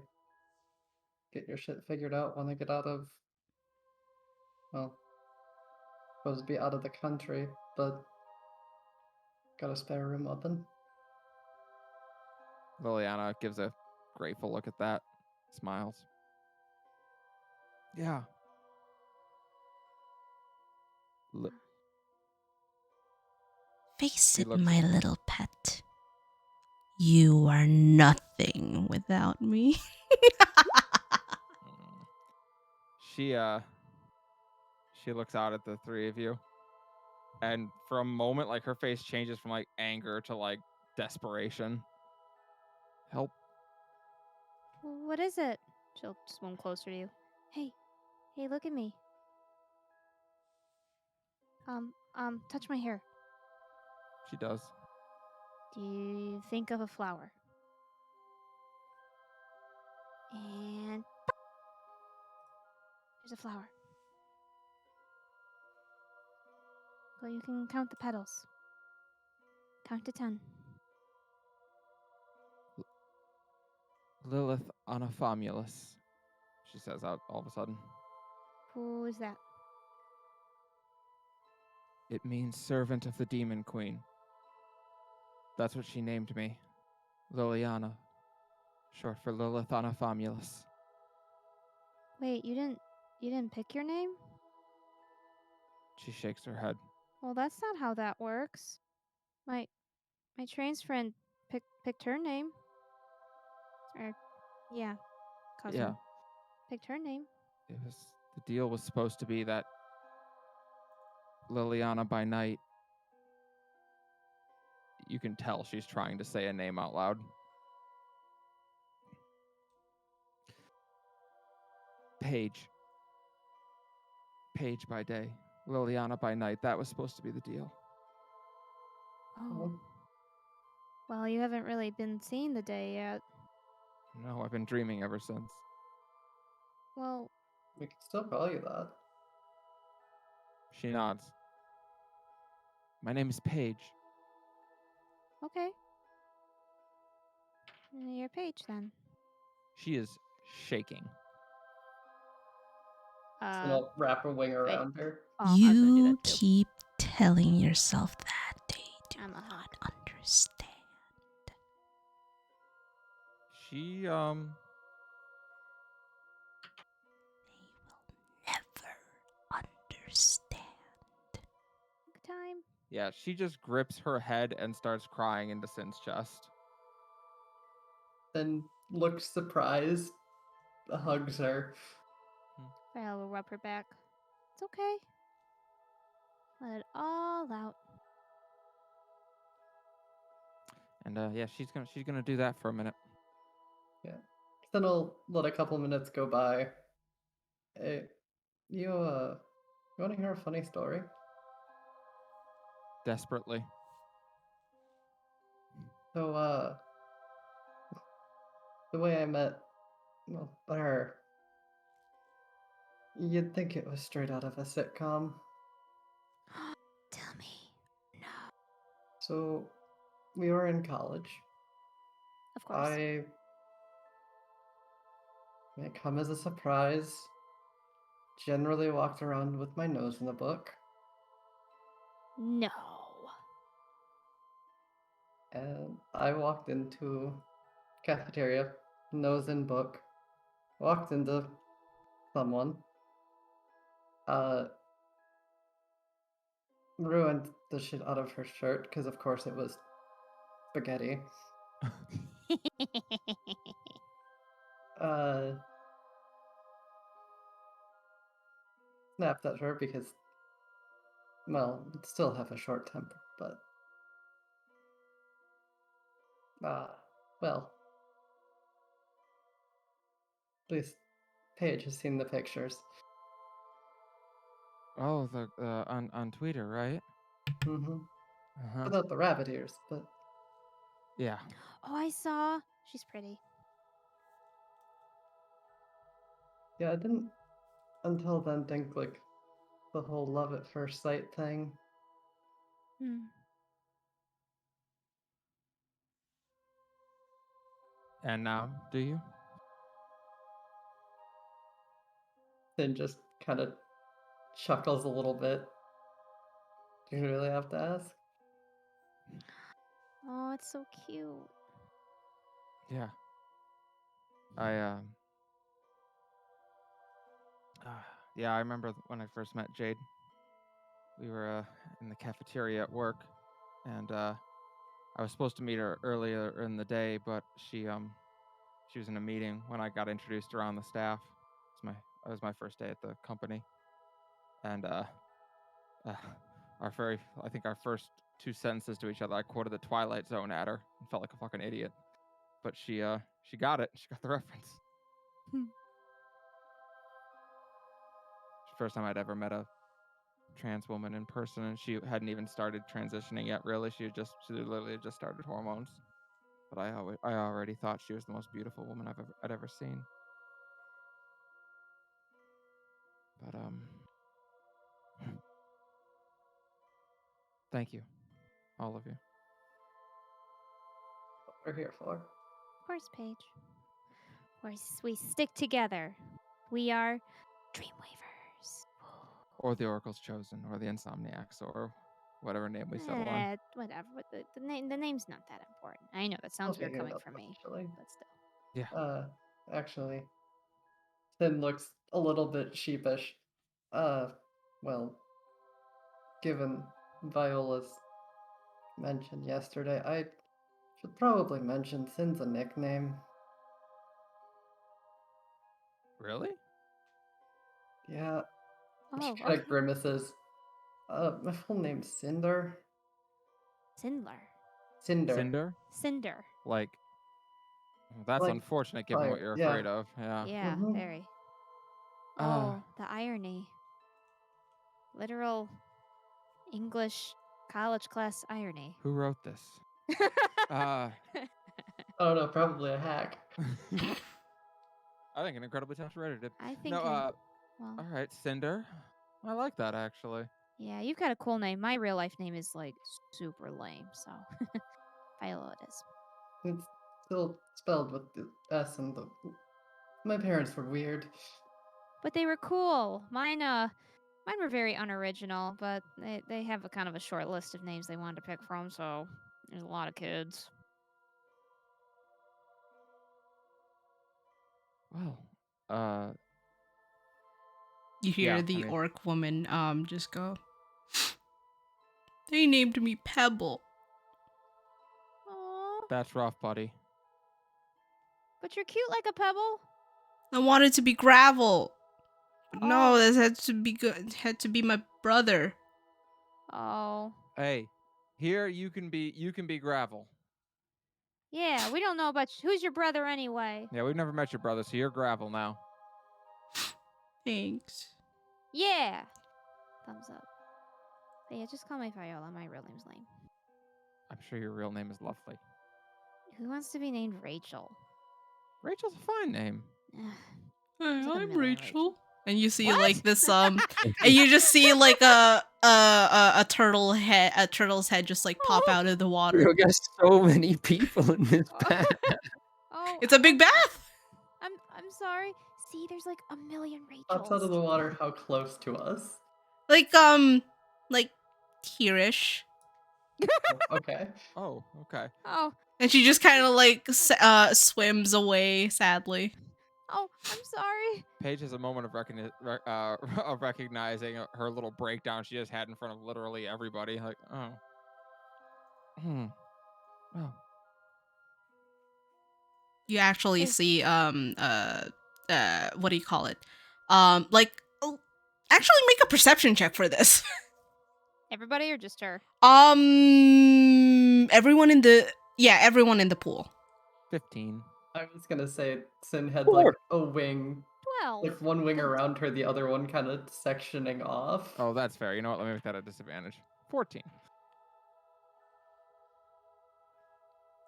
get your shit figured out when they get out of, well, supposed to be out of the country, but got a spare room open. Liliana gives a grateful look at that, smiles. Yeah. Face She it, looks- my little pet. You are nothing without me. She looks out at the three of you, and for a moment, like her face changes from like anger to like desperation. Help. What is it? She'll swim closer to you. Hey, look at me. Touch my hair. She does. Do you think of a flower? And there's a flower. So you can count the petals. Count to 10. Lilith Anaphomulus, she says out all of a sudden. Who is that? It means servant of the Demon Queen. That's what she named me. Liliana. Short for Lilithana Famulus. Wait, you didn't pick your name? She shakes her head. Well, that's not how that works. My trans friend picked her name. Or yeah, cousin. Yeah. Picked her name. The deal was supposed to be that Liliana by night. You can tell she's trying to say a name out loud. Paige by day, Liliana by night. That was supposed to be the deal. Oh. Well, you haven't really been seeing the day yet. No, I've been dreaming ever since. Well, We can still call you that. She nods. My name is Paige. okay. Your Paige then. She is shaking. So I'll wrap a wing around her. Oh, I was gonna do You that too. keep telling yourself that they do I'm a not understand. She They will never understand. Good time. yeah, she just grips her head and starts crying into Sin's chest. Then looks surprised, hugs her. Val will rub her back. It's okay. Let it all out. And yeah, she's gonna do that for a minute. Then I'll let a couple minutes go by. Hey, you want to hear a funny story? Desperately. So, the way I met, her, you'd think it was straight out of a sitcom. Tell me. No. So, we were in college. Of course. I come as a surprise. Generally walked around with my nose in the book. No. And I walked into cafeteria, nose in book. Walked into someone. Ruined the shit out of her shirt because, of course, it was spaghetti. Snapped at her because, well, still have a short temper, but well, at least Paige has seen the pictures. Oh, the on Twitter, right? Mm-hmm. Uh-huh. Without the rabbit ears, but Yeah. Oh, I saw. She's pretty. yeah, I didn't until then think like the whole love at first sight thing. And now, do you? Then just kind of chuckles a little bit. Do you really have to ask? Oh, it's so cute. Yeah. I yeah, I remember when I first met Jade. We were in the cafeteria at work, and I was supposed to meet her earlier in the day, but she was in a meeting when I got introduced around the staff. It was my first day at the company, and I think our first two sentences to each other, I quoted the Twilight Zone at her and felt like a fucking idiot. But she got it. She got the reference. First time I'd ever met a trans woman in person, and she hadn't even started transitioning yet. Really, she literally just started hormones. But I already thought she was the most beautiful woman I'd ever seen. But thank you, all of you. What we're here for. Of course, Paige. We stick together. We are Dreamweavers. Or the Oracle's Chosen, or the Insomniacs, or whatever name we settle on. Whatever. But the name's not that important. I know that sounds weird figure it coming out from me, eventually. but still. Actually, Sin looks a little bit sheepish. Well, given Viola's mention yesterday, I should probably mention Sin's a nickname. Really? Yeah, Oh, she kind okay. of grimaces. My full name's Cinder. Cinder. Cinder. Cinder. Like, that's Like unfortunate given what fire, you're yeah. afraid of. Yeah. Yeah, Mhm. very. Uh, Oh, the irony. Literal English college class irony. Who wrote this? Uh, I don't know, probably a hack. I think an incredibly talented writer did. I think No, well, all right, Cinder. I like that, actually. yeah, you've got a cool name. My real life name is like super lame, so Philo it is. It's still spelled with the S and the. My parents were weird. But they were cool. Mine were very unoriginal, but they have a kind of a short list of names they wanted to pick from, so there's a lot of kids. Well, You hear Yeah, the I mean- orc woman just go. They named me Pebble. Aww. that's rough, buddy. But you're cute like a pebble. I wanted to be Gravel. But no, Oh. this had to be good. Had to be my brother. Oh. Hey, here you can be Gravel. Yeah, we don't know about who's your brother anyway. Yeah, we've never met your brother, so you're Gravel now. Thanks. Yeah. Thumbs up. But yeah, just call me Viola. My real name's lame. I'm sure your real name is lovely. Who wants to be named Rachel? Rachel's a fine name. Hey, There's like a I'm million Rachel. And you see What? like this and you just see like a turtle's head just like pop out of the water. We got so many people in this path. Oh, It's a big bath. I'm sorry. See, there's like a million Pops out of Rachels. the water. How close to us? Like here-ish. Okay. Oh, okay. Oh, And she just kind of like swims away sadly. I'm sorry. Paige has a moment of of recognizing her little breakdown she just had in front of literally everybody. Like, oh. Oh. You actually Is- see what do you call it? Actually make a perception check for this. Everybody or just her? Everyone in the pool. 15. I was gonna say Sin had Four. like a wing, 12. like one wing around her, the other one kind of sectioning off. Oh, that's fair. You know what? Let me make that a disadvantage. 14.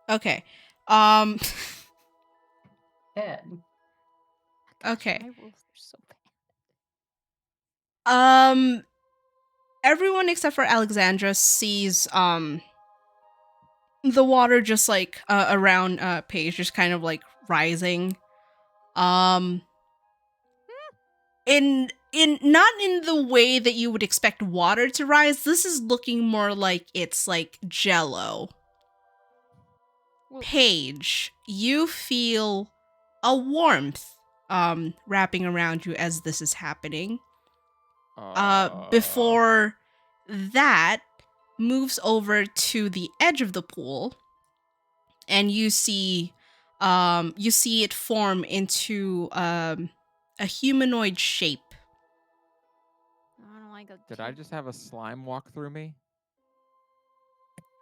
Okay. 10. Okay. My rules are so bad. Everyone except for Alexandra sees the water just like around Paige just kind of like rising. In not in the way that you would expect water to rise. This is looking more like it's like jello. Well- Paige, you feel a warmth wrapping around you as this is happening. Before that moves over to the edge of the pool, and you see it form into a humanoid shape. I don't like a Did I just have a slime walk through me?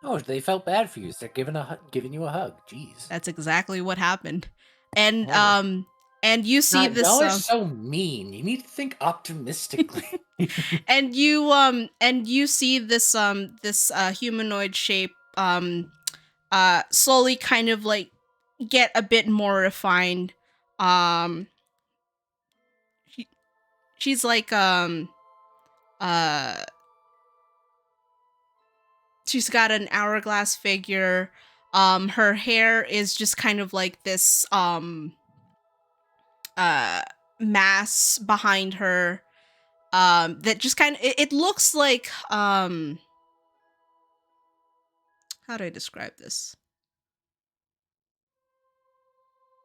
Oh, they felt bad for you. So they're giving you a hug. Jeez. That's exactly what happened. And Wonderful. and you see God, this y'all are so mean. You need to think optimistically. and you see this humanoid shape slowly kind of like get a bit more refined. She's like she's got an hourglass figure. Her hair is just kind of like this mass behind her. that just kind of it looks like how do I describe this?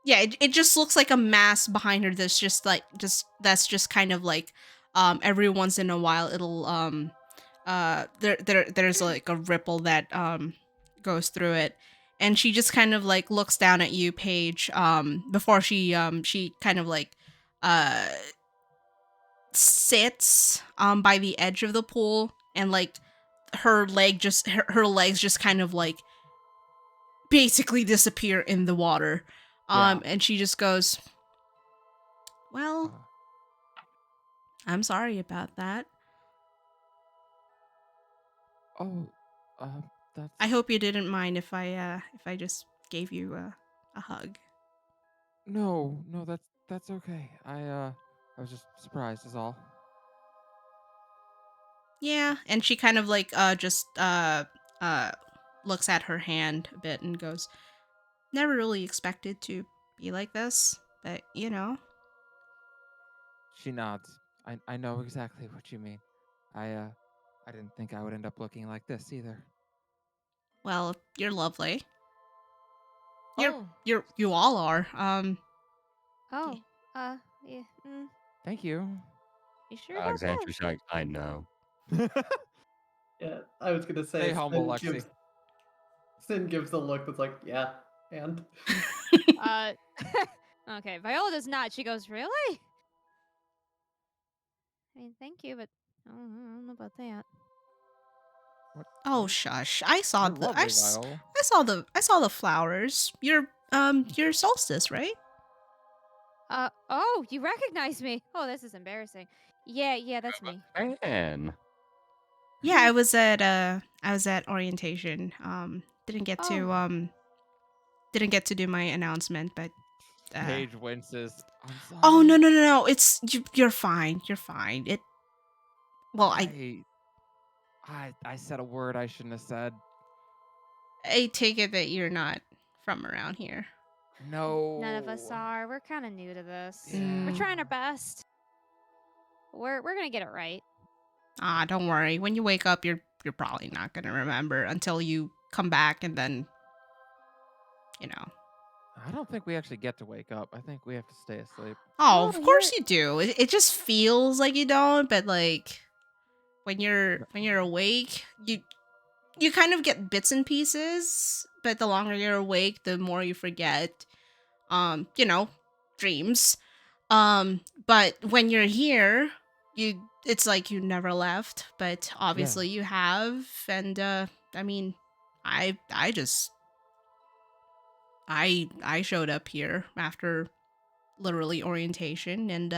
Yeah, it just looks like a mass behind her that's just like that's just kind of like every once in a while it'll there's like a ripple that goes through it, and she just kind of like looks down at you, Paige, before she kind of like uh sits by the edge of the pool, and like her legs just kind of like basically disappear in the water. Yeah. And she just goes, well, Uh, I'm sorry about that. oh, that's. I hope you didn't mind if I just gave you a hug. No, no, that's okay. I was just surprised, is all. Yeah, and she kind of like just looks at her hand a bit and goes, never really expected to be like this, but you know. She nods. I know exactly what you mean. I didn't think I would end up looking like this either. Well, you're lovely. Oh, You all are. Oh, yeah. thank you. You sure about Alexander's that? like, I know. Yeah, I was gonna say Stay humble, Lexi. Sin gives the look that's like, yeah, and Okay. Viola does not. She goes, really? I mean, thank you, but I don't know about that. What? Oh shush! I saw You're the lovely, Viola. I saw the flowers. Your solstice, right? Oh, you recognize me. Oh, this is embarrassing. Yeah, that's me. Man. Yeah, I was at orientation. Oh. Didn't get to do my announcement, but Paige winces. I'm sorry. oh no, it's you're fine. You're fine. It well, I said a word I shouldn't have said. I take it that you're not from around here. No. None of us are. We're kind of new to this. Yeah. We're trying our best. We're gonna get it right. Ah, don't worry. When you wake up, you're probably not gonna remember until you come back, and then, you know. I don't think we actually get to wake up. I think we have to stay asleep. Oh, Oh, of course you're- you do. It just feels like you don't, but like when you're awake, you kind of get bits and pieces, but the longer you're awake, the more you forget. You know, dreams. But when you're here, it's like you never left, but obviously you have, and I mean, I just I showed up here after literally orientation, and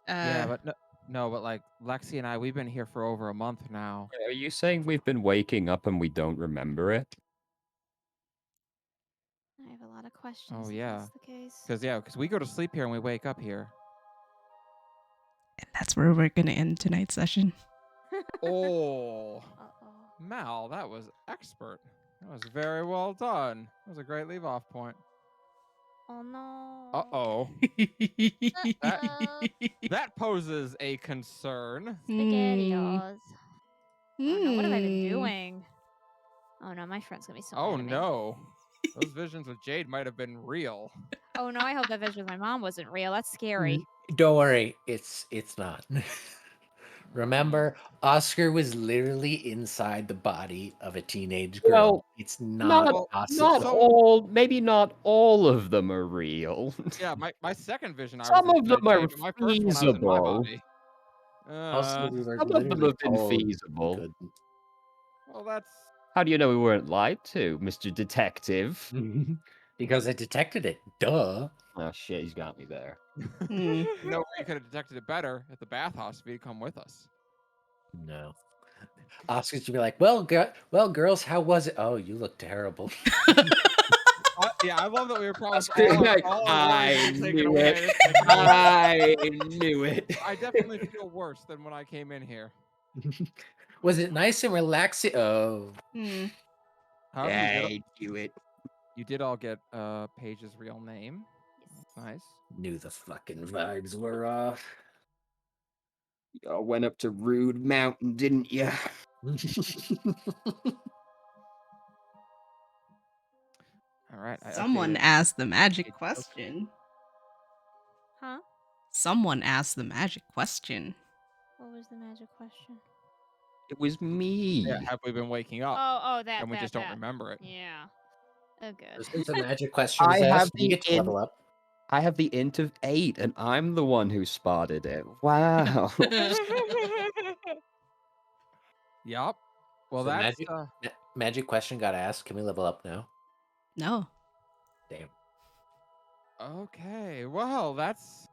Yeah, but no, but like Lexi and I, we've been here for over a month now. Are you saying we've been waking up and we don't remember it? I have a lot of questions. Oh if yeah, that's the case. because we go to sleep here and we wake up here. and that's where we're gonna end tonight's session. Oh, Uh-oh. Mal, that was expert. That was very well done. That was a great leave-off point. Oh no. Uh-oh. Uh-oh. That poses a concern. SpaghettiOs. Oh no, what have I been Hmm. doing? Oh no, my friend's gonna be so Oh mad at me. no. Those visions with Jade might have been real. Oh no, I hope that vision with my mom wasn't real. That's scary. Don't worry, it's not. Remember, Oscar was literally inside the body of a teenage girl. Well, It's not Not possible. So- all, maybe not all of them are real. Yeah, my second vision, I Some was of them inside are Jade, but my first one, I was in my feasible. body. Also, we were Some of them literally have been told we feasible. couldn't. Well, that's... How do you know we weren't lied to, Mr. Detective? Because I detected it. Duh. Oh shit, he's got me there. Hmm. No, you could have detected it better at the bathhouse if you'd come with us. No. Oscar's to be like, well, girls, how was it? Oh, you look terrible. Yeah, I love that we were promised Like, all our I worries were taken knew away. it. It's like, no, I knew it. I definitely feel worse than when I came in here. Was it nice and relaxing? Oh. Hmm. However, I knew it. you did all get Paige's real name. That's nice. Knew the fucking vibes were off. Y'all went up to Rude Mountain, didn't you? All right. I Someone updated asked the magic It- question. Huh? Someone asked the magic question. What was the magic question? It was me. Yeah, have we been waking up? Oh, that. And we just that. don't remember it. Yeah. Oh, good. Since a magic question was I have asked, you the get to level up. I have the int of 8, and I'm the one who spotted it. Wow. Yup. Well, So that's magic question got asked. Can we level up now? No. Damn. okay. Well, that's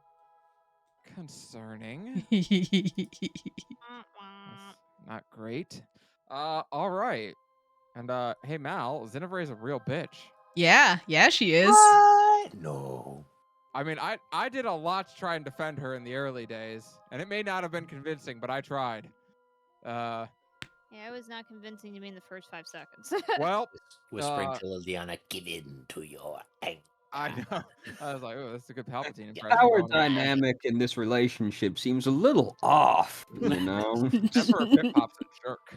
concerning. That's not great. All right. And hey Mal, Zinevere is a real bitch. yeah, she is. What? No. I mean, I did a lot to try and defend her in the early days, and it may not have been convincing, but I tried. Yeah, it was not convincing to me in the first 5 seconds. Well, Whispering to Liliana, give in to your anger. I know. I was like, oh, that's a good Palpatine The impression. power going on. dynamic in this relationship seems a little off, you know? Emperor Pip Pop's a jerk.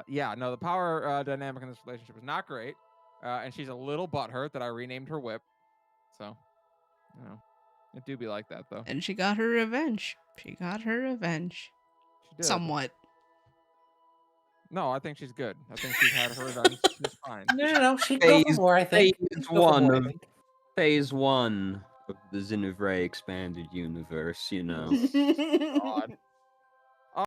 Yeah, no, the power dynamic in this relationship is not great. And she's a little butthurt that I renamed her whip. So, you know, it do be like that, though. And she got her revenge. She did. Somewhat. No, I think she's good. I think she's had her revenge. She's fine. No. She'd go for more, I think. Phase 1 of the Zinevere expanded universe, you know. God.